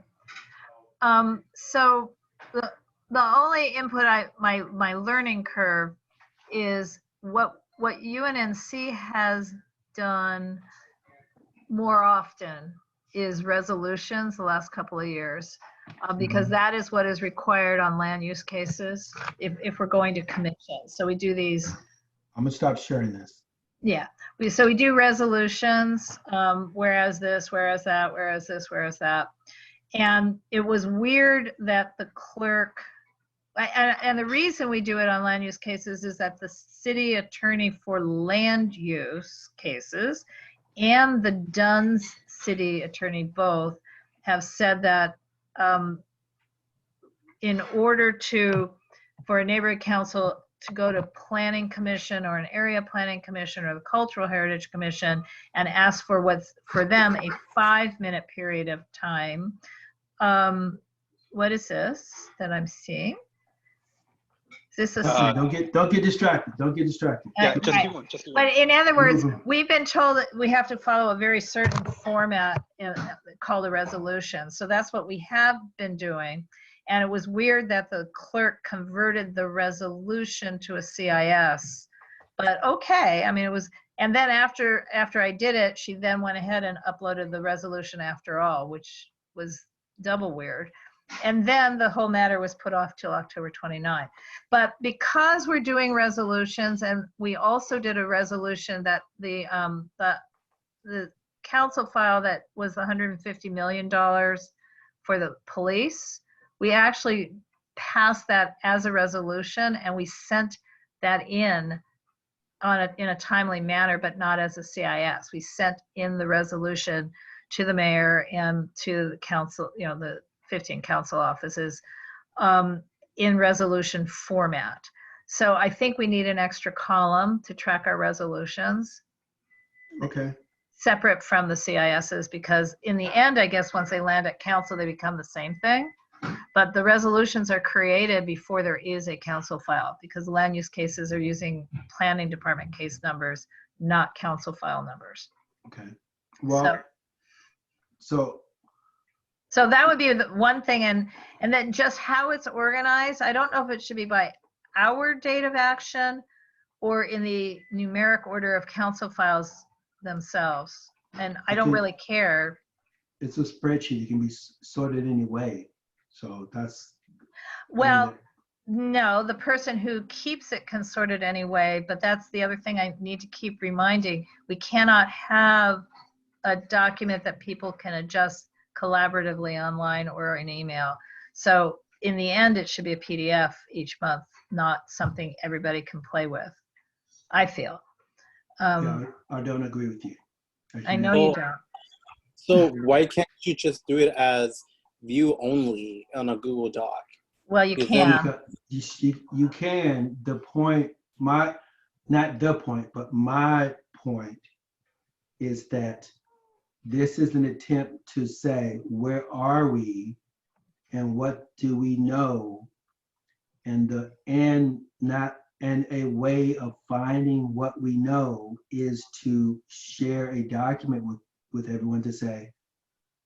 Speaker 1: So the only input my learning curve is what UNNC has done more often is resolutions the last couple of years, because that is what is required on land use cases if we're going to commission. So we do these.
Speaker 6: I'm gonna stop sharing this.
Speaker 1: Yeah, so we do resolutions, whereas this, whereas that, whereas this, whereas that. And it was weird that the clerk, and the reason we do it on land use cases is that the city attorney for land use cases and the Dunn's city attorney both have said that in order for a neighborhood council to go to planning commission or an area planning commission or the cultural heritage commission and ask for what's for them a 5-minute period of time. What is this that I'm seeing? Is this a
Speaker 6: don't get distracted. Don't get distracted.
Speaker 2: Yeah, just
Speaker 1: right.
Speaker 2: do one. Just do one.
Speaker 1: But in other words, we've been told that we have to follow a very certain format called a resolution. So that's what we have been doing. And it was weird that the clerk converted the resolution to a CIS. But okay, I mean, it was, and then after I did it, she then went ahead and uploaded the resolution after all, which was double weird. And then the whole matter was put off till October 29th. But because we're doing resolutions, and we also did a resolution that the council file that was $150 million for the police, we actually passed that as a resolution, and we sent that in a timely manner, but not as a CIS. We sent in the resolution to the mayor and to the council, the 15 council offices, in resolution format. So I think we need an extra column to track our resolutions.
Speaker 6: Okay.
Speaker 1: Separate from the CISs, because in the end, I guess once they land at council, they become the same thing. But the resolutions are created before there is a council file, because land use cases are using planning department case numbers, not council file numbers.
Speaker 6: Okay. Well, so
Speaker 1: that would be the one thing. And then just how it's organized, I don't know if it should be by our date of action or in the numeric order of council files themselves. And I don't really care.
Speaker 6: It's a spreadsheet. It can be sorted any way. So that's.
Speaker 1: Well, no, the person who keeps it can sort it anyway, but that's the other thing I need to keep reminding. We cannot have a document that people can adjust collaboratively online or in email. So in the end, it should be a PDF each month, not something everybody can play with, I feel.
Speaker 6: Yeah, I don't agree with you.
Speaker 1: I know you don't.
Speaker 13: So why can't you just do it as view only on a Google Doc?
Speaker 1: Well, you can.
Speaker 6: You can. The point, not the point, but my point is that this is an attempt to say, where are we and what do we know? And a way of finding what we know is to share a document with everyone to say,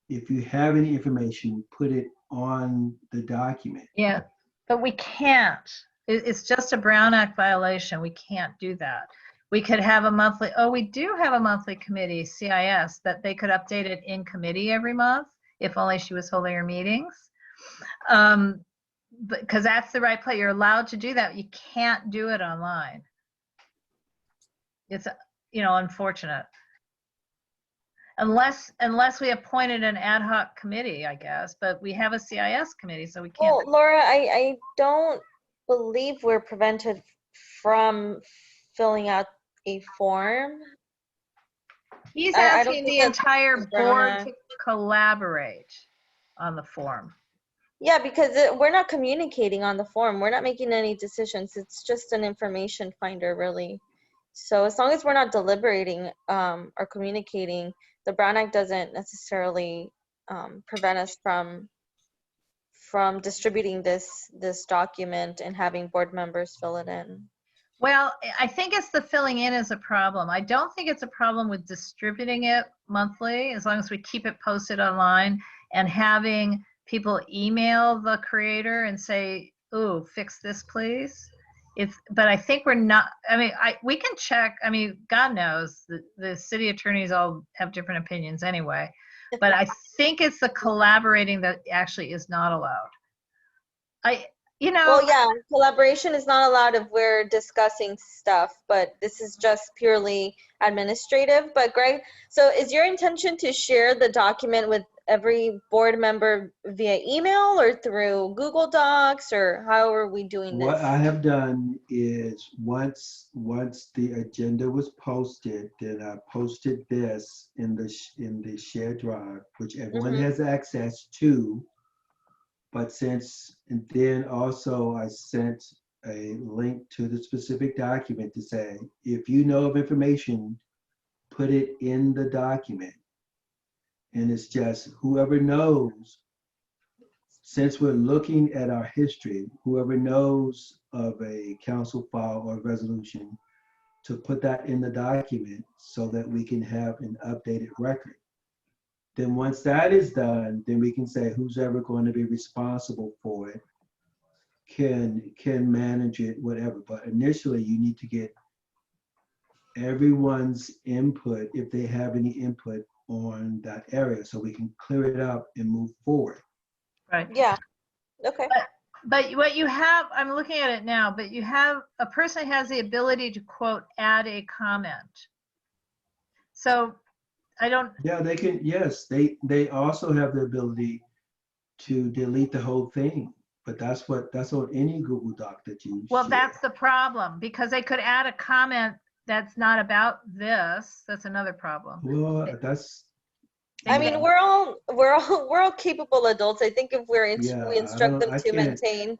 Speaker 6: if you have any information, put it on the document.
Speaker 1: Yeah, but we can't. It's just a Brown Act violation. We can't do that. We could have a monthly, we do have a monthly committee, CIS, that they could update it in committee every month, if only she was holding her meetings. Because that's the right play. You're allowed to do that. You can't do it online. It's, unfortunate. Unless we appointed an ad hoc committee, I guess, but we have a CIS committee, so we can't.
Speaker 9: Well, Laura, I don't believe we're prevented from filling out a form.
Speaker 1: He's
Speaker 9: I don't
Speaker 1: asking
Speaker 9: think
Speaker 1: the
Speaker 9: that's
Speaker 1: entire
Speaker 9: gonna-
Speaker 1: board to collaborate on the form.
Speaker 9: Yeah, because we're not communicating on the form. We're not making any decisions. It's just an information finder, really. So as long as we're not deliberating or communicating, the Brown Act doesn't necessarily prevent us from distributing this document and having board members fill it in.
Speaker 1: Well, I think it's the filling in is a problem. I don't think it's a problem with distributing it monthly, as long as we keep it posted online and having people email the creator and say, "Ooh, fix this, please." But I think we're not. I mean, we can check. I mean, God knows the city attorneys all have different opinions anyway. But I think it's the collaborating that actually is not allowed.
Speaker 9: Well, yeah, collaboration is not allowed if we're discussing stuff, but this is just purely administrative. But Greg, so is your intention to share the document with every board member via email or through Google Docs, or how are we doing this?
Speaker 6: What I have done is once the agenda was posted, then I posted this in the shared drive, which everyone has access to. But and then also I sent a link to the specific document to say, if you know of information, put it in the document. And it's just whoever knows, since we're looking at our history, whoever knows of a council file or resolution, to put that in the document so that we can have an updated record. Then once that is done, then we can say who's ever going to be responsible for it can manage it, whatever. But initially you need to get everyone's input, if they have any input on that area, so we can clear it up and move forward.
Speaker 1: Right.
Speaker 9: Yeah. Okay.
Speaker 1: But what you have, I'm looking at it now, but you have a person has the ability to, quote, add a comment. So I don't,
Speaker 6: Yeah, they can, yes, they also have the ability to delete the whole thing, but that's on any Google Doc that you
Speaker 1: well,
Speaker 6: share.
Speaker 1: that's the problem, because they could add a comment that's not about this. That's another problem.
Speaker 6: Well, that's,
Speaker 9: I mean, we're all capable adults. I think if
Speaker 6: yeah,
Speaker 9: we instruct them
Speaker 6: I
Speaker 9: to
Speaker 6: can't,
Speaker 9: maintain,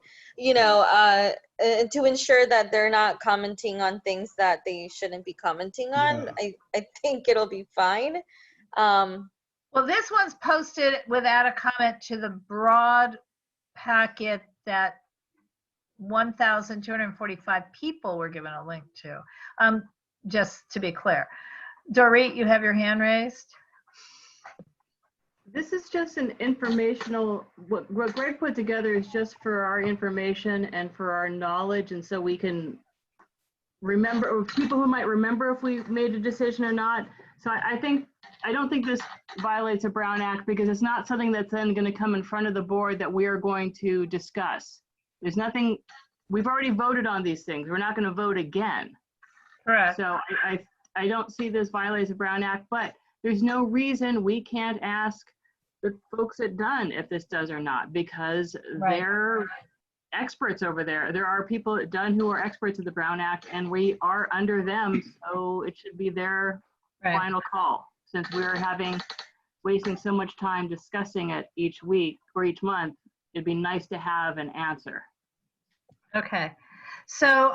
Speaker 9: to ensure that they're not commenting on things that they shouldn't be commenting on,
Speaker 6: yeah.
Speaker 9: I think it'll be fine.
Speaker 1: Well, this one's posted without a comment to the broad packet that 1,245 people were given a link to. Just to be clear. Dorit, you have your hand raised?
Speaker 12: This is just an informational, what Greg put together is just for our information and for our knowledge, and so we can remember, or people who might remember if we made a decision or not. So I don't think this violates a Brown Act, because it's not something that's then going to come in front of the board that we are going to discuss. There's nothing, we've already voted on these things. We're not going to vote again.
Speaker 1: Correct.
Speaker 12: So I don't see this violates the Brown Act, but there's no reason we can't ask the folks at Dunn if this does or not, because they're experts over there. There are people at Dunn who are experts of the Brown Act, and we are under them, so it should be their final call. Since we're wasting so much time discussing it each week or each month, it'd be nice to have an answer.
Speaker 1: Okay. So,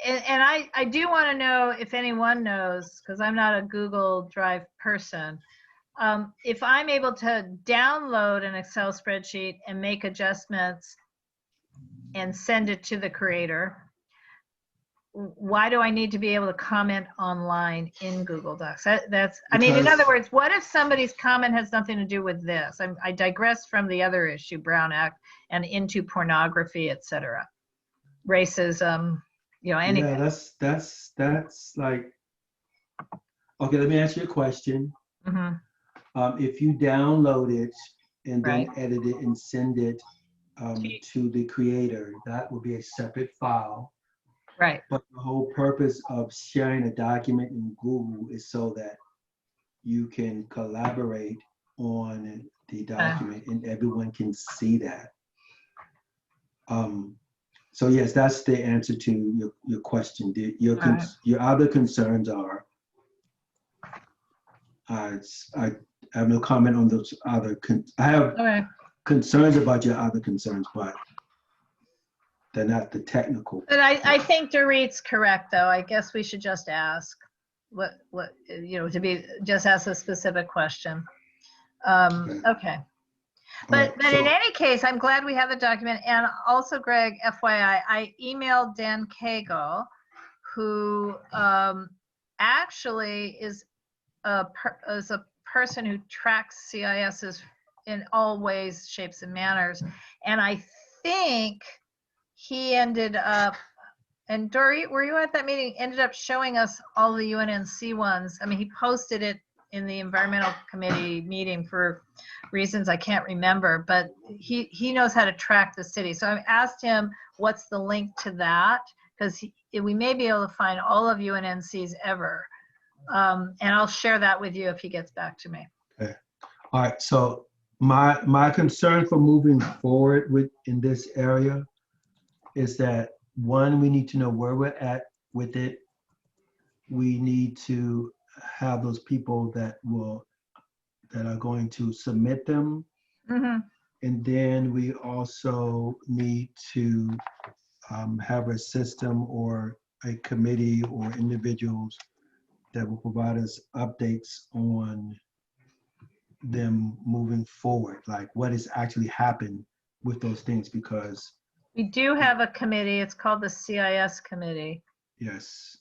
Speaker 1: and I do want to know if anyone knows, because I'm not a Google Drive person, if I'm able to download an Excel spreadsheet and make adjustments and send it to the creator, why do I need to be able to comment online in Google Docs? I mean, in other words, what if somebody's comment has nothing to do with this? I digress from the other issue, Brown Act, and into pornography, etc. Racism, anything.
Speaker 6: Yeah, that's like, okay, let me ask you a question.
Speaker 1: Mm-hmm.
Speaker 6: If you download it and then edit it and send it to the creator, that will be a separate file.
Speaker 1: Right.
Speaker 6: But the whole purpose of sharing a document in Google is so that you can collaborate on the document and everyone can see that. So yes, that's the answer to your question. Your other concerns are, I have no comment on those other, I have concerns about your other concerns, but they're not the technical.
Speaker 1: But I think Dorit's correct, though. I guess we should just ask just ask a specific question. Okay. But in any case, I'm glad we have the document. And also, Greg, FYI, I emailed Dan Cagle, who actually is a person who tracks CISs in all ways, shapes, and manners. And I think he ended up, and Dorit, were you at that meeting? Ended up showing us all the UNNC ones. I mean, he posted it in the environmental committee meeting for reasons I can't remember, but he knows how to track the city. So I asked him, what's the link to that? Because we may be able to find all of UNNC's ever. And I'll share that with you if he gets back to me.
Speaker 6: Okay. All right. So my concern for moving forward in this area is that, one, we need to know where we're at with it. We need to have those people that are going to submit them.
Speaker 1: Mm-hmm.
Speaker 6: And then we also need to have a system or a committee or individuals that will provide us updates on them moving forward, like what has actually happened with those things, because
Speaker 1: we do have a committee. It's called the CIS committee.
Speaker 6: Yes.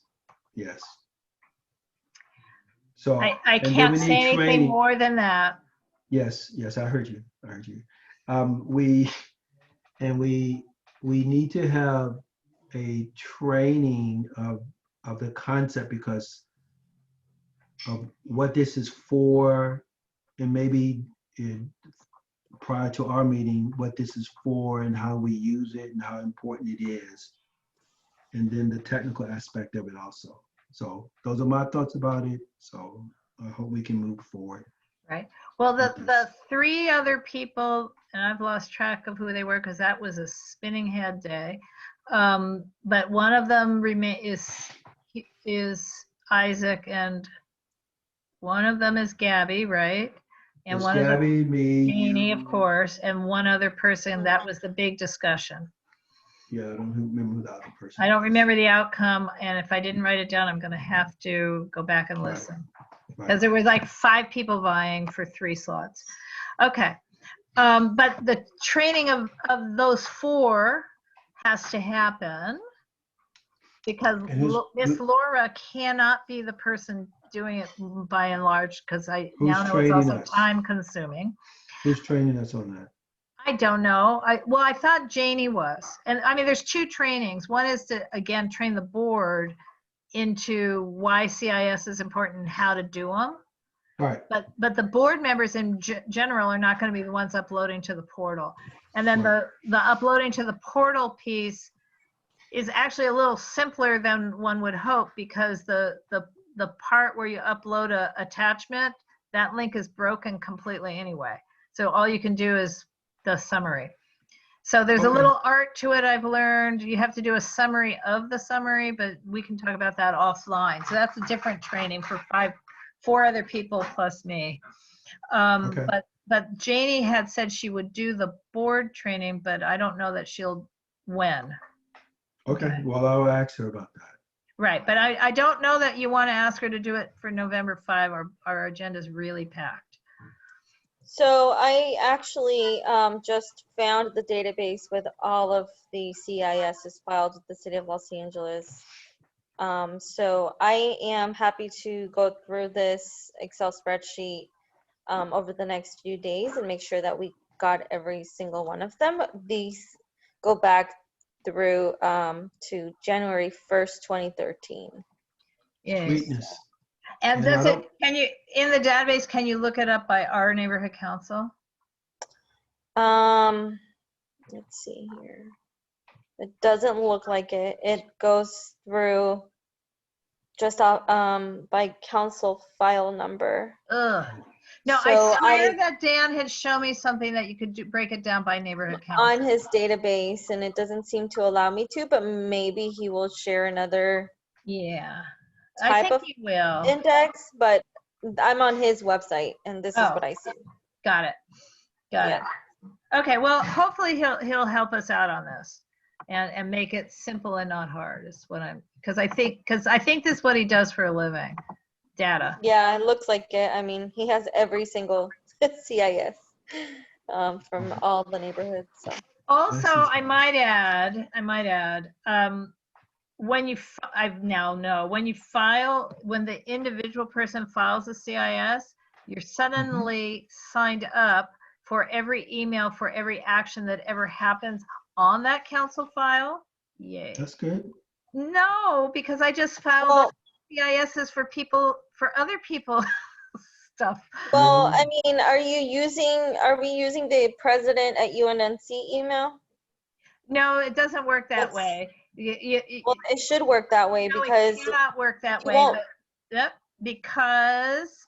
Speaker 6: So
Speaker 1: I can't say anything more than that.
Speaker 6: Yes, I heard you. We need to have a training of the concept, because of what this is for, and maybe prior to our meeting, what this is for and how we use it and how important it is. And then the technical aspect of it also. So those are my thoughts about it. So I hope we can move forward.
Speaker 1: Right. Well,
Speaker 6: with
Speaker 1: the
Speaker 6: this.
Speaker 1: 3 other people, and I've lost track of who they were because that was a spinning head day. But one of them is Isaac, and one of them is Gabby, right? And
Speaker 6: It's
Speaker 1: one of them
Speaker 6: Gabby, me,
Speaker 1: Jeannie,
Speaker 6: you.
Speaker 1: of course, and one other person. That was the big discussion.
Speaker 6: Yeah, I don't remember who the other person.
Speaker 1: I don't
Speaker 6: was.
Speaker 1: remember the outcome, and if I didn't write it down, I'm going to have to go back and
Speaker 6: Right.
Speaker 1: listen.
Speaker 6: Right.
Speaker 1: Because there was like 5 people vying for 3 slots. Okay. But the training of those 4 has to happen because
Speaker 6: And who's-
Speaker 1: Miss Laura cannot be the person doing it by and large because I
Speaker 6: Who's
Speaker 1: now know it's
Speaker 6: training
Speaker 1: also
Speaker 6: us?
Speaker 1: time consuming.
Speaker 6: Who's training us on that?
Speaker 1: I don't know. I thought Janie was. And I mean, there's 2 trainings. One is to, again, train the board into why CIS is important and how to do them.
Speaker 6: Right.
Speaker 1: But the board members in general are not going to be the ones uploading to the portal. And then
Speaker 6: Right.
Speaker 1: the uploading to the portal piece is actually a little simpler than one would hope because the part where you upload a attachment, that link is broken completely anyway. So all you can do is the summary. So there's a
Speaker 6: Okay.
Speaker 1: little art to it I've learned. You have to do a summary of the summary, but we can talk about that offline. So that's a different training for 4 other people plus me.
Speaker 6: Okay.
Speaker 1: But Janie had said she would do the board training, but I don't know that she'll when.
Speaker 6: Okay. Well, I'll ask her about that.
Speaker 1: Right, but I don't know that you want to ask her to do it for November 5. Our agenda is really packed.
Speaker 9: So I actually just found the database with all of the CISs filed with the City of Los Angeles. So I am happy to go through this Excel spreadsheet over the next few days and make sure that we got every single one of them. These go back through to January 1st, 2013.
Speaker 1: Yes.
Speaker 6: Sweetness.
Speaker 1: And
Speaker 6: And
Speaker 1: does
Speaker 6: I
Speaker 1: it, can you, in the database, can you look it up by our neighborhood council?
Speaker 9: Let's see here. It doesn't look like it. It goes through just by council file number.
Speaker 1: Ugh. No,
Speaker 9: So
Speaker 1: I swear that Dan had shown me something that you could break it down by neighborhood council.
Speaker 9: on his database, and it doesn't seem to allow me to, but maybe he will share another
Speaker 1: Yeah. I
Speaker 9: type
Speaker 1: think
Speaker 9: of
Speaker 1: you will.
Speaker 9: index, but I'm on his website and this is
Speaker 1: Oh.
Speaker 9: what I see.
Speaker 1: Got it. Got it. Okay, well, hopefully he'll help us out on this and make it simple and not hard is what because I think this is what he does for a living. Data.
Speaker 9: Yeah, it looks like it. I mean, he has every single CIS from all the neighborhoods. So.
Speaker 1: Also, I might add, when you, when the individual person files a CIS, you're suddenly signed up for every email, for every action that ever happens on that council file. Yay.
Speaker 6: That's good.
Speaker 1: No, because I just filed CISs for other people stuff.
Speaker 9: Well, I mean, are we using the president at UNNC email?
Speaker 1: No, it doesn't work that way.
Speaker 9: Well, it should work that way because
Speaker 1: it cannot work that way.
Speaker 9: won't.
Speaker 1: Yep, because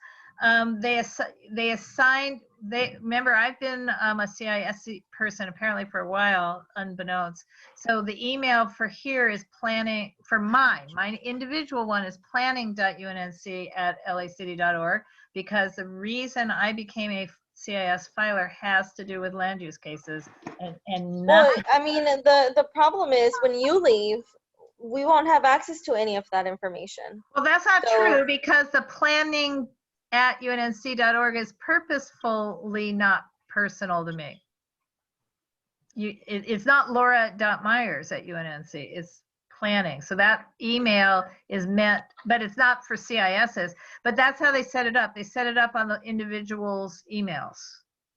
Speaker 1: remember, I've been a CIS person apparently for a while, unbeknownst. So the email for here is planning, for my individual one is planning.unnc@lacity.org, because the reason I became a CIS filer has to do with land use cases and
Speaker 9: Well,
Speaker 1: nothing.
Speaker 9: I mean, the problem is when you leave, we won't have access to any of that information.
Speaker 1: Well, that's not true, because the planning@unnc.org is purposefully not personal to me. It's not Laura.Myers@UNNC, it's planning. So that email is meant, but it's not for CISs, but that's how they set it up. They set it up on the individual's emails.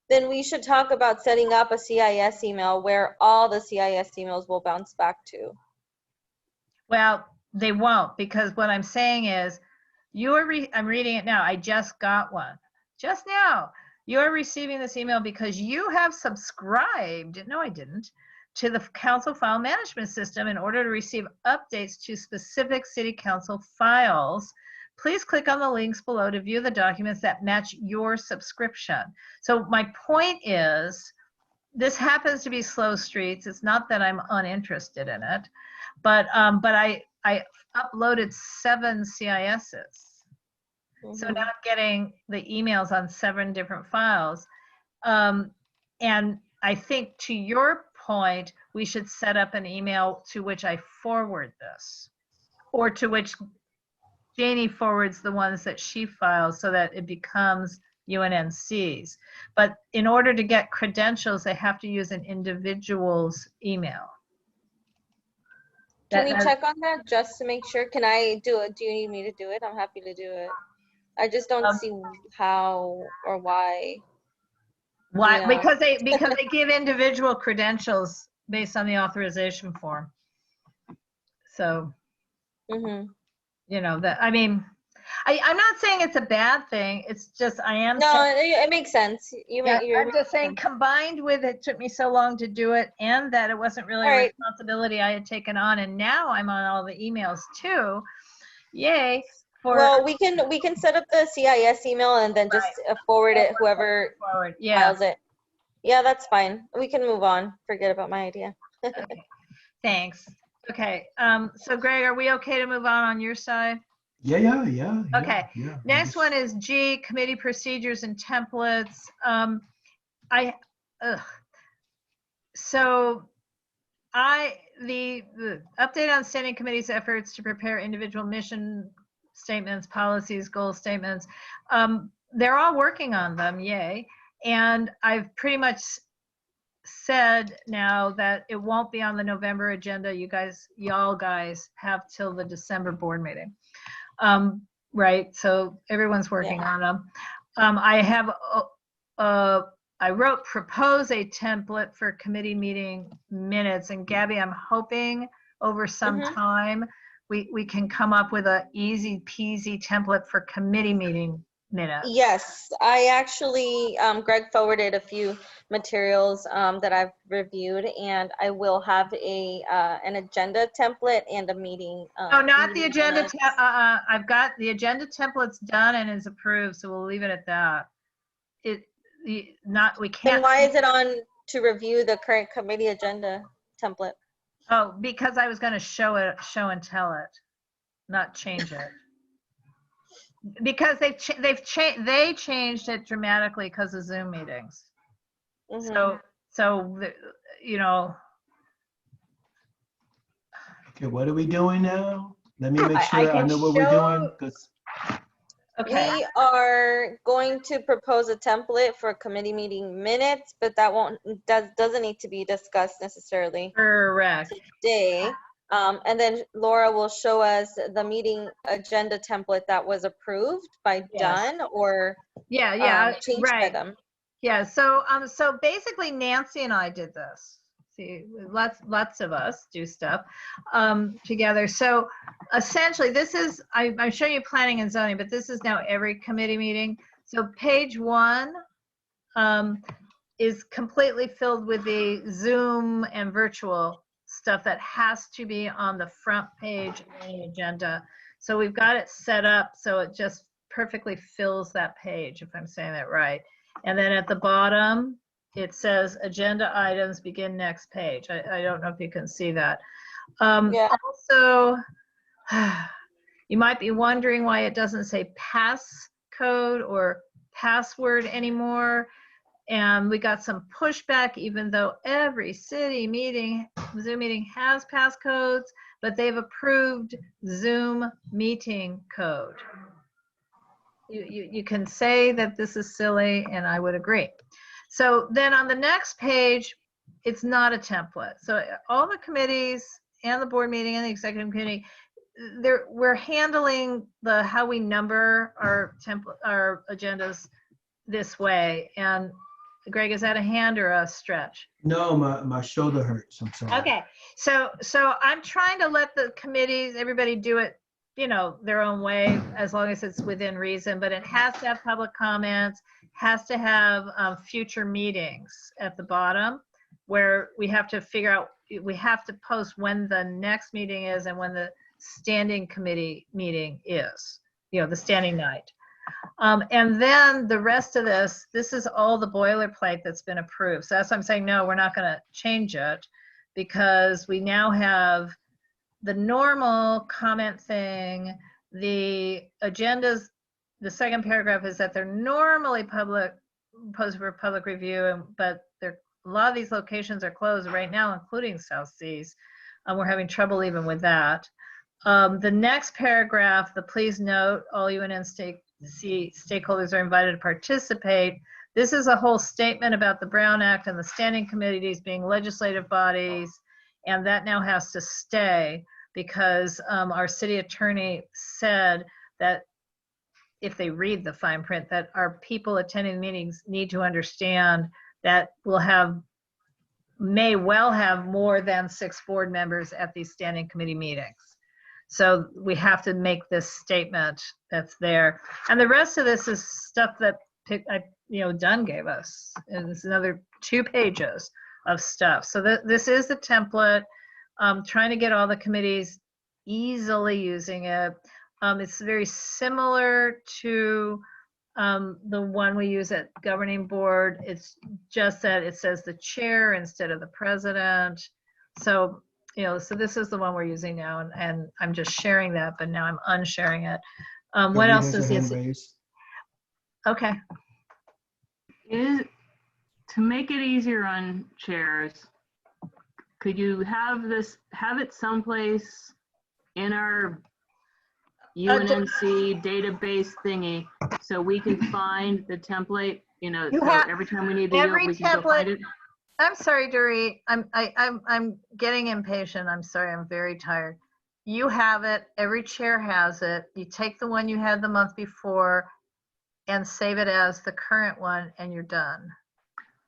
Speaker 9: Then we should talk about setting up a CIS email where all the CIS emails will bounce back to.
Speaker 1: Well, they won't, because what I'm saying is, I'm reading it now. I just got one. Just now. You're receiving this email because you have subscribed. No, I didn't. to the council file management system in order to receive updates to specific city council files. Please click on the links below to view the documents that match your subscription. So my point is, this happens to be slow streets. It's not that I'm uninterested in it, but I uploaded 7 CISs. So now I'm getting the emails on 7 different files. And I think, to your point, we should set up an email to which I forward this, or to which Janie forwards the ones that she files, so that it becomes UNNC's. But in order to get credentials, they have to use an individual's email.
Speaker 9: Can we check on that just to make sure? Can I do it? Do you need me to do it? I'm happy to do it. I just don't see how or why.
Speaker 1: Why?
Speaker 9: You know.
Speaker 1: Because they give individual credentials based on the authorization form. So, you know, that, I mean, I'm not saying it's a bad thing. It's just, I am.
Speaker 9: No, it makes sense.
Speaker 1: I'm just saying, combined with it took me so long to do it, and that it wasn't really a responsibility I had taken on, and now I'm on all the emails too. Yay.
Speaker 9: Well, we can set up the CIS email and then just forward it whoever files it. Yeah, that's fine. We can move on. Forget about my idea.
Speaker 1: Okay. Thanks. Okay. So Greg, are we okay to move on your side?
Speaker 6: Yeah.
Speaker 1: Okay. Next one is G, committee procedures and templates. The update on standing committee's efforts to prepare individual mission statements, policies, goal statements. They're all working on them, yay. And I've pretty much said now that it won't be on the November agenda. Y'all guys have till the December board meeting. Right, so everyone's working on them. I wrote propose a template for committee meeting minutes, and Gabby, I'm hoping over some time we can come up with a easy peasy template for committee meeting minutes.
Speaker 9: Yes, I actually, Greg forwarded a few materials that I've reviewed, and I will have an agenda template and a meeting.
Speaker 1: No, not the agenda. I've got the agenda templates done and is approved, so we'll leave it at that. We can't.
Speaker 9: Then why is it on to review the current committee agenda template?
Speaker 1: Oh, because I was going to show and tell it, not change it. Because they changed it dramatically because of Zoom meetings. So you know.
Speaker 6: Okay, what are we doing now? Let me make sure I know what we're doing.
Speaker 1: Okay.
Speaker 9: We are going to propose a template for committee meeting minutes, but that doesn't need to be discussed necessarily.
Speaker 1: Correct.
Speaker 9: Today. And then Laura will show us the meeting agenda template that was approved by Dunn or changed by them.
Speaker 1: Yeah, so basically Nancy and I did this. See, lots of us do stuff together. So essentially this is, I'm showing you planning and zoning, but this is now every committee meeting. So page 1 is completely filled with the Zoom and virtual stuff that has to be on the front page of any agenda. So we've got it set up so it just perfectly fills that page, if I'm saying that right. And then at the bottom, it says agenda items begin next page. I don't know if you can see that. Also, you might be wondering why it doesn't say passcode or password anymore. And we got some pushback, even though every city meeting, Zoom meeting has passcodes, but they've approved Zoom meeting code. You can say that this is silly, and I would agree. So then on the next page, it's not a template. So all the committees and the board meeting and the executive committee, we're handling how we number our agendas this way. And Greg, is that a hand or a stretch?
Speaker 6: No, my shoulder hurts. I'm sorry.
Speaker 1: Okay, so I'm trying to let the committees, everybody do it, you know, their own way, as long as it's within reason. But it has to have public comments, has to have future meetings at the bottom. where we have to figure out, we have to post when the next meeting is and when the standing committee meeting is, the standing night. And then the rest of this is all the boilerplate that's been approved. So that's why I'm saying, no, we're not going to change it, because we now have the normal comment thing. The agendas, the second paragraph is that they're normally posted for public review, but a lot of these locations are closed right now, including South Seas. We're having trouble even with that. The next paragraph, the please note all UNNC stakeholders are invited to participate. This is a whole statement about the Brown Act and the standing committees being legislative bodies, and that now has to stay, because our city attorney said that if they read the fine print, that our people attending meetings need to understand that may well have more than 6 board members at these standing committee meetings. So we have to make this statement that's there. And the rest of this is stuff that Dunn gave us. And it's another 2 pages of stuff. So this is the template. Trying to get all the committees easily using it. It's very similar to the one we use at governing board. It's just that it says the chair instead of the president. So, so this is the one we're using now, and I'm just sharing that, but now I'm unsharing it. What else is this? Okay.
Speaker 12: To make it easier on chairs, could you have it someplace in our UNNC database thingy, so we can find the template, so every time we need to do it, we can go find it?
Speaker 1: I'm sorry, Dorit. I'm getting impatient. I'm sorry. I'm very tired. You have it. Every chair has it. You take the one you had the month before and save it as the current one, and you're done.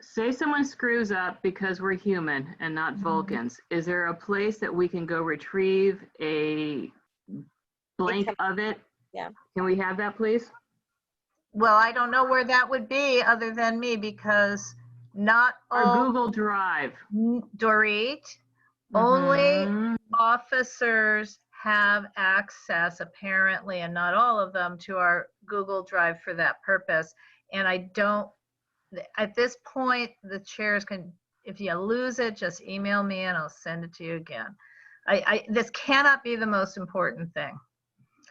Speaker 12: Say someone screws up, because we're human and not Vulcans. Is there a place that we can go retrieve a blank of it?
Speaker 9: Yeah.
Speaker 12: Can we have that, please?
Speaker 1: Well, I don't know where that would be other than me, because not all.
Speaker 12: Or Google Drive.
Speaker 1: Dorit, only officers have access, apparently, and not all of them, to our Google Drive for that purpose. And I don't, at this point, the chairs can, if you lose it, just email me and I'll send it to you again. This cannot be the most important thing.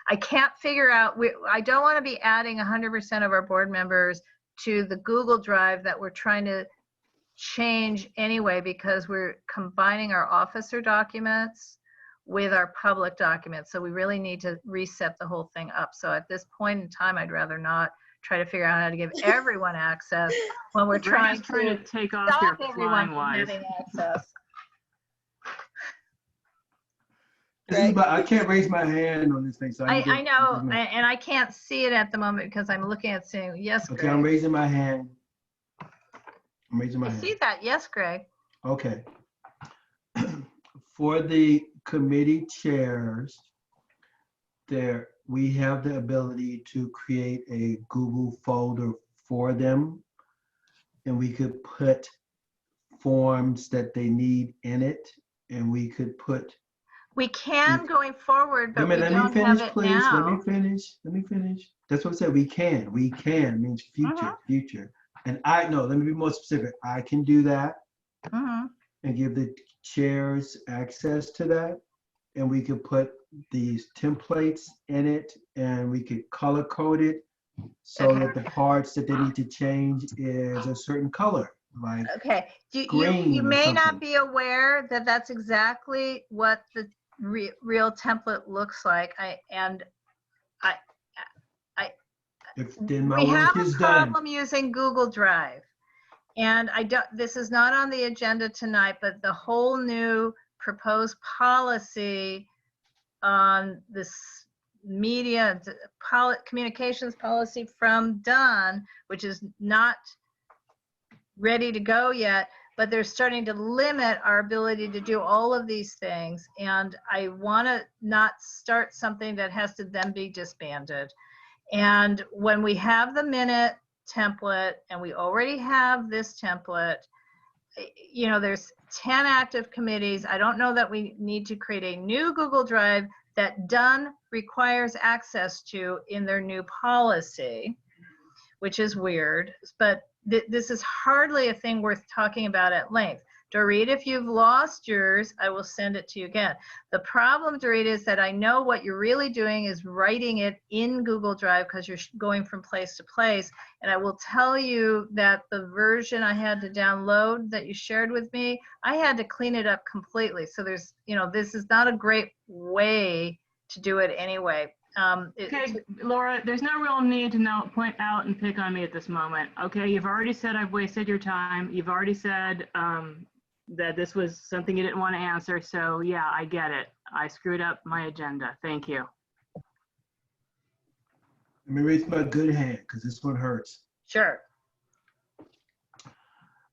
Speaker 1: I can't figure out, I don't want to be adding 100% of our board members to the Google Drive that we're trying to change anyway, because we're combining our officer documents with our public documents. So we really need to reset the whole thing up. So at this point in time, I'd rather not try to figure out how to give everyone access when we're trying to
Speaker 12: take off your flying wise.
Speaker 1: having access.
Speaker 6: I can't raise my hand on this thing. So
Speaker 1: I know, and I can't see it at the moment because I'm looking at saying, yes, Greg.
Speaker 6: Okay, I'm raising my hand. I'm raising my hand.
Speaker 1: I see that. Yes, Greg.
Speaker 6: Okay. For the committee chairs, we have the ability to create a Google folder for them, and we could put forms that they need in it, and we could put.
Speaker 1: We can going forward, but we don't have it now.
Speaker 6: Let me finish. That's what I said. We can. We can means future. And let me be more specific. I can do that and give the chairs access to that. And we could put these templates in it, and we could color code it so that the parts that they need to change is a certain color. Like
Speaker 1: you may not be aware that that's exactly what the real template looks like. We have a problem using Google Drive, and this is not on the agenda tonight, but the whole new proposed policy on this media communications policy from Dunn, which is not ready to go yet, but they're starting to limit our ability to do all of these things. And I want to not start something that has to then be disbanded. And when we have the minute template, and we already have this template, you know, there's 10 active committees. I don't know that we need to create a new Google Drive that Dunn requires access to in their new policy, which is weird, but this is hardly a thing worth talking about at length. Dorit, if you've lost yours, I will send it to you again. The problem, Dorit, is that I know what you're really doing is writing it in Google Drive because you're going from place to place. And I will tell you that the version I had to download that you shared with me, I had to clean it up completely. So there's, you know, this is not a great way to do it anyway.
Speaker 12: Okay, Laura, there's no real need to point out and pick on me at this moment. Okay, you've already said I've wasted your time. You've already said that this was something you didn't want to answer. So yeah, I get it. I screwed up my agenda. Thank you.
Speaker 6: Let me raise my good hand because this one hurts.
Speaker 1: Sure.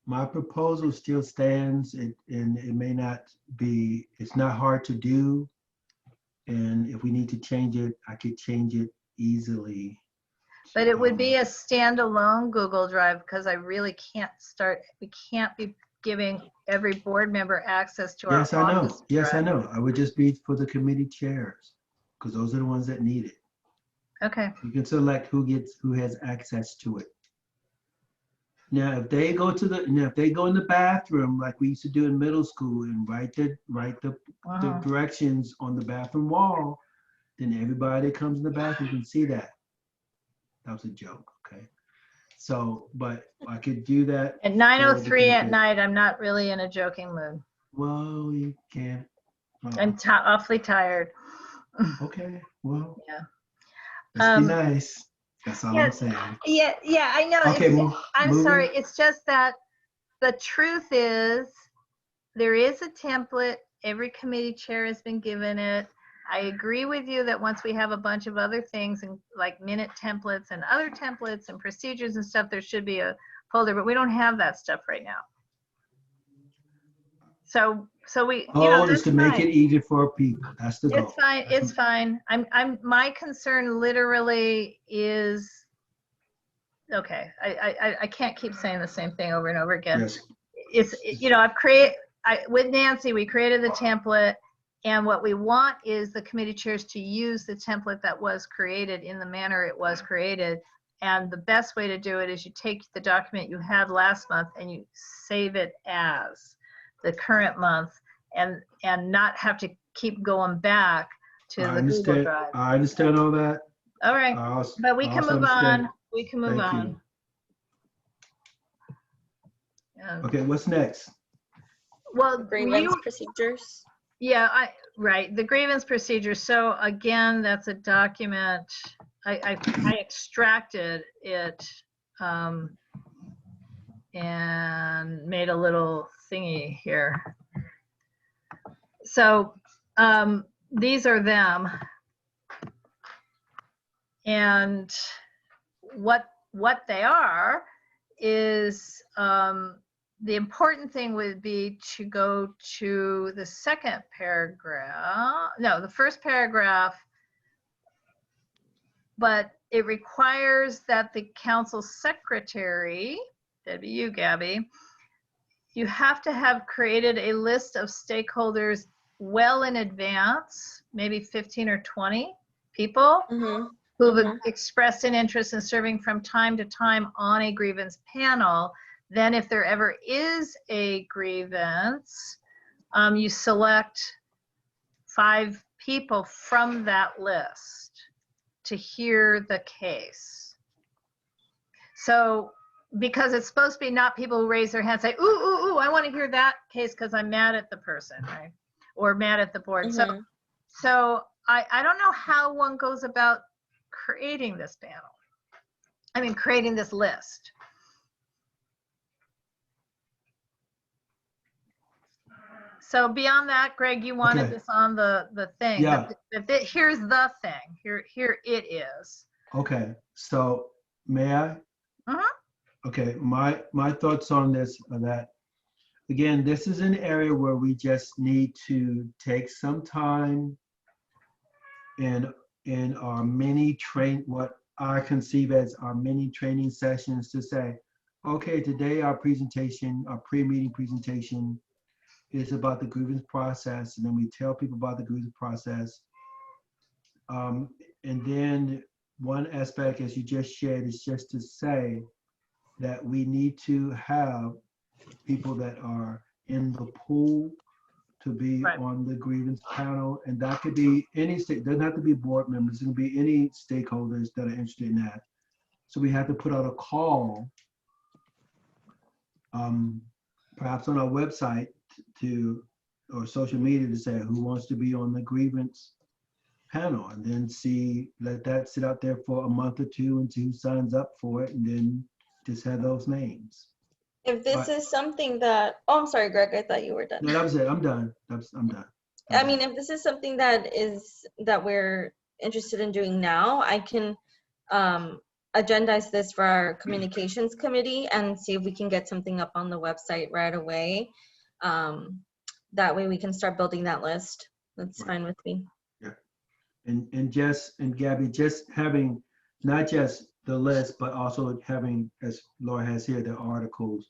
Speaker 6: My proposal still stands, and it may not be, it's not hard to do. And if we need to change it, I could change it easily.
Speaker 1: But it would be a standalone Google Drive because I really can't we can't be giving every board member access to our
Speaker 6: Yes, I know.
Speaker 1: office
Speaker 6: Yes, I
Speaker 1: drive.
Speaker 6: know. I would just be for the committee chairs because those are the ones that need it.
Speaker 1: Okay.
Speaker 6: You can select who has access to it. Now, if they go to if they go in the bathroom like we used to do in middle school and write the directions on the bathroom wall, then everybody that comes in the bathroom can see that. That was a joke, okay? So, but I could do that.
Speaker 1: At 9:03 at night, I'm not really in a joking mood.
Speaker 6: Well, you can't.
Speaker 1: I'm awfully tired.
Speaker 6: Okay, well.
Speaker 1: Yeah.
Speaker 6: Let's be nice. That's all I'm saying.
Speaker 1: Yeah, I know.
Speaker 6: Okay,
Speaker 1: I'm sorry. It's just that the truth is there is a template. Every committee chair has been given it. I agree with you that once we have a bunch of other things and like minute templates and other templates and procedures and stuff, there should be a folder, but we don't have that stuff right now. So we, you know,
Speaker 6: just to make it easier for people. That's the goal.
Speaker 1: It's fine. It's fine. My concern literally is, okay, I can't keep saying the same thing over and over again.
Speaker 6: Yes.
Speaker 1: It's, you know, with Nancy, we created the template, and what we want is the committee chairs to use the template that was created in the manner it was created. And the best way to do it is you take the document you had last month and you save it as the current month and not have to keep going back to the Google Drive.
Speaker 6: I understand all that.
Speaker 1: All right, but we can move on. We can move on.
Speaker 6: Okay, what's next?
Speaker 9: Well, grievance procedures.
Speaker 1: Yeah, right, the grievance procedure. So again, that's a document. I extracted it and made a little thingy here. So these are them. And what they are is the important thing would be to go to the second paragraph. No, the first paragraph. But it requires that the council secretary, that'd be you, Gabby, you have to have created a list of stakeholders well in advance, maybe 15 or 20 people who've expressed an interest in serving from time to time on a grievance panel. Then if there ever is a grievance, you select 5 people from that list to hear the case. So, because it's supposed to be not people who raise their hands and say, ooh, I want to hear that case because I'm mad at the person, right? Or mad at the board. So I don't know how one goes about creating this panel. I mean, creating this list. So beyond that, Greg, you wanted this on the thing.
Speaker 6: Yeah.
Speaker 1: But here's the thing. Here it is.
Speaker 6: Okay. So may I? Okay. My thoughts on this are that, again, this is an area where we just need to take some time in our what I conceive as our mini training sessions to say, Okay, today our presentation, our pre-meeting presentation is about the grievance process, and then we tell people about the grievance process. And then one aspect, as you just shared, is just to say that we need to have people that are in the pool to be
Speaker 1: Right.
Speaker 6: on the grievance panel, and that could be any state, doesn't have to be board members, it can be any stakeholders that are interested in that. So we have to put out a call, perhaps on our website to, or social media, to say who wants to be on the grievance panel, and then see, let that sit out there for a month or two and see who signs up for it, and then just have those names.
Speaker 9: If this is something that, oh, I'm sorry, Greg, I thought you were done.
Speaker 6: No, that was it. I'm done. I'm done.
Speaker 9: I mean, if this is something that we're interested in doing now, I can agendize this for our communications committee and see if we can get something up on the website right away. That way we can start building that list. That's fine with me.
Speaker 6: Yeah. And Jess and Gabby, just having not just the list, but also having, as Laura has here, the articles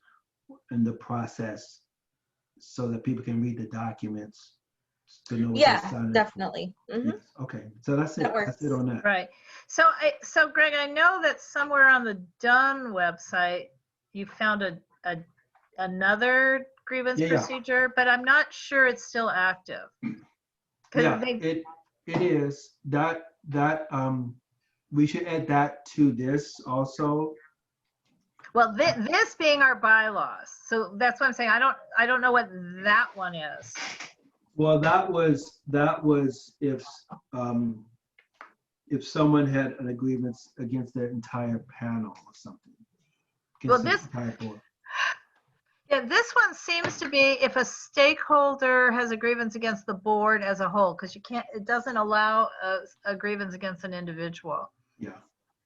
Speaker 6: and the process so that people can read the documents to know what they're signing up for.
Speaker 9: Definitely. Mm-hmm.
Speaker 6: Yes. Okay, so that's it. That's it on that.
Speaker 1: Right. So Greg, I know that somewhere on the Dunn website, you found another grievance procedure, but I'm not sure it's still active.
Speaker 6: Yeah, it is. That we should add that to this also.
Speaker 1: Well, this being our bylaws, so that's what I'm saying. I don't know what that one is.
Speaker 6: Well, that was if someone had an grievance against their entire panel or something.
Speaker 1: Well, this one seems to be if a stakeholder has a grievance against the board as a whole, because it doesn't allow a grievance against an individual.
Speaker 6: Yeah.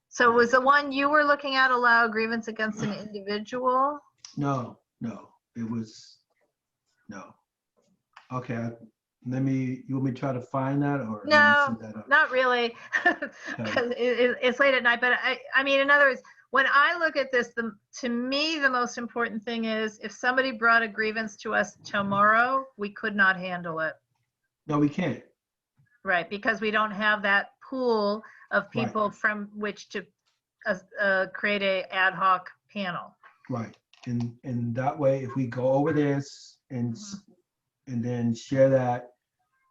Speaker 1: So was the one you were looking at allow a grievance against an individual?
Speaker 6: No, it was, no. Okay, you want me to try to find that, or?
Speaker 1: No, not really. It's late at night, but I mean, in other words, when I look at this, to me, the most important thing is if somebody brought a grievance to us tomorrow, we could not handle it.
Speaker 6: No, we can't.
Speaker 1: Right, because we don't have that pool of people from which to create a ad hoc panel.
Speaker 6: Right, and that way, if we go over this and then share that,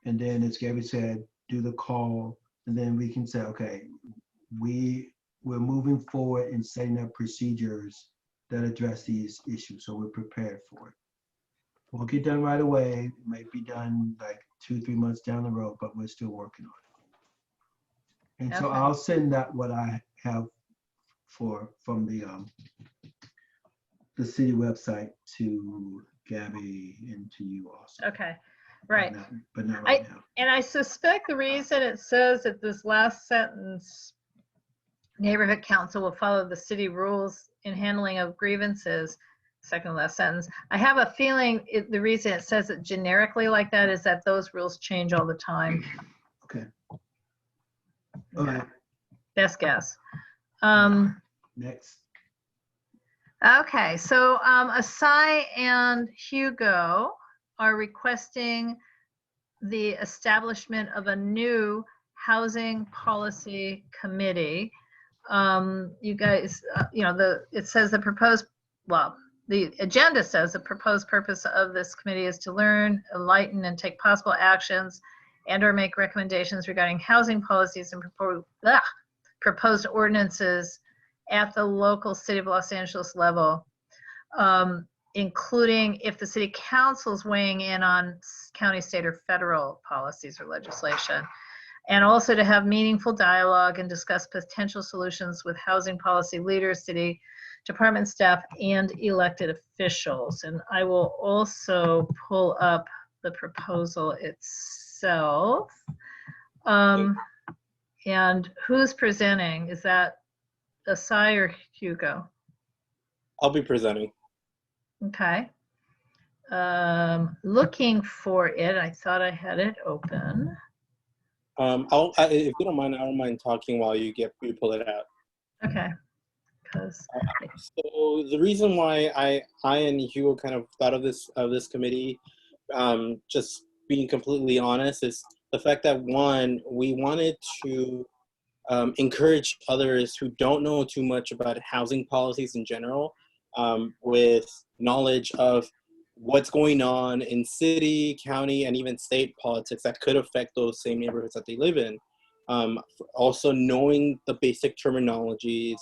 Speaker 6: and then as Gabby said, do the call, and then we can say, okay, we're moving forward and setting up procedures that address these issues, so we're prepared for it. Won't get done right away. It might be done like 2-3 months down the road, but we're still working on it. And so I'll send that what I have from the city website to Gabby and to you also.
Speaker 1: Okay, right.
Speaker 6: But not right now.
Speaker 1: And I suspect the reason it says that this last sentence, neighborhood council will follow the city rules in handling of grievances, second to last sentence. I have a feeling the reason it says it generically like that is that those rules change all the time.
Speaker 6: Okay. All right.
Speaker 1: Best guess.
Speaker 6: Next.
Speaker 1: Okay, so Asai and Hugo are requesting the establishment of a new housing policy committee. You guys, it says the agenda says the proposed purpose of this committee is to learn, enlighten, and take possible actions and/or make recommendations regarding housing policies and proposed ordinances at the local City of Los Angeles level, including if the city council is weighing in on county, state, or federal policies or legislation, and also to have meaningful dialogue and discuss potential solutions with housing policy leaders, city department staff, and elected officials. And I will also pull up the proposal itself. And who's presenting? Is that Asai or Hugo?
Speaker 13: I'll be presenting.
Speaker 1: Okay. Looking for it. I thought I had it open.
Speaker 13: If you don't mind, I don't mind talking while you pull it out.
Speaker 1: Okay. Because
Speaker 13: So the reason why I and Hugo kind of thought of this committee, just being completely honest, is the fact that one, we wanted to encourage others who don't know too much about housing policies in general, with knowledge of what's going on in city, county, and even state politics that could affect those same neighborhoods that they live in. Also knowing the basic terminologies,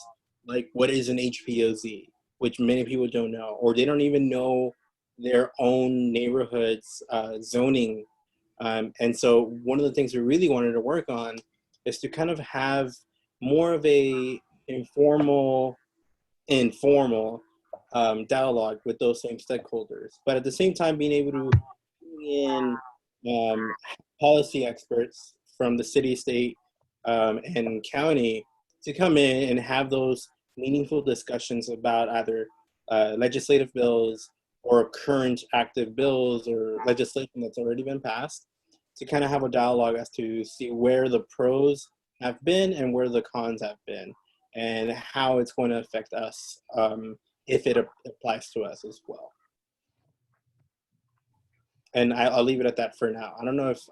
Speaker 13: like what is an HPOZ, which many people don't know, or they don't even know their own neighborhood's zoning. And so one of the things we really wanted to work on is to kind of have more of a informal dialogue with those same stakeholders, but at the same time being able to bring in policy experts from the city, state, and county to come in and have those meaningful discussions about either legislative bills or current active bills or legislation that's already been passed, to kind of have a dialogue as to see where the pros have been and where the cons have been, and how it's going to affect us if it applies to us as well. And I'll leave it at that for now. I don't know if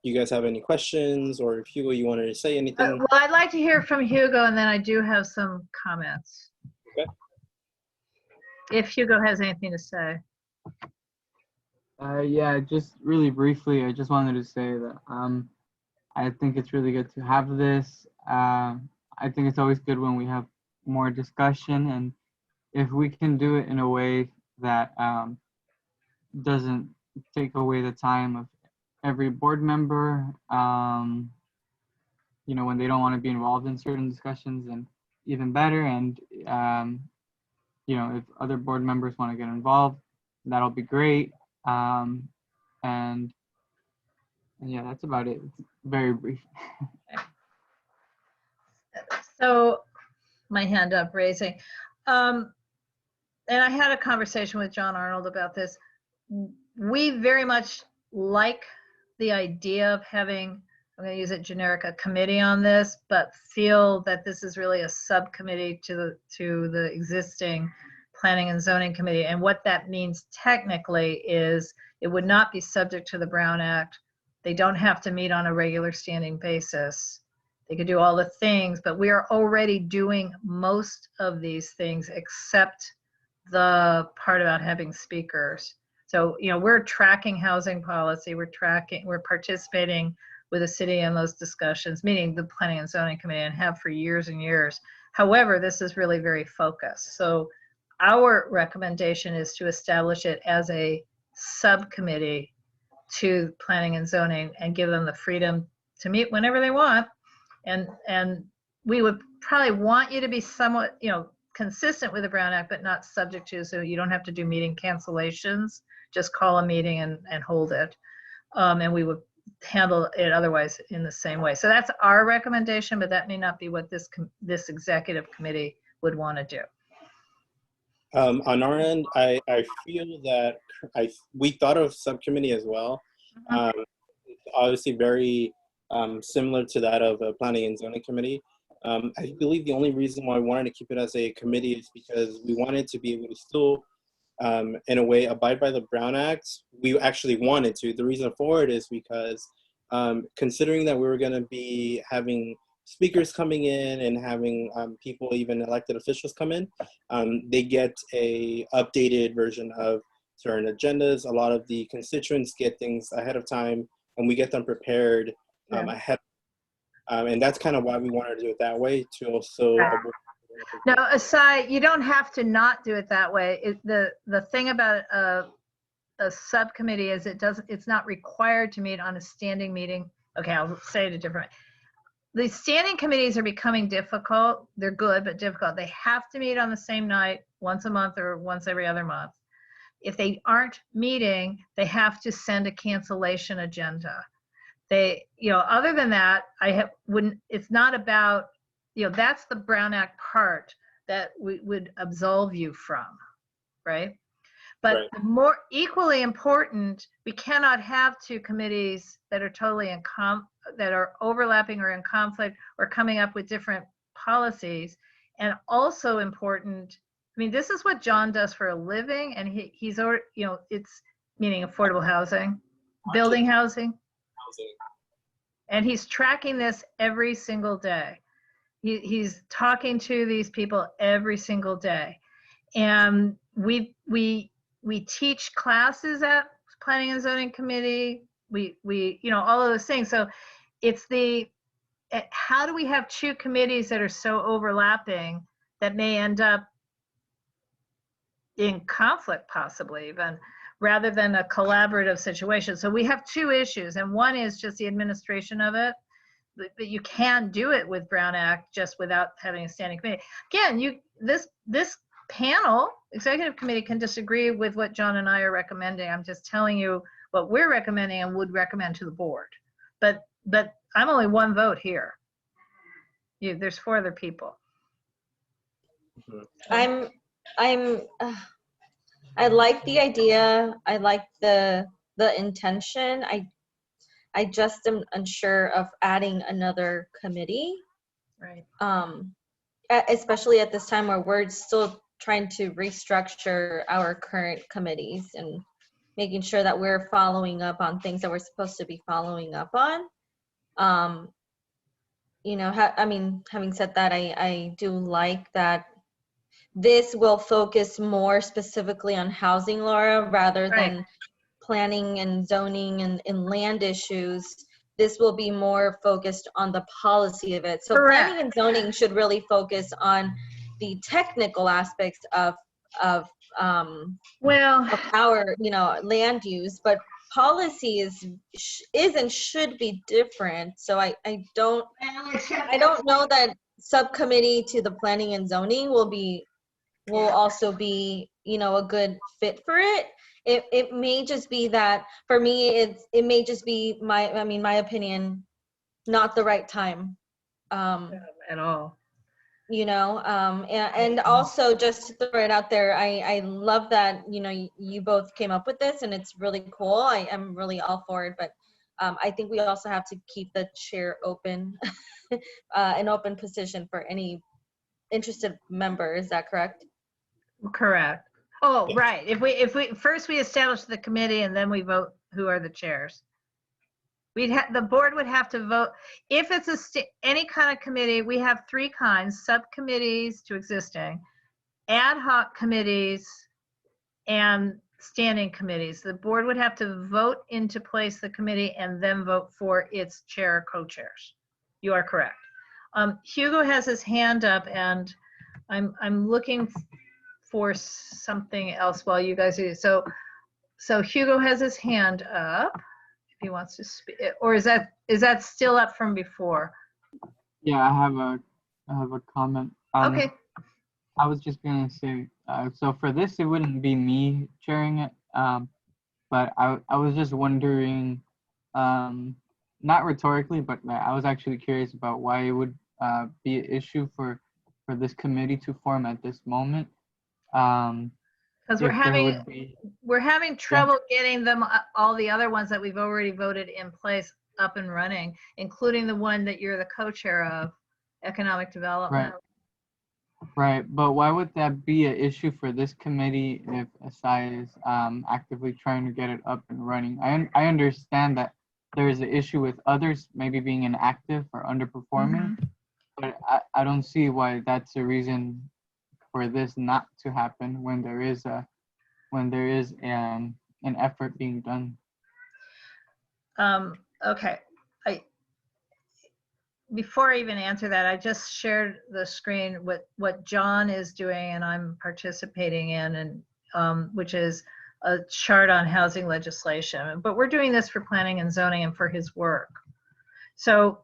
Speaker 13: you guys have any questions, or if Hugo, you wanted to say anything.
Speaker 1: well, I'd like to hear from Hugo, and then I do have some comments.
Speaker 13: Okay.
Speaker 1: If Hugo has anything to say.
Speaker 10: Yeah, just really briefly, I just wanted to say that I think it's really good to have this. I think it's always good when we have more discussion, and if we can do it in a way that doesn't take away the time of every board member, you know, when they don't want to be involved in certain discussions, and even better. And you know, if other board members want to get involved, that'll be great. And yeah, that's about it. It's very brief.
Speaker 1: So my hand up raising. And I had a conversation with John Arnold about this. We very much like the idea of having, I'm going to use it generic, a committee on this, but feel that this is really a subcommittee to the existing Planning and Zoning Committee. And what that means technically is it would not be subject to the Brown Act. They don't have to meet on a regular standing basis. They could do all the things, but we are already doing most of these things except the part about having speakers. So, you know, we're tracking housing policy, we're participating with the city in those discussions, meaning the Planning and Zoning Committee, and have for years and years. However, this is really very focused. So our recommendation is to establish it as a subcommittee to Planning and Zoning and give them the freedom to meet whenever they want. And we would probably want you to be somewhat, you know, consistent with the Brown Act, but not subject to, so you don't have to do meeting cancellations. Just call a meeting and hold it. And we would handle it otherwise in the same way. So that's our recommendation, but that may not be what this executive committee would want to do.
Speaker 13: On our end, I feel that we thought of subcommittee as well. It's obviously very similar to that of a Planning and Zoning Committee. I believe the only reason why I wanted to keep it as a committee is because we wanted to be able to still, in a way, abide by the Brown Act. We actually wanted to. The reason for it is because considering that we were going to be having speakers coming in and having people, even elected officials, come in, they get a updated version of certain agendas. A lot of the constituents get things ahead of time, and we get them prepared ahead. And that's kind of why we wanted to do it that way, to also.
Speaker 1: Now, aside, you don't have to not do it that way. The thing about a subcommittee is it's not required to meet on a standing meeting. Okay, I'll say it a different way. The standing committees are becoming difficult. They're good, but difficult. They have to meet on the same night, once a month or once every other month. If they aren't meeting, they have to send a cancellation agenda. They, you know, other than that, it's not about, you know, that's the Brown Act part that we would absolve you from, right? But right. More equally important, we cannot have two committees that are totally that are overlapping or in conflict or coming up with different policies And also important, I mean, this is what John does for a living, and he's already, you know, it's meaning affordable housing, building housing. And he's tracking this every single day. He's talking to these people every single day. And we teach classes at Planning and Zoning Committee. We you know, all of those things. So it's how do we have two committees that are so overlapping that may end up in conflict, possibly even, rather than a collaborative situation. So we have two issues, and one is just the administration of it, but you can do it with Brown Act just without having a standing committee. Again, this panel, executive committee, can disagree with what John and I are recommending. I'm just telling you what we're recommending and would recommend to the board. But I'm only one vote here. There's 4 other people.
Speaker 9: I like the idea. I like the intention. I just am unsure of adding another committee.
Speaker 1: Right.
Speaker 9: Especially at this time where we're still trying to restructure our current committees and making sure that we're following up on things that we're supposed to be following up on. You know, I mean, having said that, I do like that this will focus more specifically on housing, Laura, rather than planning and zoning and land issues. This will be more focused on the policy of it. So planning and zoning should really focus on the technical aspects of our, you know, land use, but policy is and should be different. So I don't know that subcommittee to the planning and zoning will also be, you know, a good fit for it. It may just be that for me, it may just be my opinion, not the right time.
Speaker 1: At all.
Speaker 9: You know, and also just to throw it out there, I love that, you know, you both came up with this and it's really cool. I am really all for it, but I think we also have to keep the chair open, an open position for any interested member. Is that correct?
Speaker 1: Correct. Oh, right. If we first we establish the committee and then we vote who are the chairs. The board would have to vote. If it's any kind of committee, we have 3 kinds: subcommittees to existing, ad hoc committees, and standing committees. The board would have to vote into place the committee and then vote for its chair or co-chairs. You are correct. Hugo has his hand up, and I'm looking for something else while you guys do. So Hugo has his hand up. He wants to speak, or is that still up from before?
Speaker 10: Yeah, I have a comment.
Speaker 1: Okay.
Speaker 10: I was just gonna say, so for this, it wouldn't be me chairing it, but I was just wondering, not rhetorically, but I was actually curious about why it would be an issue for this committee to form at this moment.
Speaker 1: Because we're having trouble getting them, all the other ones that we've already voted in place, up and running, including the one that you're the co-chair of, economic development.
Speaker 10: Right, but why would that be an issue for this committee if SI is actively trying to get it up and running? I understand that there is an issue with others maybe being inactive or underperforming, but I don't see why that's a reason for this not to happen when there is an effort being done.
Speaker 1: Okay, before I even answer that, I just shared the screen with what John is doing and I'm participating in, and which is a chart on housing legislation. But we're doing this for planning and zoning and for his work. So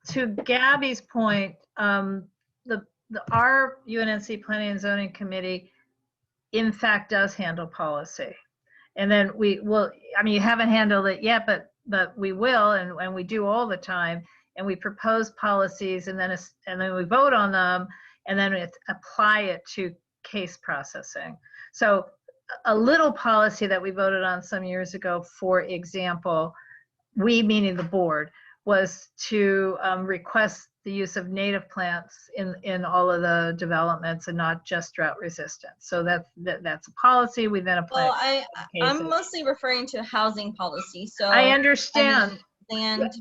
Speaker 1: to Gabby's point, our UNNC Planning and Zoning Committee, in fact, does handle policy. And then we will, I mean, you haven't handled it yet, but we will, and we do all the time. And we propose policies, and then we vote on them, and then we apply it to case processing. So a little policy that we voted on some years ago, for example, we, meaning the board, was to request the use of native plants in all of the developments and not just drought resistant. So that's a policy. We then apply.
Speaker 14: Well,
Speaker 1: it in
Speaker 14: I'm
Speaker 1: cases.
Speaker 14: mostly referring to housing policy. So
Speaker 1: I understand.
Speaker 14: I mean, land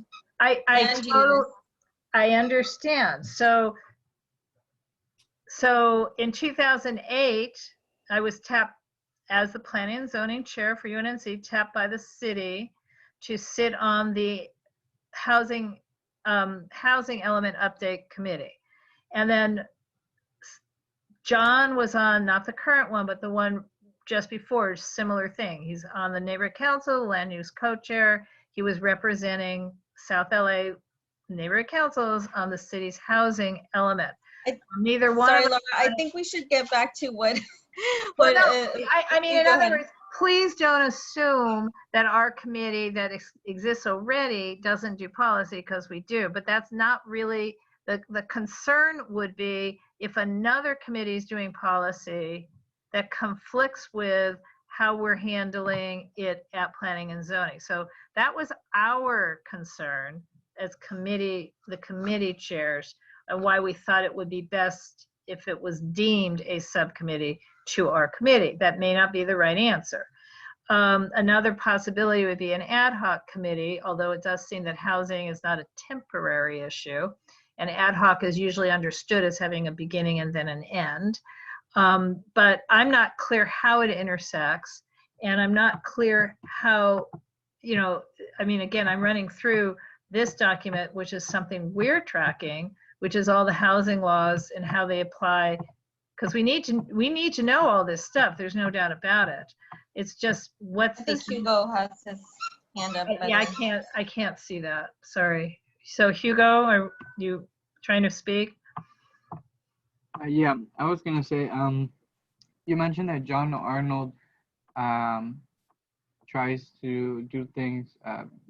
Speaker 1: I understand. So in 2008, I was tapped as the planning and zoning chair for UNNC, tapped by the city to sit on the housing element update committee. And then John was on, not the current one, but the one just before, similar thing. He's on the neighborhood council, land use co-chair. He was representing South LA neighborhood councils on the city's housing element. Neither one.
Speaker 14: Sorry, Laura, I think we should get back to what.
Speaker 1: Well, no, I mean, in other words, please don't assume that our committee that exists already doesn't do policy, because we do. But that's not really the concern. Would be if another committee is doing policy that conflicts with how we're handling it at planning and zoning. So that was our concern as the committee chairs, and why we thought it would be best if it was deemed a subcommittee to our committee. That may not be the right answer. Another possibility would be an ad hoc committee, although it does seem that housing is not a temporary issue, and ad hoc is usually understood as having a beginning and then an end. But I'm not clear how it intersects, and I'm not clear how, I mean, again, I'm running through this document, which is something we're tracking, which is all the housing laws and how they apply, because we need to know all this stuff. There's no doubt about it. It's just what's
Speaker 14: I think Hugo has his hand up.
Speaker 1: Yeah, I can't see that. Sorry. So Hugo, are you trying to speak?
Speaker 10: Yeah, I was gonna say, you mentioned that John Arnold tries to do things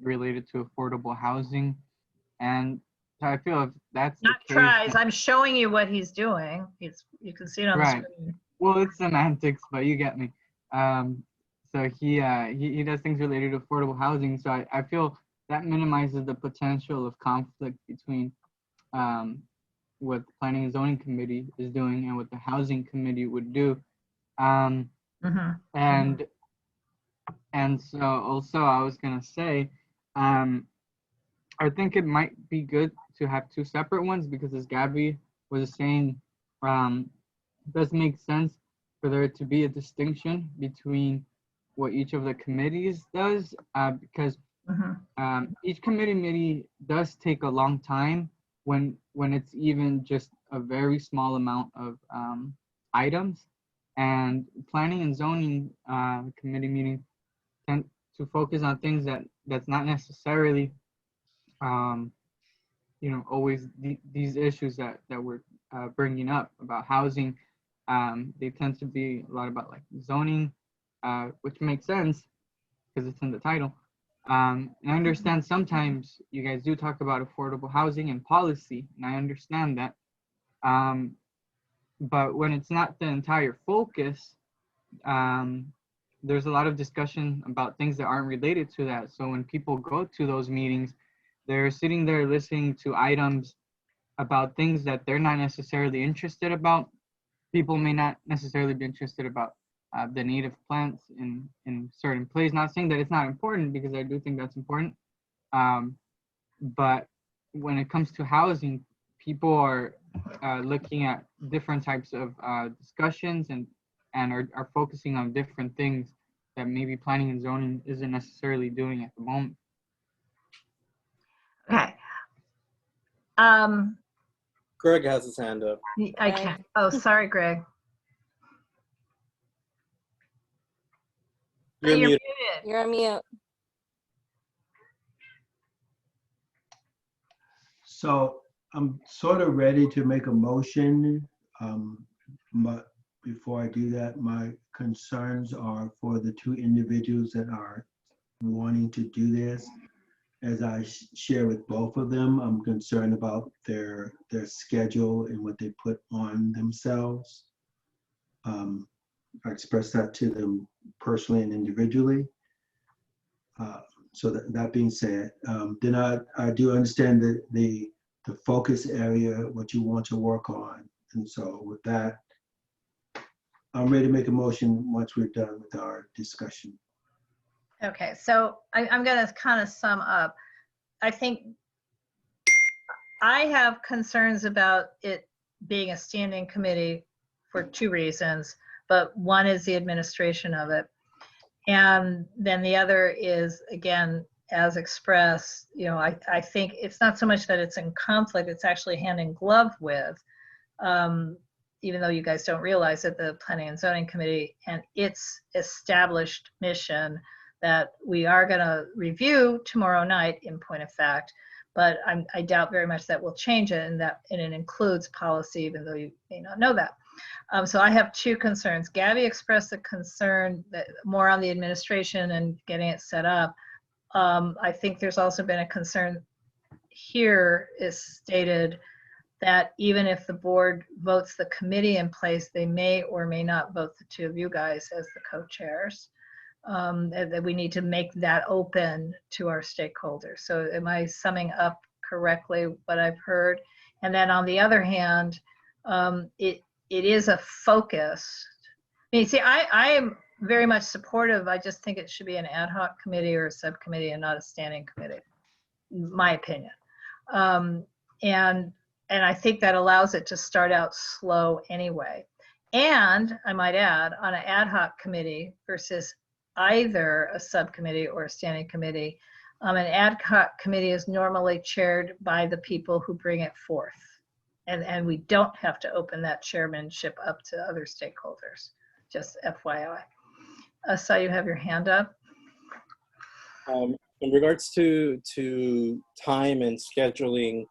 Speaker 10: related to affordable housing, and so I feel if that's
Speaker 1: Not
Speaker 10: the case,
Speaker 1: tries. I'm showing you what he's doing. You can see it on the screen.
Speaker 10: Well, it's semantics, but you get me. So he does things related to affordable housing. So I feel that minimizes the potential of conflict between what the Planning and Zoning Committee is doing and what the Housing Committee would do. And so also I was gonna say, I think it might be good to have two separate ones, because as Gabby was saying, it does make sense for there to be a distinction between what each of the committees does, because each committee does take a long time when it's even just a very small amount of items, and planning and zoning committee meetings tend to focus on things that's not necessarily always these issues that we're bringing up about housing. They tend to be a lot about like zoning, which makes sense because it's in the title. And I understand sometimes you guys do talk about affordable housing and policy, and I understand that. But when it's not the entire focus, there's a lot of discussion about things that aren't related to that. So when people go to those meetings, they're sitting there listening to items about things that they're not necessarily interested about. People may not necessarily be interested about the native plants in certain places. Not saying that it's not important, because I do think that's important. But when it comes to housing, people are looking at different types of discussions and are focusing on different things that maybe planning and zoning isn't necessarily doing at the moment.
Speaker 1: Okay.
Speaker 13: Greg has his hand up.
Speaker 1: I can't. Oh, sorry, Greg.
Speaker 13: You're muted.
Speaker 9: You're on mute.
Speaker 6: So I'm sort of ready to make a motion. But before I do that, my concerns are for the two individuals that are wanting to do this. As I share with both of them, I'm concerned about their schedule and what they put on themselves. I expressed that to them personally and individually. So that being said, then I do understand that the the focus area, what you want to work on. And so with that, I'm ready to make a motion once we're done with our discussion.
Speaker 1: Okay, so I'm going to kind of sum up. I think I have concerns about it being a standing committee for two reasons, but one is the administration of it. And then the other is, again, as expressed, you know, I think it's not so much that it's in conflict, it's actually hand in glove with, even though you guys don't realize it, the Planning and Zoning Committee and its established mission that we are going to review tomorrow night, in point of fact, but I doubt very much that will change it, and it includes policy, even though you may not know that. So I have two concerns. Gabby expressed a concern that more on the administration and getting it set up. I think there's also been a concern here is stated that even if the board votes the committee in place, they may or may not vote the two of you guys as the co-chairs. That we need to make that open to our stakeholders. So am I summing up correctly what I've heard? And then on the other hand, it is a focus. I mean, see, I am very much supportive. I just think it should be an ad hoc committee or a subcommittee and not a standing committee, my opinion. And I think that allows it to start out slow anyway. And I might add, on an ad hoc committee versus either a subcommittee or a standing committee, an ad hoc committee is normally chaired by the people who bring it forth. And we don't have to open that chairmanship up to other stakeholders, just FYI. I saw you have your hand up.
Speaker 13: In regards to time and scheduling,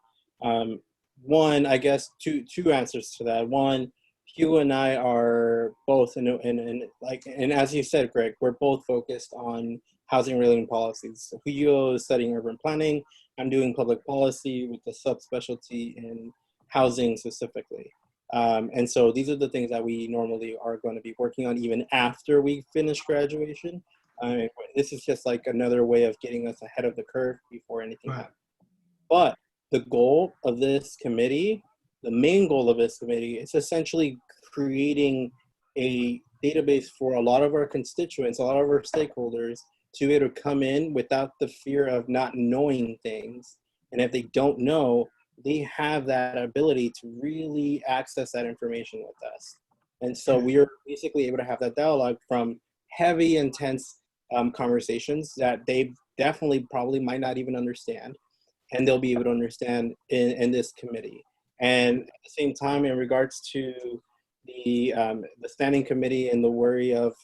Speaker 13: one, I guess two answers to that. One, Hugh and I are both and as you said, Greg, we're both focused on housing related policies. So Hugh is studying urban planning. I'm doing public policy with a subspecialty in housing specifically. And so these are the things that we normally are going to be working on even after we finish graduation. This is just like another way of getting us ahead of the curve before anything happens. But the goal of this committee, the main goal of this committee, is essentially creating a database for a lot of our constituents, a lot of our stakeholders, to be able to come in without the fear of not knowing things. And if they don't know, they have that ability to really access that information with us. And so we are basically able to have that dialogue from heavy, intense conversations that they definitely probably might not even understand, and they'll be able to understand in this committee. And at the same time, in regards to the standing committee and the worry of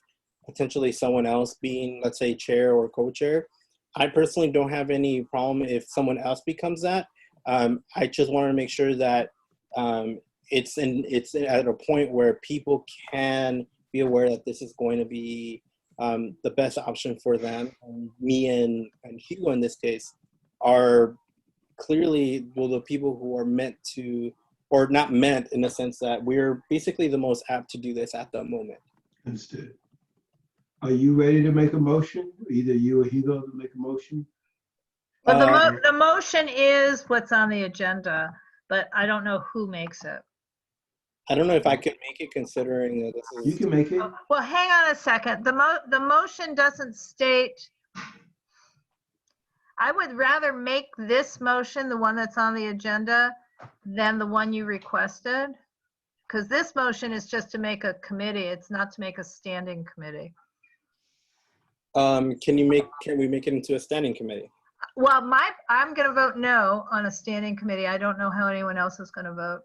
Speaker 13: potentially someone else being, let's say, chair or co-chair, I personally don't have any problem if someone else becomes that. I just want to make sure that it's at a point where people can be aware that this is going to be the best option for them. And me and Hugo in this case are clearly the people who are meant to, or not meant in the sense that we're basically the most apt to do this at the moment.
Speaker 6: Understood. Are you ready to make a motion? Either you or Hugo to make a motion?
Speaker 1: Well, the motion is what's on the agenda, but I don't know who makes it.
Speaker 13: I don't know if I could make it, considering that this is...
Speaker 6: You can make it.
Speaker 1: Well, hang on a second. The motion doesn't state... I would rather make this motion, the one that's on the agenda, than the one you requested. Because this motion is just to make a committee. It's not to make a standing committee.
Speaker 13: Can we make it into a standing committee?
Speaker 1: Well, I'm going to vote no on a standing committee. I don't know how anyone else is going to vote.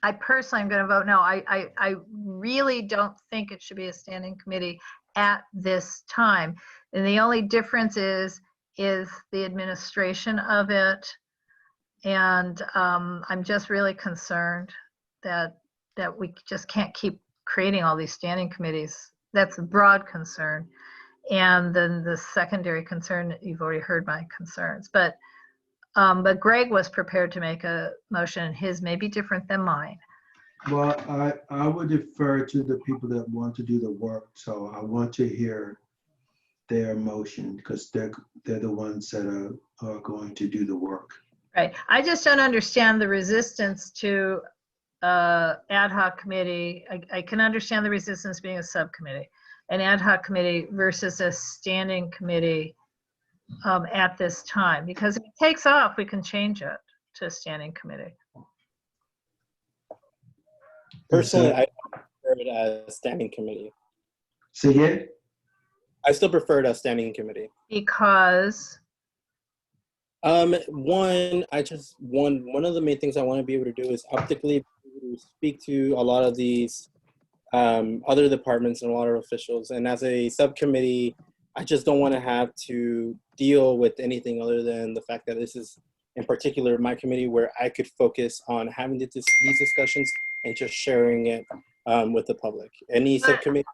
Speaker 1: I personally am going to vote no. I really don't think it should be a standing committee at this time. And the only difference is the administration of it. And I'm just really concerned that we just can't keep creating all these standing committees. That's a broad concern. And then the secondary concern, you've already heard my concerns. But Greg was prepared to make a motion. His may be different than mine.
Speaker 6: Well, I would defer to the people that want to do the work. So I want to hear their motion because they're the ones that are going to do the work.
Speaker 1: Right. I just don't understand the resistance to ad hoc committee. I can understand the resistance being a subcommittee, an ad hoc committee versus a standing committee at this time, because if it takes off, we can change it to a standing committee.
Speaker 13: Personally, I prefer it as standing committee.
Speaker 6: Say again?
Speaker 13: I still prefer it as standing committee.
Speaker 1: Because
Speaker 13: One of the main things I want to be able to do is optically speak to a lot of these other departments and a lot of officials. And as a subcommittee, I just don't want to have to deal with anything other than the fact that this is, in particular, my committee where I could focus on having these discussions and just sharing it with the public. Any subcommittee.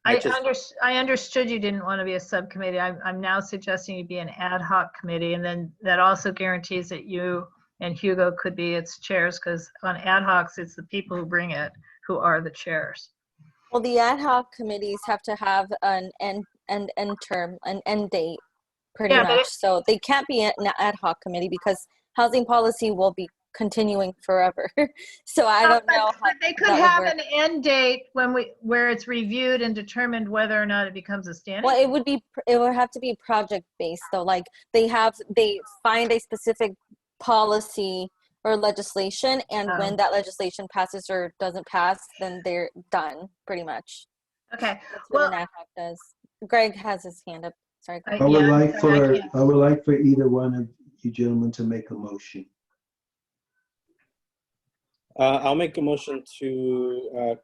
Speaker 1: I understood you didn't want to be a subcommittee. I'm now suggesting you be an ad hoc committee, and then that also guarantees that you and Hugo could be its chairs, because on ad hocs, it's the people who bring it who are the chairs.
Speaker 9: Well, the ad hoc committees have to have an end term, an end date, pretty much. So they can't be an ad hoc committee because housing policy will be continuing forever. So I don't know.
Speaker 1: But they could have an end date where it's reviewed and determined whether or not it becomes a standing.
Speaker 9: Well, it would have to be project based though. Like they find a specific policy or legislation, and when that legislation passes or doesn't pass, then they're done pretty much.
Speaker 1: Okay.
Speaker 9: That's what an ad hoc does. Greg has his hand up. Sorry. Greg.
Speaker 6: I would like for either one of you gentlemen to make a motion.
Speaker 13: I'll make a motion to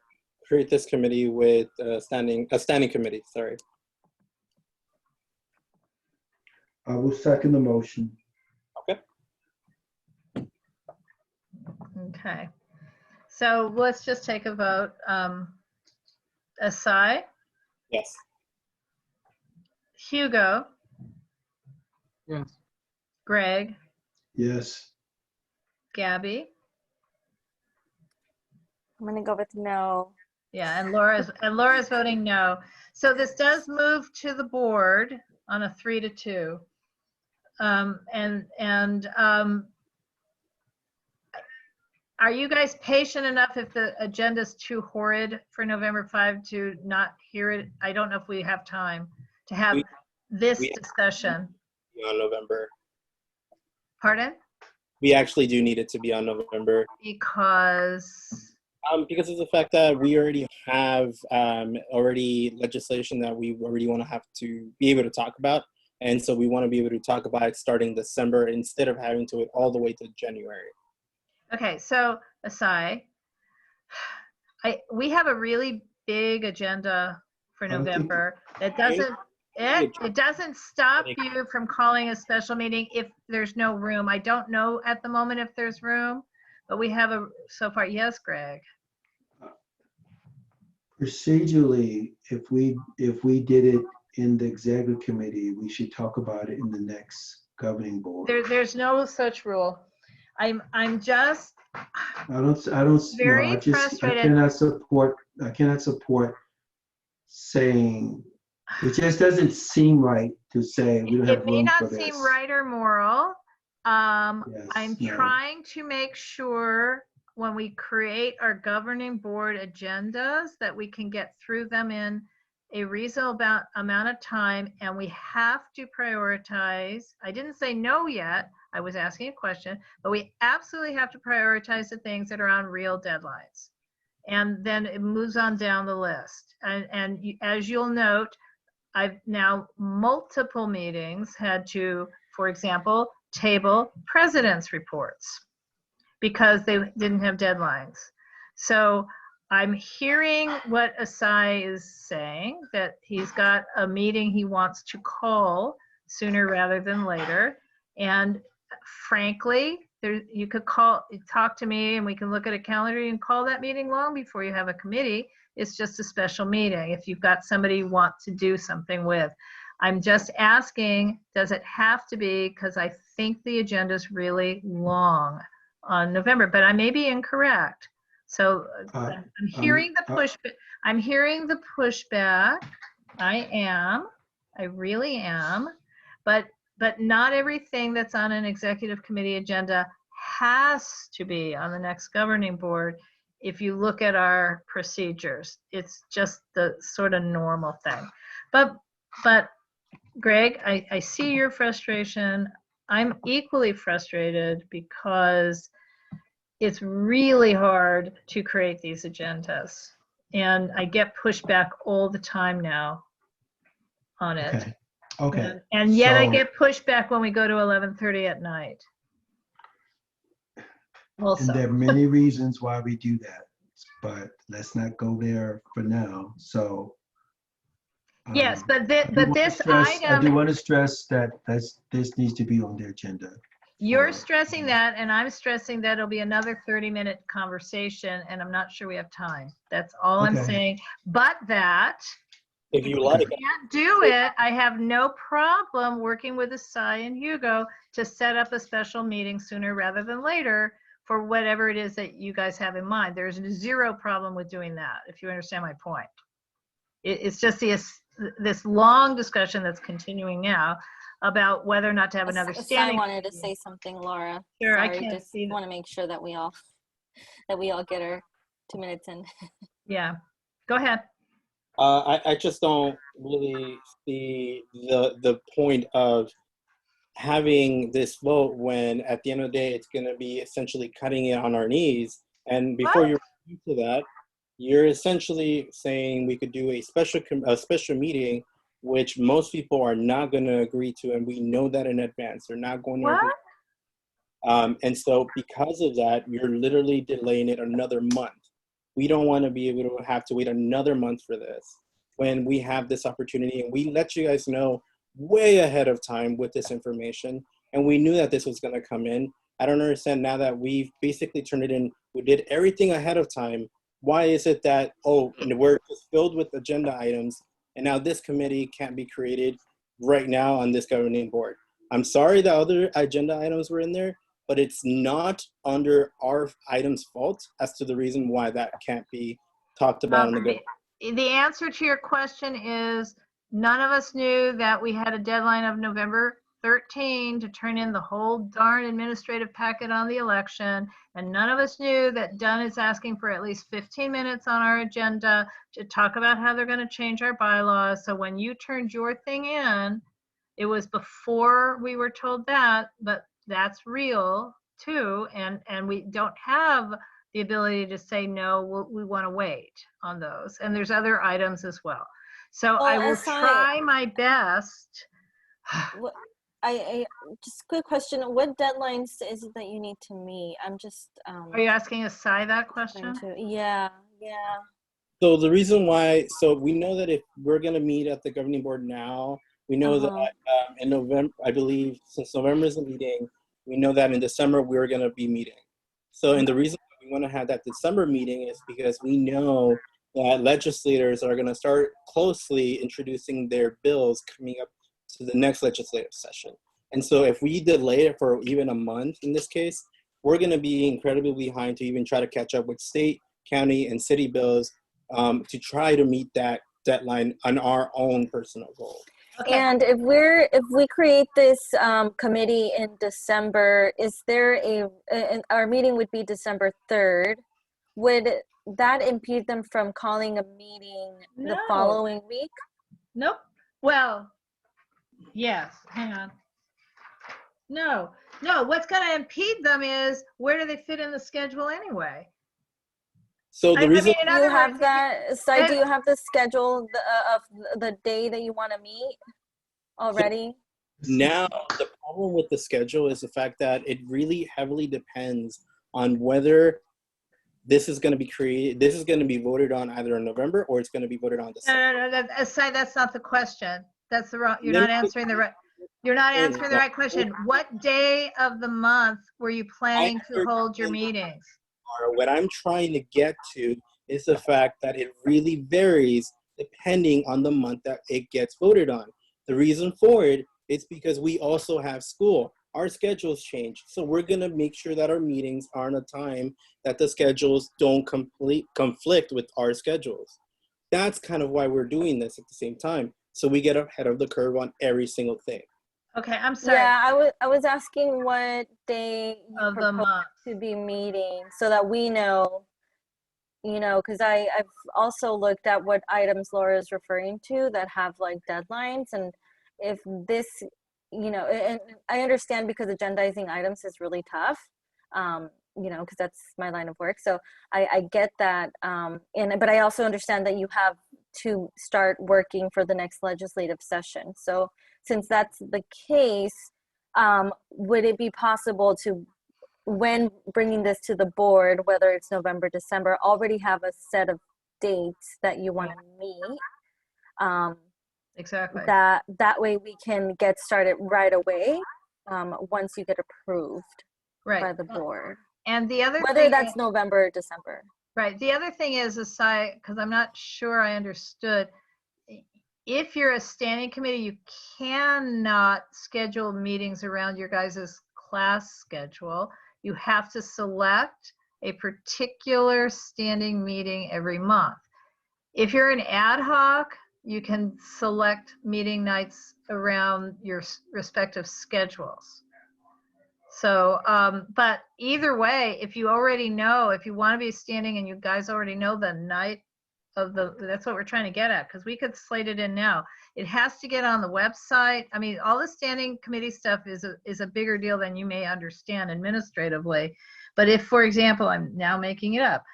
Speaker 13: create this committee with a standing committee. Sorry.
Speaker 6: I will second the motion.
Speaker 13: Okay.
Speaker 1: Okay. So let's just take a vote. Asai?
Speaker 13: Yes.
Speaker 1: Hugo?
Speaker 10: Yes.
Speaker 1: Greg?
Speaker 6: Yes.
Speaker 1: Gabby?
Speaker 9: I'm gonna go with no.
Speaker 1: Yeah, and Laura's voting no. So this does move to the board on a 3-2. Are you guys patient enough if the agenda's too horrid for November 5 to not hear it? I don't know if we have time to have this discussion.
Speaker 13: On November.
Speaker 1: Pardon?
Speaker 13: We actually do need it to be on November.
Speaker 1: Because
Speaker 13: of the fact that we already have legislation that we already want to have to be able to talk about. And so we want to be able to talk about it starting December instead of having to wait all the way to January.
Speaker 1: Okay, so Asai, we have a really big agenda for November. It doesn't stop you from calling a special meeting if there's no room. I don't know at the moment if there's room, but we have so far. Yes, Greg.
Speaker 6: Procedurally, if we did it in the executive committee, we should talk about it in the next governing board.
Speaker 1: There's no such rule. I'm just
Speaker 6: very frustrated. I cannot support saying it just doesn't seem right to say we don't have room for this.
Speaker 1: It may not seem right or moral. I'm trying to make sure when we create our governing board agendas that we can get through them in a reasonable amount of time, and we have to prioritize. I didn't say no yet. I was asking a question, but we absolutely have to prioritize the things that are on real deadlines. And then it moves on down the list. And as you'll note, I've now multiple meetings had to, for example, table president's reports because they didn't have deadlines. So I'm hearing what Asai is saying, that he's got a meeting he wants to call sooner rather than later. And frankly, you could talk to me and we can look at a calendar and call that meeting long before you have a committee. It's just a special meeting if you've got somebody you want to do something with. I'm just asking, does it have to be? Because I think the agenda is really long on November, but I may be incorrect. So I'm hearing the pushback. I'm hearing the pushback. I really am. But but not everything that's on an executive committee agenda has to be on the next governing board. If you look at our procedures, it's just the sort of normal thing. But Greg, I see your frustration. I'm equally frustrated because it's really hard to create these agendas. And I get pushback all the time now on it.
Speaker 6: Okay. Okay.
Speaker 1: And yet I
Speaker 6: So-
Speaker 1: get pushback when we go to 11:30 at night. Also.
Speaker 6: And there are many reasons why we do that, but let's not go there for now. So.
Speaker 1: Yes, but
Speaker 6: I do
Speaker 1: item,
Speaker 6: want to stress that this needs to be on the agenda.
Speaker 1: you're stressing that, and I'm stressing that it'll be another 30-minute conversation, and I'm not sure we have time. That's all I'm
Speaker 6: Okay.
Speaker 1: saying. But that,
Speaker 13: If you like,
Speaker 1: can't do it, I have no problem working with Asai and Hugo to set up a special meeting sooner rather than later for whatever it is that you guys have in mind. There's zero problem with doing that, if you understand my point. It's just this long discussion that's continuing now about whether or not to have another
Speaker 14: I
Speaker 1: standing.
Speaker 14: wanted to say something, Laura.
Speaker 1: Sure, I
Speaker 14: Sorry,
Speaker 1: can't
Speaker 14: just
Speaker 1: see that.
Speaker 14: want to make sure that we all get our 2 minutes in.
Speaker 1: Yeah, go ahead.
Speaker 13: I just don't really see the point of having this vote when at the end of the day it's going to be essentially cutting it on our knees. And before you get to that, you're essentially saying we could do a special meeting, which most people are not going to agree to, and we know that in advance. They're not going to agree. And so because of that, you're literally delaying it another month. We don't want to be able to have to wait another month for this when we have this opportunity, and we let you guys know way ahead of time with this information, and we knew that this was going to come in. I don't understand now that we've basically turned it in, we did everything ahead of time. Why is it that, we're just filled with agenda items, and now this committee can't be created right now on this governing board? I'm sorry that other agenda items were in there, but it's not under our item's fault as to the reason why that can't be talked about on the governing.
Speaker 1: The answer to your question is none of us knew that we had a deadline of November 13 to turn in the whole darn administrative packet on the election. And none of us knew that Dunn is asking for at least 15 minutes on our agenda to talk about how they're going to change our bylaws. So when you turned your thing in, it was before we were told that, but that's real too. And we don't have the ability to say, no, we want to wait on those. And there's other items as well. So I will try my best.
Speaker 14: I just quick question. What deadlines is it that you need to meet? I'm just.
Speaker 1: Are you asking Asai that question?
Speaker 14: Yeah.
Speaker 13: So the reason why, so we know that if we're going to meet at the governing board now, we know that in November, I believe, since November is a meeting, we know that in December we're going to be meeting. So, and the reason why we want to have that December meeting is because we know that legislators are going to start closely introducing their bills coming up to the next legislative session. And so if we delay it for even a month in this case, we're going to be incredibly behind to even try to catch up with state, county, and city bills to try to meet that deadline on our own personal goal.
Speaker 14: Okay. And if we create this committee in December, is there our meeting would be December 3rd. Would that impede them from calling a meeting the following week?
Speaker 1: Nope. Well, yes, hang on. No, what's going to impede them is where do they fit in the schedule anyway?
Speaker 13: So the reason
Speaker 14: do you have that, so do you have the schedule of the day that you want to meet already?
Speaker 13: Now, the problem with the schedule is the fact that it really heavily depends on whether this is going to be created, this is going to be voted on either in November or it's going to be voted on December.
Speaker 1: No, that's not the question. That's the wrong, you're not answering the right question. What day of the month were you planning to hold your meetings?
Speaker 13: What I'm trying to get to is the fact that it really varies depending on the month that it gets voted on. The reason for it is because we also have school. Our schedules change. So we're going to make sure that our meetings are on a time that the schedules don't conflict with our schedules. That's kind of why we're doing this at the same time. So we get ahead of the curve on every single thing.
Speaker 1: Okay, I'm sorry.
Speaker 14: Yeah, I was asking what day you
Speaker 1: Of the
Speaker 14: propose
Speaker 1: month.
Speaker 14: to be meeting so that we know, because I've also looked at what items Laura is referring to that have like deadlines, and if this, and I understand because agendizing items is really tough, because that's my line of work. So I get that, but I also understand that you have to start working for the next legislative session. So since that's the case, would it be possible to, when bringing this to the board, whether it's November, December, already have a set of dates that you want to meet?
Speaker 1: Exactly.
Speaker 14: That way we can get started right away once you get approved by the board.
Speaker 1: And the other
Speaker 14: Whether
Speaker 1: thing
Speaker 14: that's November or December.
Speaker 1: Right. The other thing is, aside, because I'm not sure I understood, if you're a standing committee, you cannot schedule meetings around your guys' class schedule. You have to select a particular standing meeting every month. If you're an ad hoc, you can select meeting nights around your respective schedules. So, but either way, if you already know, if you want to be standing and you guys already know the night of that's what we're trying to get at, because we could slate it in now. It has to get on the website. I mean, all the standing committee stuff is a bigger deal than you may understand administratively. But if, for example, I'm now making it up.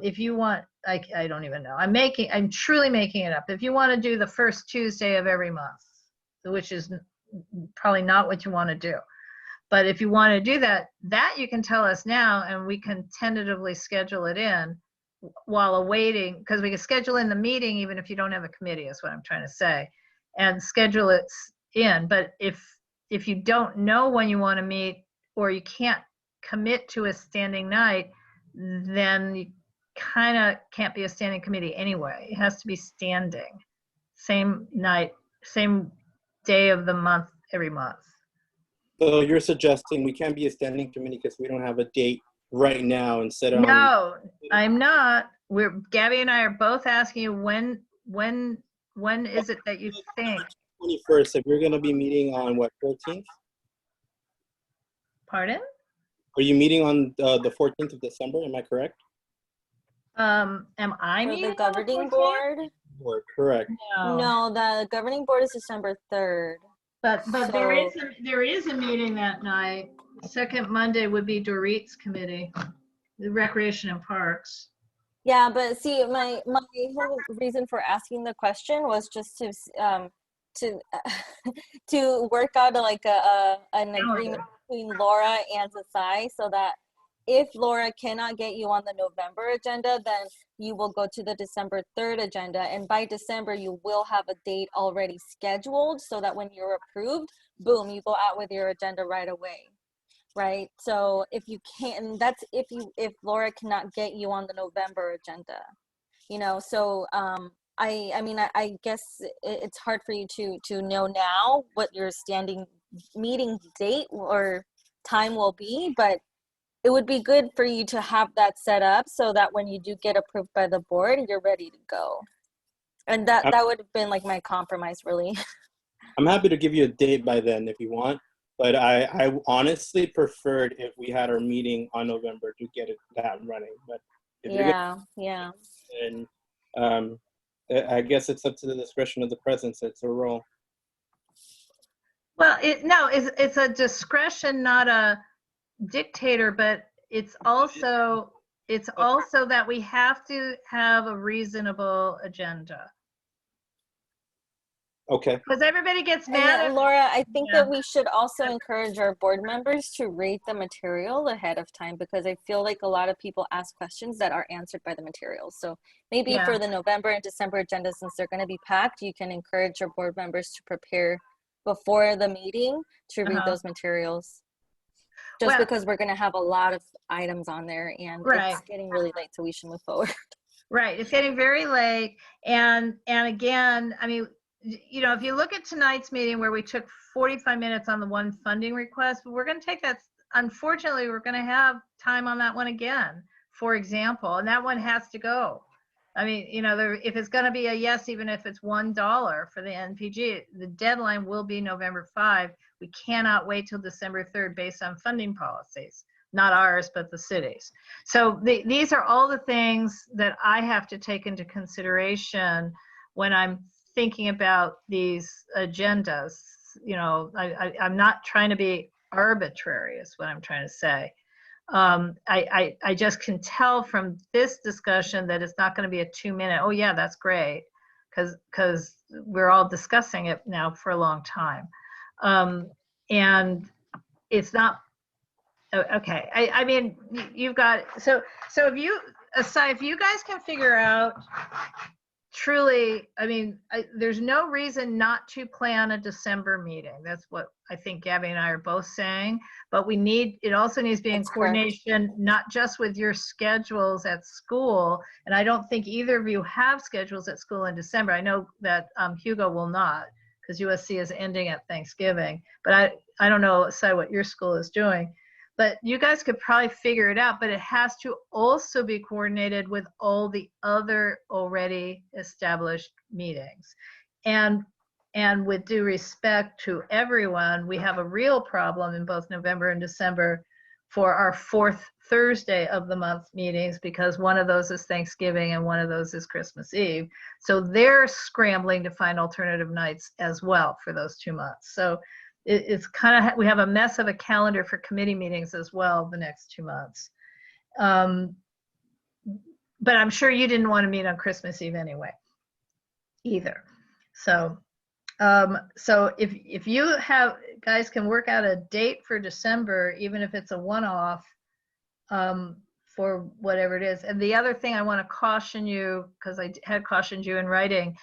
Speaker 1: If you want, I don't even know. I'm truly making it up. If you want to do the first Tuesday of every month, which is probably not what you want to do. But if you want to do that you can tell us now, and we can tentatively schedule it in while awaiting, because we can schedule in the meeting even if you don't have a committee, is what I'm trying to say, and schedule it in. But if you don't know when you want to meet, or you can't commit to a standing night, then you kind of can't be a standing committee anyway. It has to be standing, same night, same day of the month, every month.
Speaker 13: So you're suggesting we can't be a standing committee because we don't have a date right now instead of.
Speaker 1: No, I'm not. Gabby and I are both asking you when is it that you think?
Speaker 13: 21st. If you're going to be meeting on what, 14th?
Speaker 1: Pardon?
Speaker 13: Are you meeting on the 14th of December? Am I correct?
Speaker 1: Am I
Speaker 14: For
Speaker 1: meeting
Speaker 14: the governing board?
Speaker 13: Correct.
Speaker 14: No, the governing board is December 3rd.
Speaker 1: But
Speaker 14: So-
Speaker 1: there is a meeting that night. Second Monday would be Dorit's committee, the Recreation and Parks.
Speaker 14: Yeah, but see, my whole reason for asking the question was just to work out like an agreement between Laura and Zasai, so that if Laura cannot get you on the November agenda, then you will go to the December 3rd agenda, and by December you will have a date already scheduled, so that when you're approved, boom, you go out with your agenda right away. Right. So if you can, that's if Laura cannot get you on the November agenda, so I guess it's hard for you to know now what your standing meeting date or time will be, but it would be good for you to have that set up so that when you do get approved by the board, you're ready to go. And that would have been like my compromise, really.
Speaker 13: I'm happy to give you a date by then if you want. But I honestly preferred if we had our meeting on November to get that running. But if
Speaker 14: yeah.
Speaker 13: And I guess it's up to the discretion of the president. It's a role.
Speaker 1: Well, it's a discretion, not a dictator, but it's also that we have to have a reasonable agenda.
Speaker 13: Okay.
Speaker 1: Because everybody gets mad at
Speaker 14: Laura, I think that we should also encourage our board members to read the material ahead of time, because I feel like a lot of people ask questions that are answered by the materials. So maybe for the November and December agenda, since they're going to be packed, you can encourage your board members to prepare before the meeting to read those materials. Just because we're going to have a lot of items on there, and it's getting really late, so we should move forward.
Speaker 1: Right. It's getting very late. And again, I mean, if you look at tonight's meeting where we took 45 minutes on the one funding request, but we're going to take that, unfortunately, we're going to have time on that one again, for example, and that one has to go. I mean, you know, if it's going to be a yes, even if it's $1 for the NPG, the deadline will be November 5. We cannot wait till December 3rd based on funding policies, not ours, but the city's. So these are all the things that I have to take into consideration when I'm thinking about these agendas. You know, I'm not trying to be arbitrary is what I'm trying to say. I just can tell from this discussion that it's not going to be a 2-minute, oh yeah, that's great, because we're all discussing it now for a long time. And it's not, okay, I mean, you've got, so if you, aside, if you guys can figure out truly, I mean, there's no reason not to plan a December meeting. That's what I think Gabby and I are both saying. But we need, it also needs to be in coordination, not just with your schedules at school. And I don't think either of you have schedules at school in December. I know that Hugo will not, because USC is ending at Thanksgiving. But I don't know, say, what your school is doing. But you guys could probably figure it out, but it has to also be coordinated with all the other already established meetings. And with due respect to everyone, we have a real problem in both November and December for our 4th Thursday of the month meetings, because one of those is Thanksgiving and one of those is Christmas Eve. So they're scrambling to find alternative nights as well for those 2 months. So it's kind of, we have a mess of a calendar for committee meetings as well the next 2 months. But I'm sure you didn't want to meet on Christmas Eve anyway, either. So, so if you guys can work out a date for December, even if it's a one-off, for whatever it is. And the other thing I want to caution you, because I had cautioned you in writing,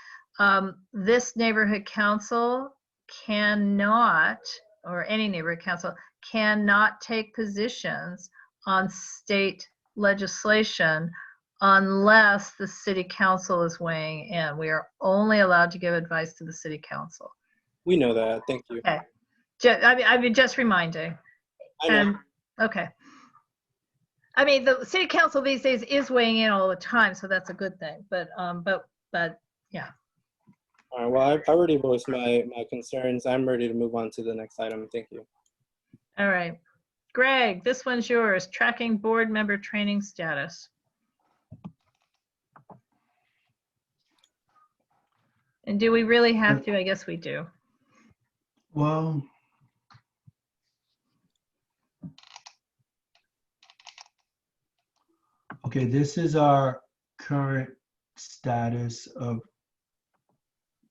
Speaker 1: this neighborhood council cannot, or any neighborhood council cannot take positions on state legislation unless the city council is weighing in. We are only allowed to give advice to the city council.
Speaker 13: We know that. Thank you.
Speaker 1: Okay. I mean, just reminding.
Speaker 13: I know.
Speaker 1: And, okay. I mean, the city council these days is weighing in all the time, so that's a good thing. But yeah.
Speaker 13: All right, well, I've already voiced my concerns. I'm ready to move on to the next item. Thank you.
Speaker 1: All right. Greg, this one's yours. Tracking board member training status. And do we really have to? I guess we do.
Speaker 6: Well, okay, this is our current status of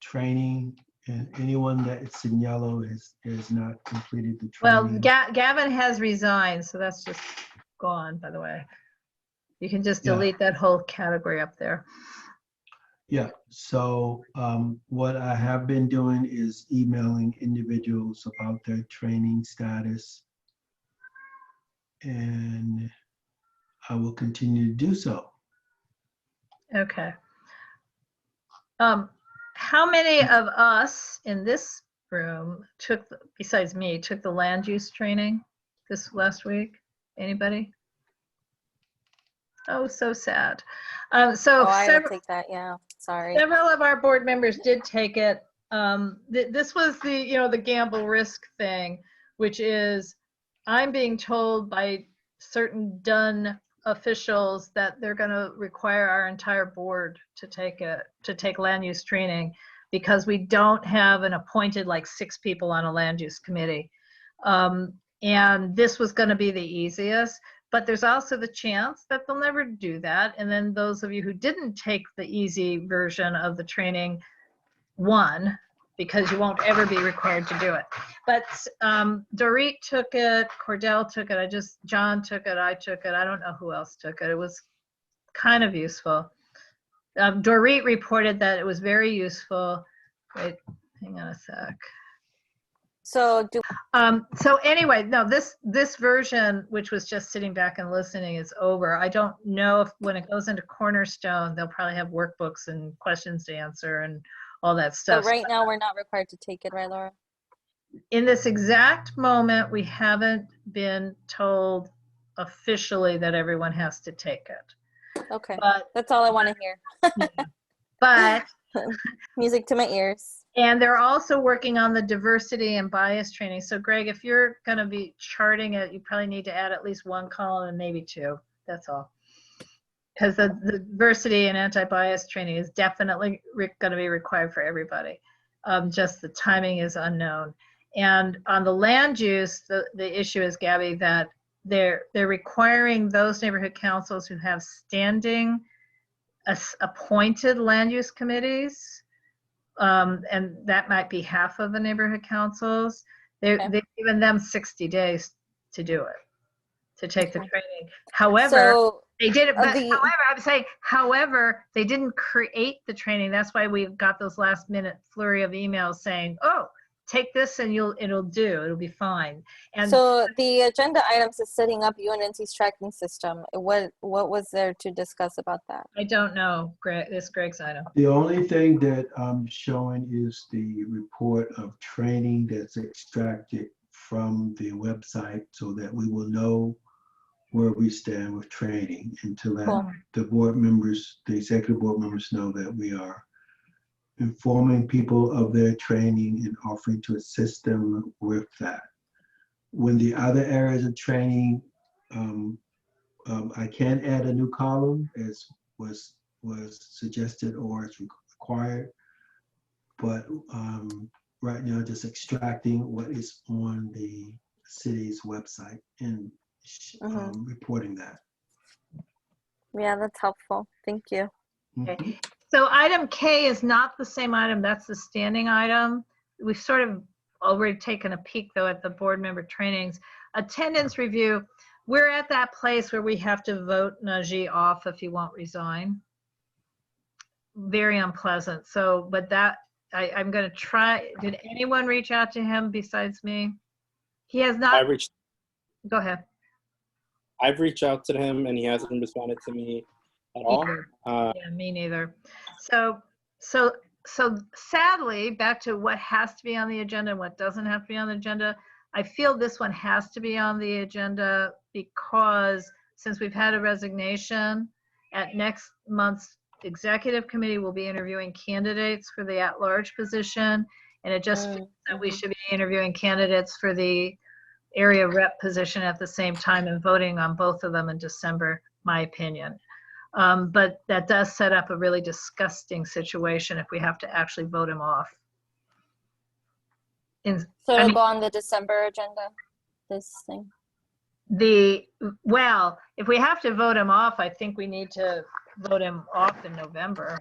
Speaker 6: training, and anyone that's in yellow is not completed the training.
Speaker 1: Well, Gavin has resigned, so that's just gone, by the way. You can just delete that whole category up there.
Speaker 6: Yeah, so what I have been doing is emailing individuals about their training status, and I will continue to do so.
Speaker 1: Okay. How many of us in this room besides me, took the land use training this last week? Anybody? Oh, so sad.
Speaker 14: I didn't take that. Yeah, sorry.
Speaker 1: Several of our board members did take it. This was the gamble risk thing, which is I'm being told by certain done officials that they're going to require our entire board to take land use training, because we don't have an appointed 6 people on a land use committee. And this was going to be the easiest, but there's also the chance that they'll never do that. And then those of you who didn't take the easy version of the training won, because you won't ever be required to do it. But Dorit took it, Cordell took it, John took it, I took it. I don't know who else took it. It was kind of useful. Dorit reported that it was very useful. Wait, hang on a sec.
Speaker 14: So
Speaker 1: so anyway, no, this version, which was just sitting back and listening, is over. I don't know if when it goes into Cornerstone, they'll probably have workbooks and questions to answer and all that stuff.
Speaker 14: So right now we're not required to take it, right, Laura?
Speaker 1: In this exact moment, we haven't been told officially that everyone has to take it.
Speaker 14: Okay,
Speaker 1: But
Speaker 14: that's all I want to hear.
Speaker 1: but
Speaker 14: Music to my ears.
Speaker 1: and they're also working on the diversity and bias training. So Greg, if you're going to be charting it, you probably need to add at least one column and maybe two. That's all. Because the diversity and anti-bias training is definitely going to be required for everybody. Just the timing is unknown. And on the land use, the issue is, Gabby, that they're requiring those neighborhood councils who have standing appointed land use committees, and that might be half of the neighborhood councils. They've given them 60 days to do it, to take the training. However,
Speaker 14: So
Speaker 1: they did it, but however, I'm saying, however, they didn't create the training. That's why we got those last minute flurry of emails saying, oh, take this and it'll be fine. And
Speaker 14: so the agenda items is setting up UNNC's tracking system. What was there to discuss about that?
Speaker 1: I don't know, Greg, this Greg's item.
Speaker 6: The only thing that I'm showing is the report of training that's extracted from the website so that we will know where we stand with training, and to let the board members, the executive board members, know that we are informing people of their training and offering to assist them with that. When the other areas of training, I can add a new column as was suggested or is required, but right now just extracting what is on the city's website and reporting that.
Speaker 14: Yeah, that's helpful. Thank you.
Speaker 1: Okay. So item K is not the same item. That's the standing item. We've sort of already taken a peek, though, at the board member trainings. Attendance review, we're at that place where we have to vote Najee off if he won't resign. Very unpleasant. So, but that, I'm going to try. Did anyone reach out to him besides me? He has not. Go ahead.
Speaker 13: I've reached out to him and he hasn't responded to me at all.
Speaker 1: Yeah, me neither. So sadly, back to what has to be on the agenda and what doesn't have to be on the agenda, I feel this one has to be on the agenda because since we've had a resignation, at next month's executive committee will be interviewing candidates for the at-large position, and it just feels that we should be interviewing candidates for the area rep position at the same time and voting on both of them in December, my opinion. But that does set up a really disgusting situation if we have to actually vote him off.
Speaker 14: So it'll go on the December agenda, this thing?
Speaker 1: Well, if we have to vote him off, I think we need to vote him off in November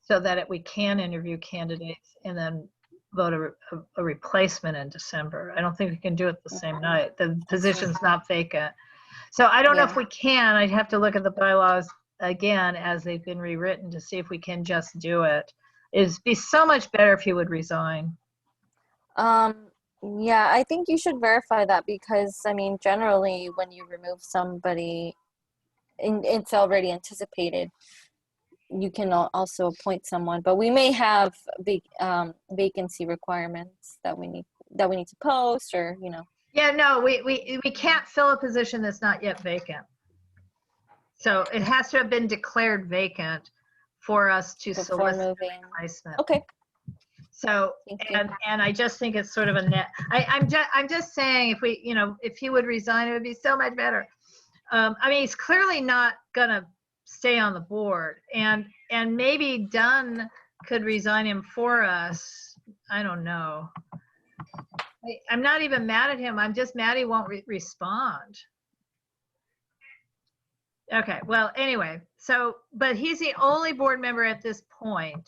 Speaker 1: so that we can interview candidates and then vote a replacement in December. I don't think we can do it the same night. The position's not vacant. So I don't know if we can. I'd have to look at the bylaws again as they've been rewritten to see if we can just do it. It'd be so much better if he would resign.
Speaker 14: Yeah, I think you should verify that because, I mean, generally when you remove somebody, it's already anticipated. You can also appoint someone, but we may have vacancy requirements that we need to post, or
Speaker 1: Yeah, no, we can't fill a position that's not yet vacant. So it has to have been declared vacant for us to solicit a replacement.
Speaker 14: Okay.
Speaker 1: So and I just think it's sort of a net. I'm just saying if he would resign, it would be so much better. I mean, he's clearly not gonna stay on the board, and maybe Dunn could resign him for us. I don't know. I'm not even mad at him. I'm just mad he won't respond. Okay, well, anyway, but he's the only board member at this point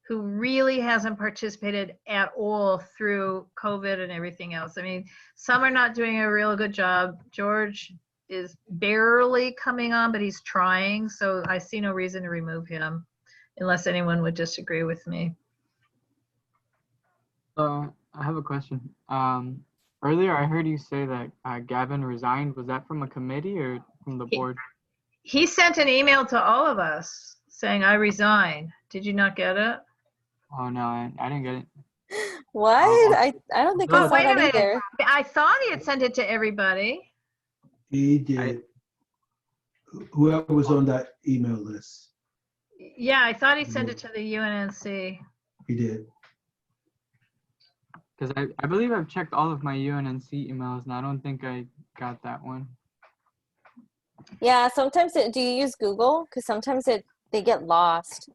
Speaker 1: who really hasn't participated at all through COVID and everything else. I mean, some are not doing a real good job. George is barely coming on, but he's trying. So I see no reason to remove him unless anyone would disagree with me.
Speaker 10: I have a question. Earlier I heard you say that Gavin resigned. Was that from a committee or from the board?
Speaker 1: He sent an email to all of us saying, I resign. Did you not get it?
Speaker 10: Oh, no, I didn't get it.
Speaker 14: What? I don't think I saw that either.
Speaker 1: I thought he had sent it to everybody.
Speaker 6: He did. whoever was on that email list,
Speaker 1: Yeah, I thought he sent it to the UNNC.
Speaker 6: he did.
Speaker 10: Because I believe I've checked all of my UNNC emails and I don't think I got that one.
Speaker 14: Yeah, sometimes do you use Google? Because sometimes they get lost.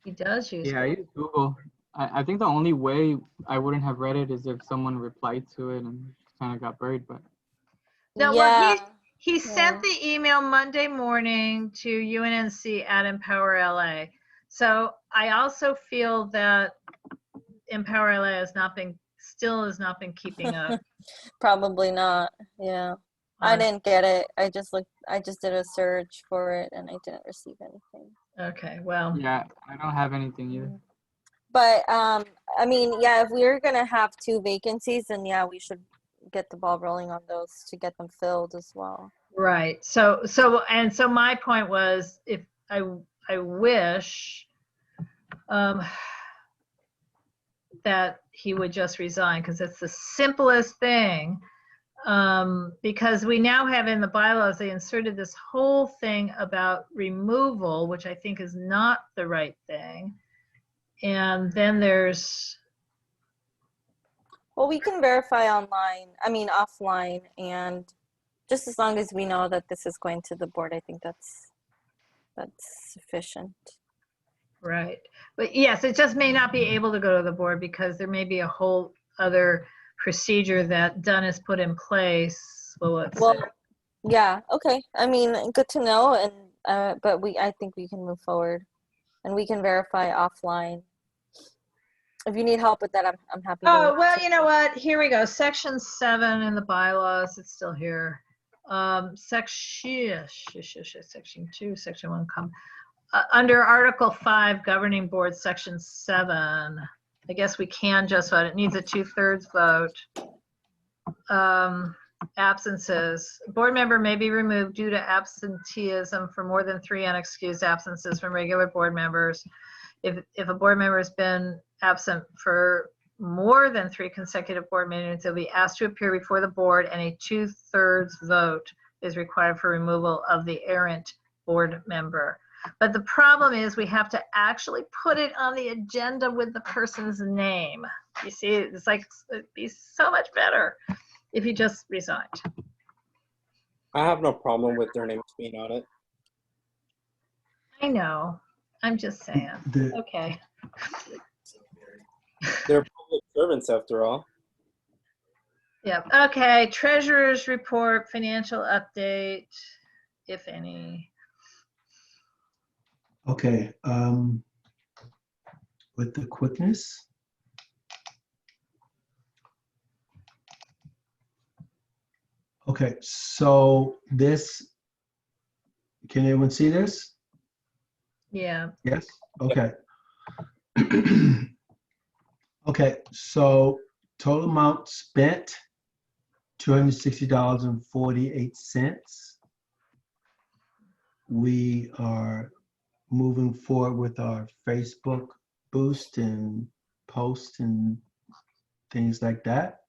Speaker 1: He does use
Speaker 10: Yeah, I use Google. I think the only way I wouldn't have read it is if someone replied to it and kind of got buried, but
Speaker 1: No,
Speaker 14: Yeah.
Speaker 1: well, he sent the email Monday morning to UNNC at Empower LA. So I also feel that Empower LA has not been keeping up.
Speaker 14: Probably not. Yeah. I
Speaker 1: Um,
Speaker 14: didn't get it. I just did a search for it and I didn't receive anything.
Speaker 1: Okay, well.
Speaker 10: yeah, I don't have anything either.
Speaker 14: But I mean, yeah, if we're gonna have 2 vacancies, then yeah, we should get the ball rolling on those to get them filled as well.
Speaker 1: Right. So my point was, if I wish that he would just resign, because it's the simplest thing. Because we now have in the bylaws, they inserted this whole thing about removal, which I think is not the right thing. And then there's,
Speaker 14: Well, we can verify offline, and just as long as we know that this is going to the board, I think that's sufficient.
Speaker 1: right. But yes, it just may not be able to go to the board because there may be a whole other procedure that Dunn has put in place. Well, let's see.
Speaker 14: Yeah, okay. I mean, good to know, and but I think we can move forward, and we can verify offline. If you need help with that, I'm happy to.
Speaker 1: Oh, well, you know what? Here we go. Section 7 in the bylaws. It's still here. Section 2, Section 1. Under Article 5, Governing Board, Section 7. I guess we can just vote. It needs a 2/3 vote. Absences. A board member may be removed due to absenteeism for more than 3 unexcused absences from regular board members. If a board member has been absent for more than 3 consecutive board meetings, they'll be asked to appear before the board, and a 2/3 vote is required for removal of the errant board member. But the problem is we have to actually put it on the agenda with the person's name. You see, it's like, it'd be so much better if he just resigned.
Speaker 13: I have no problem with their names being on it.
Speaker 1: I know. I'm just saying. Okay.
Speaker 13: They're public servants after all.
Speaker 1: Yep. Okay. Treasurer's report, financial update, if any.
Speaker 6: Okay, with the quickness. Okay, so this, can anyone see this?
Speaker 1: Yeah.
Speaker 6: Yes, okay. Okay, so total amount spent, $260.48. We are moving forward with our Facebook boost and post and things like that.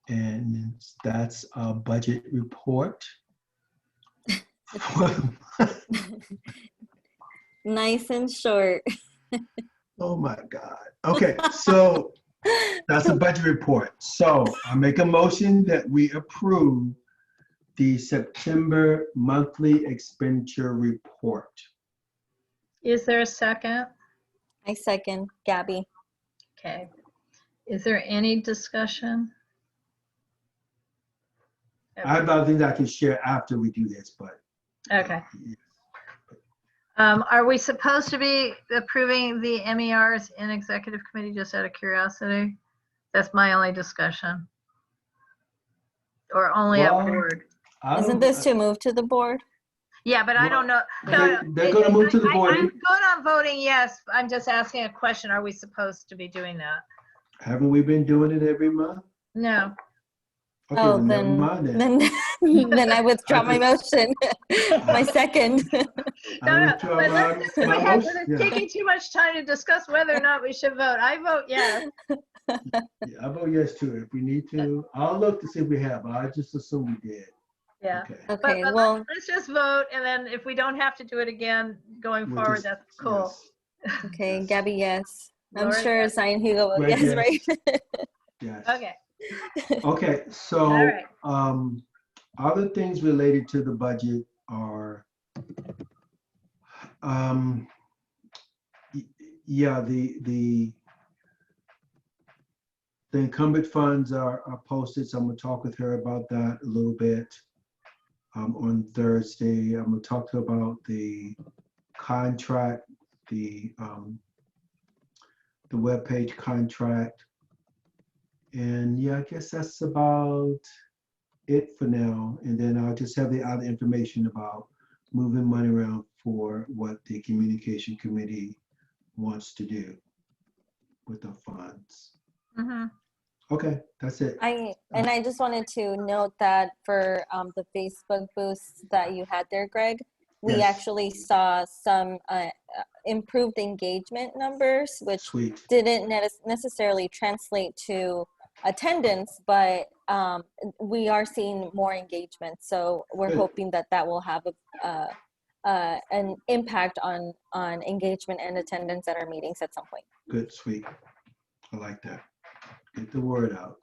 Speaker 6: And that's our budget report.
Speaker 14: Nice and short.
Speaker 6: Oh my God. Okay, so that's a budget report. So I make a motion that we approve the September monthly expenditure report.
Speaker 1: Is there a second?
Speaker 14: I second, Gabby.
Speaker 1: Okay. Is there any discussion?
Speaker 6: I have other things I can share after we do this, but.
Speaker 1: Okay. Are we supposed to be approving the MERs in executive committee, just out of curiosity? That's my only discussion. Or only at board?
Speaker 14: Isn't this to move to the board?
Speaker 1: Yeah, but I don't know.
Speaker 6: They're gonna move to the board.
Speaker 1: I'm good on voting yes. I'm just asking a question. Are we supposed to be doing that?
Speaker 6: Haven't we been doing it every month?
Speaker 1: No.
Speaker 6: Okay,
Speaker 14: Oh,
Speaker 6: never mind then.
Speaker 14: then I withdraw my motion. My second.
Speaker 1: No, but it's taking too much time to discuss whether or not we should vote. I vote yes.
Speaker 6: Yeah, I vote yes too. If we need to, I'll look to see if we have, but I just assume we did.
Speaker 1: Yeah.
Speaker 6: Okay.
Speaker 14: Okay,
Speaker 1: But
Speaker 14: well,
Speaker 1: let's just vote, and then if we don't have to do it again going
Speaker 6: We'll
Speaker 1: forward,
Speaker 6: just-
Speaker 1: that's cool.
Speaker 6: yes,
Speaker 14: okay,
Speaker 6: yes.
Speaker 14: Gabby, yes. I'm
Speaker 1: Laura,
Speaker 14: sure
Speaker 1: yes.
Speaker 14: Sign Hugo will
Speaker 6: Greg,
Speaker 14: yes,
Speaker 6: yes.
Speaker 14: right?
Speaker 6: Yes.
Speaker 1: Okay.
Speaker 6: Okay,
Speaker 1: All
Speaker 6: so,
Speaker 1: right.
Speaker 6: other things related to the budget are, yeah, the incumbent funds are posted, so I'm gonna talk with her about that a little bit on Thursday. I'm gonna talk to her about the contract, the webpage contract. And yeah, I guess that's about it for now. And then I'll just have the other information about moving money around for what the communication committee wants to do with the funds.
Speaker 1: Mm-hmm.
Speaker 6: Okay, that's it.
Speaker 14: I just wanted to note that for the Facebook boost that you had there, Greg, we
Speaker 6: Yes.
Speaker 14: actually saw some improved engagement numbers, which
Speaker 6: Sweet.
Speaker 14: didn't necessarily translate to attendance, but we are seeing more engagement. So we're
Speaker 6: Good.
Speaker 14: hoping that that will have an impact on engagement and attendance at our meetings at some point.
Speaker 6: Good, sweet. I like that. Get the word out.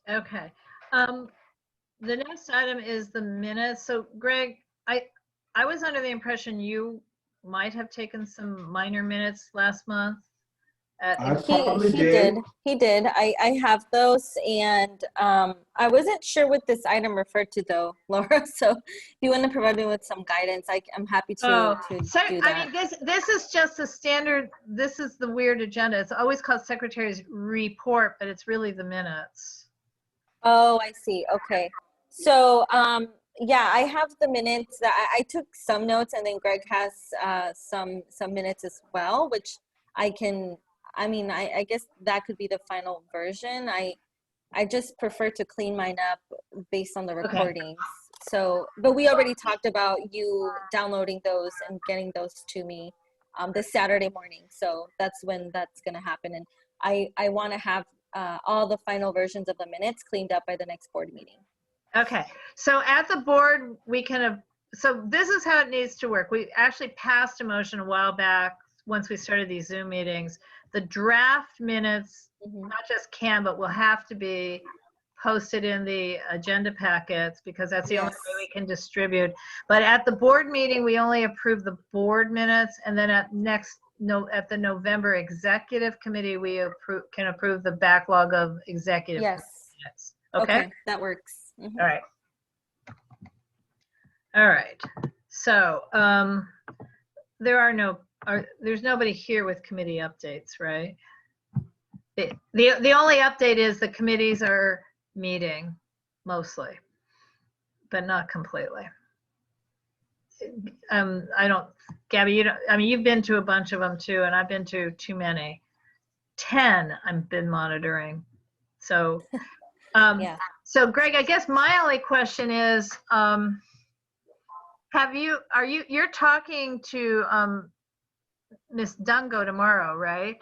Speaker 1: Okay. The next item is the minutes. So Greg, I was under the impression you might have taken some minor minutes last month.
Speaker 6: I probably
Speaker 14: He
Speaker 6: did.
Speaker 14: did. I have those, and I wasn't sure what this item referred to though, Laura. So if you want to provide me with some guidance, I'm happy to do that.
Speaker 1: I mean, this is just a standard. This is the weird agenda. It's always called Secretary's Report, but it's really the minutes.
Speaker 14: Oh, I see. Okay. So yeah, I have the minutes that I took some notes, and then Greg has some minutes as well, which I can. I mean, I guess that could be the final version. I just prefer to clean mine up based on the recordings. So, but we already talked about you downloading those and getting those to me this Saturday morning. So that's when that's going to happen. And I want to have all the final versions of the minutes cleaned up by the next board meeting.
Speaker 1: Okay. So at the board, we can have, so this is how it needs to work. We actually passed a motion a while back once we started these Zoom meetings. The draft minutes, not just can, but will have to be posted in the agenda packets because that's the only way we can distribute. But at the board meeting, we only approve the board minutes, and then at the November executive committee, we can approve the backlog of executive minutes. Okay,
Speaker 14: that works. Mm-hmm.
Speaker 1: All right. All right. So there's nobody here with committee updates, right? The only update is the committees are meeting mostly, but not completely. Gabby, you've been to a bunch of them too, and I've been to too many. 10 I've been monitoring. So, So Greg, I guess my only question is, you're talking to Miss Dungo tomorrow, right?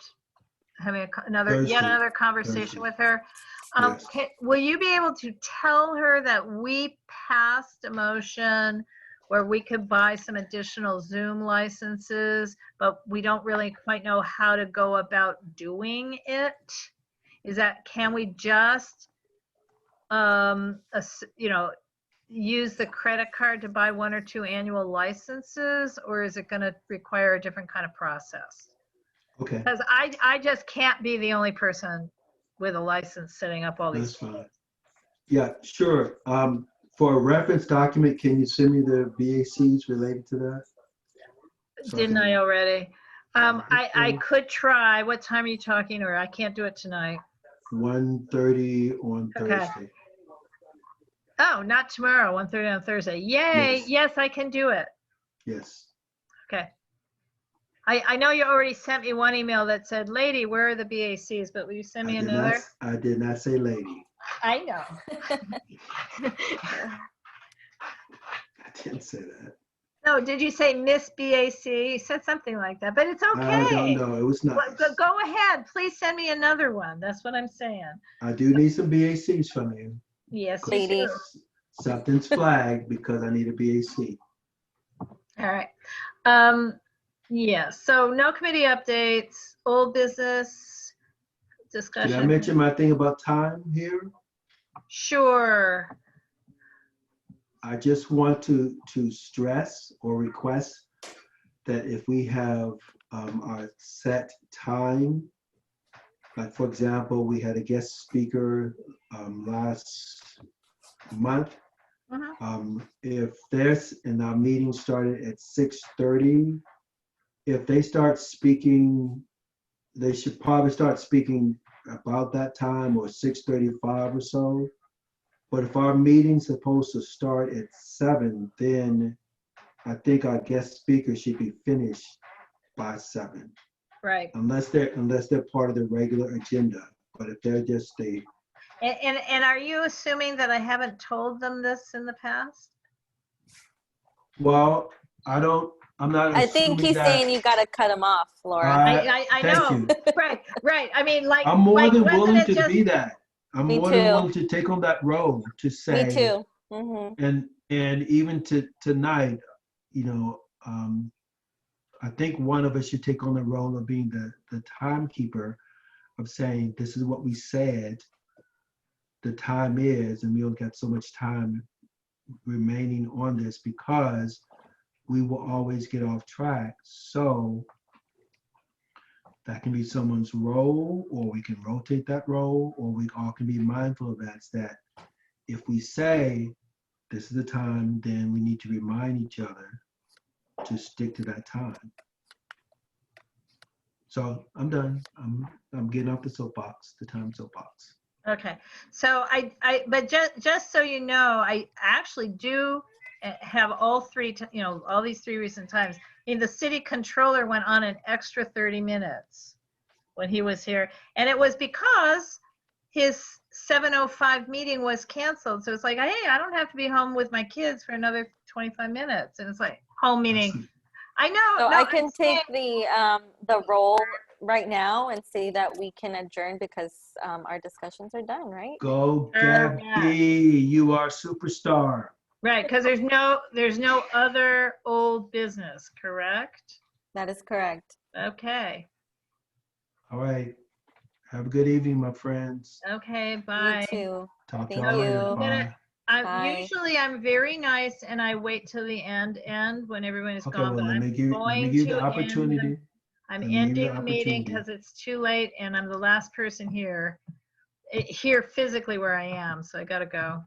Speaker 1: Having yet another conversation with her. Will you be able to tell her that we passed a motion where we could buy some additional Zoom licenses, but we don't really quite know how to go about doing it? Can we just, use the credit card to buy 1 or 2 annual licenses, or is it going to require a different kind of process?
Speaker 6: Okay.
Speaker 1: Because I just can't be the only person with a license setting up all these.
Speaker 6: That's fine. Yeah, sure. For a reference document, can you send me the BACs related to that?
Speaker 1: Didn't I already? I could try. What time are you talking, or I can't do it tonight?
Speaker 6: 1:30 on Thursday.
Speaker 1: Oh, not tomorrow, 1:30 on Thursday. Yay, yes, I can do it.
Speaker 6: Yes.
Speaker 1: Okay. I know you already sent me one email that said, lady, where are the BACs? But will you send me another?
Speaker 6: I did not say lady.
Speaker 1: I know.
Speaker 6: I didn't say that.
Speaker 1: No, did you say Miss BAC? You said something like that, but it's okay.
Speaker 6: I don't know. It was nice.
Speaker 1: Go ahead. Please send me another one. That's what I'm saying.
Speaker 6: I do need some BACs from you.
Speaker 1: Yes,
Speaker 14: lady.
Speaker 6: something's flagged because I need a BAC.
Speaker 1: All right. Yeah, so no committee updates, old business discussion.
Speaker 6: Did I mention my thing about time here?
Speaker 1: Sure.
Speaker 6: I just want to stress or request that if we have our set time, like for example, we had a guest speaker last month. If there's, and our meeting started at 6:30, if they start speaking, they should probably start speaking about that time or 6:35 or so. But if our meeting's supposed to start at 7, then I think our guest speaker should be finished by 7.
Speaker 1: Right.
Speaker 6: Unless they're part of the regular agenda. But if they're just a,
Speaker 1: And are you assuming that I haven't told them this in the past?
Speaker 6: well, I'm not
Speaker 14: I think
Speaker 6: assuming
Speaker 14: he's
Speaker 6: that,
Speaker 14: saying you got to cut him off, Laura.
Speaker 1: I
Speaker 6: thank
Speaker 1: know.
Speaker 6: you.
Speaker 1: Right. I mean, like,
Speaker 6: I'm more
Speaker 1: like,
Speaker 6: than
Speaker 1: wasn't
Speaker 6: willing
Speaker 1: it
Speaker 6: to
Speaker 1: just-
Speaker 6: be that. I'm
Speaker 14: Me
Speaker 6: more than
Speaker 14: too.
Speaker 6: willing to take on that role to say.
Speaker 14: Me too. Mm-hmm.
Speaker 6: And even tonight, you know, I think one of us should take on the role of being the timekeeper, of saying, this is what we said the time is, and we only got so much time remaining on this because we will always get off track. So that can be someone's role, or we can rotate that role, or we all can be mindful of that if we say this is the time, then we need to remind each other to stick to that time. So I'm done. I'm getting off the soapbox, the time soapbox.
Speaker 1: Okay. So but just so you know, I actually do have all three, all these 3 recent times. I mean, the city controller went on an extra 30 minutes when he was here. And it was because his 7:05 meeting was canceled. So it's like, hey, I don't have to be home with my kids for another 25 minutes. And it's like, home meeting. I know.
Speaker 14: So
Speaker 1: no,
Speaker 14: I can take the role right now and say that we can adjourn because our discussions are done, right?
Speaker 6: Go,
Speaker 1: Sure,
Speaker 6: Gabby, you are superstar.
Speaker 1: Right, because there's no other old business, correct?
Speaker 14: That is correct.
Speaker 1: Okay.
Speaker 6: All right. Have a good evening, my friends.
Speaker 1: Okay, bye.
Speaker 14: You too.
Speaker 6: Talk to
Speaker 14: Thank
Speaker 6: y'all later.
Speaker 14: you.
Speaker 6: Bye.
Speaker 14: Bye.
Speaker 1: Usually I'm very nice and I wait till the end when everyone is
Speaker 6: Okay,
Speaker 1: gone.
Speaker 6: well,
Speaker 1: but
Speaker 6: let me
Speaker 1: I'm
Speaker 6: give
Speaker 1: going
Speaker 6: you
Speaker 1: to
Speaker 6: the opportunity.
Speaker 1: I'm
Speaker 6: Let me give you
Speaker 1: ending
Speaker 6: the
Speaker 1: the meeting
Speaker 6: opportunity.
Speaker 1: because it's too late and I'm the last person here physically where I am, so I gotta go.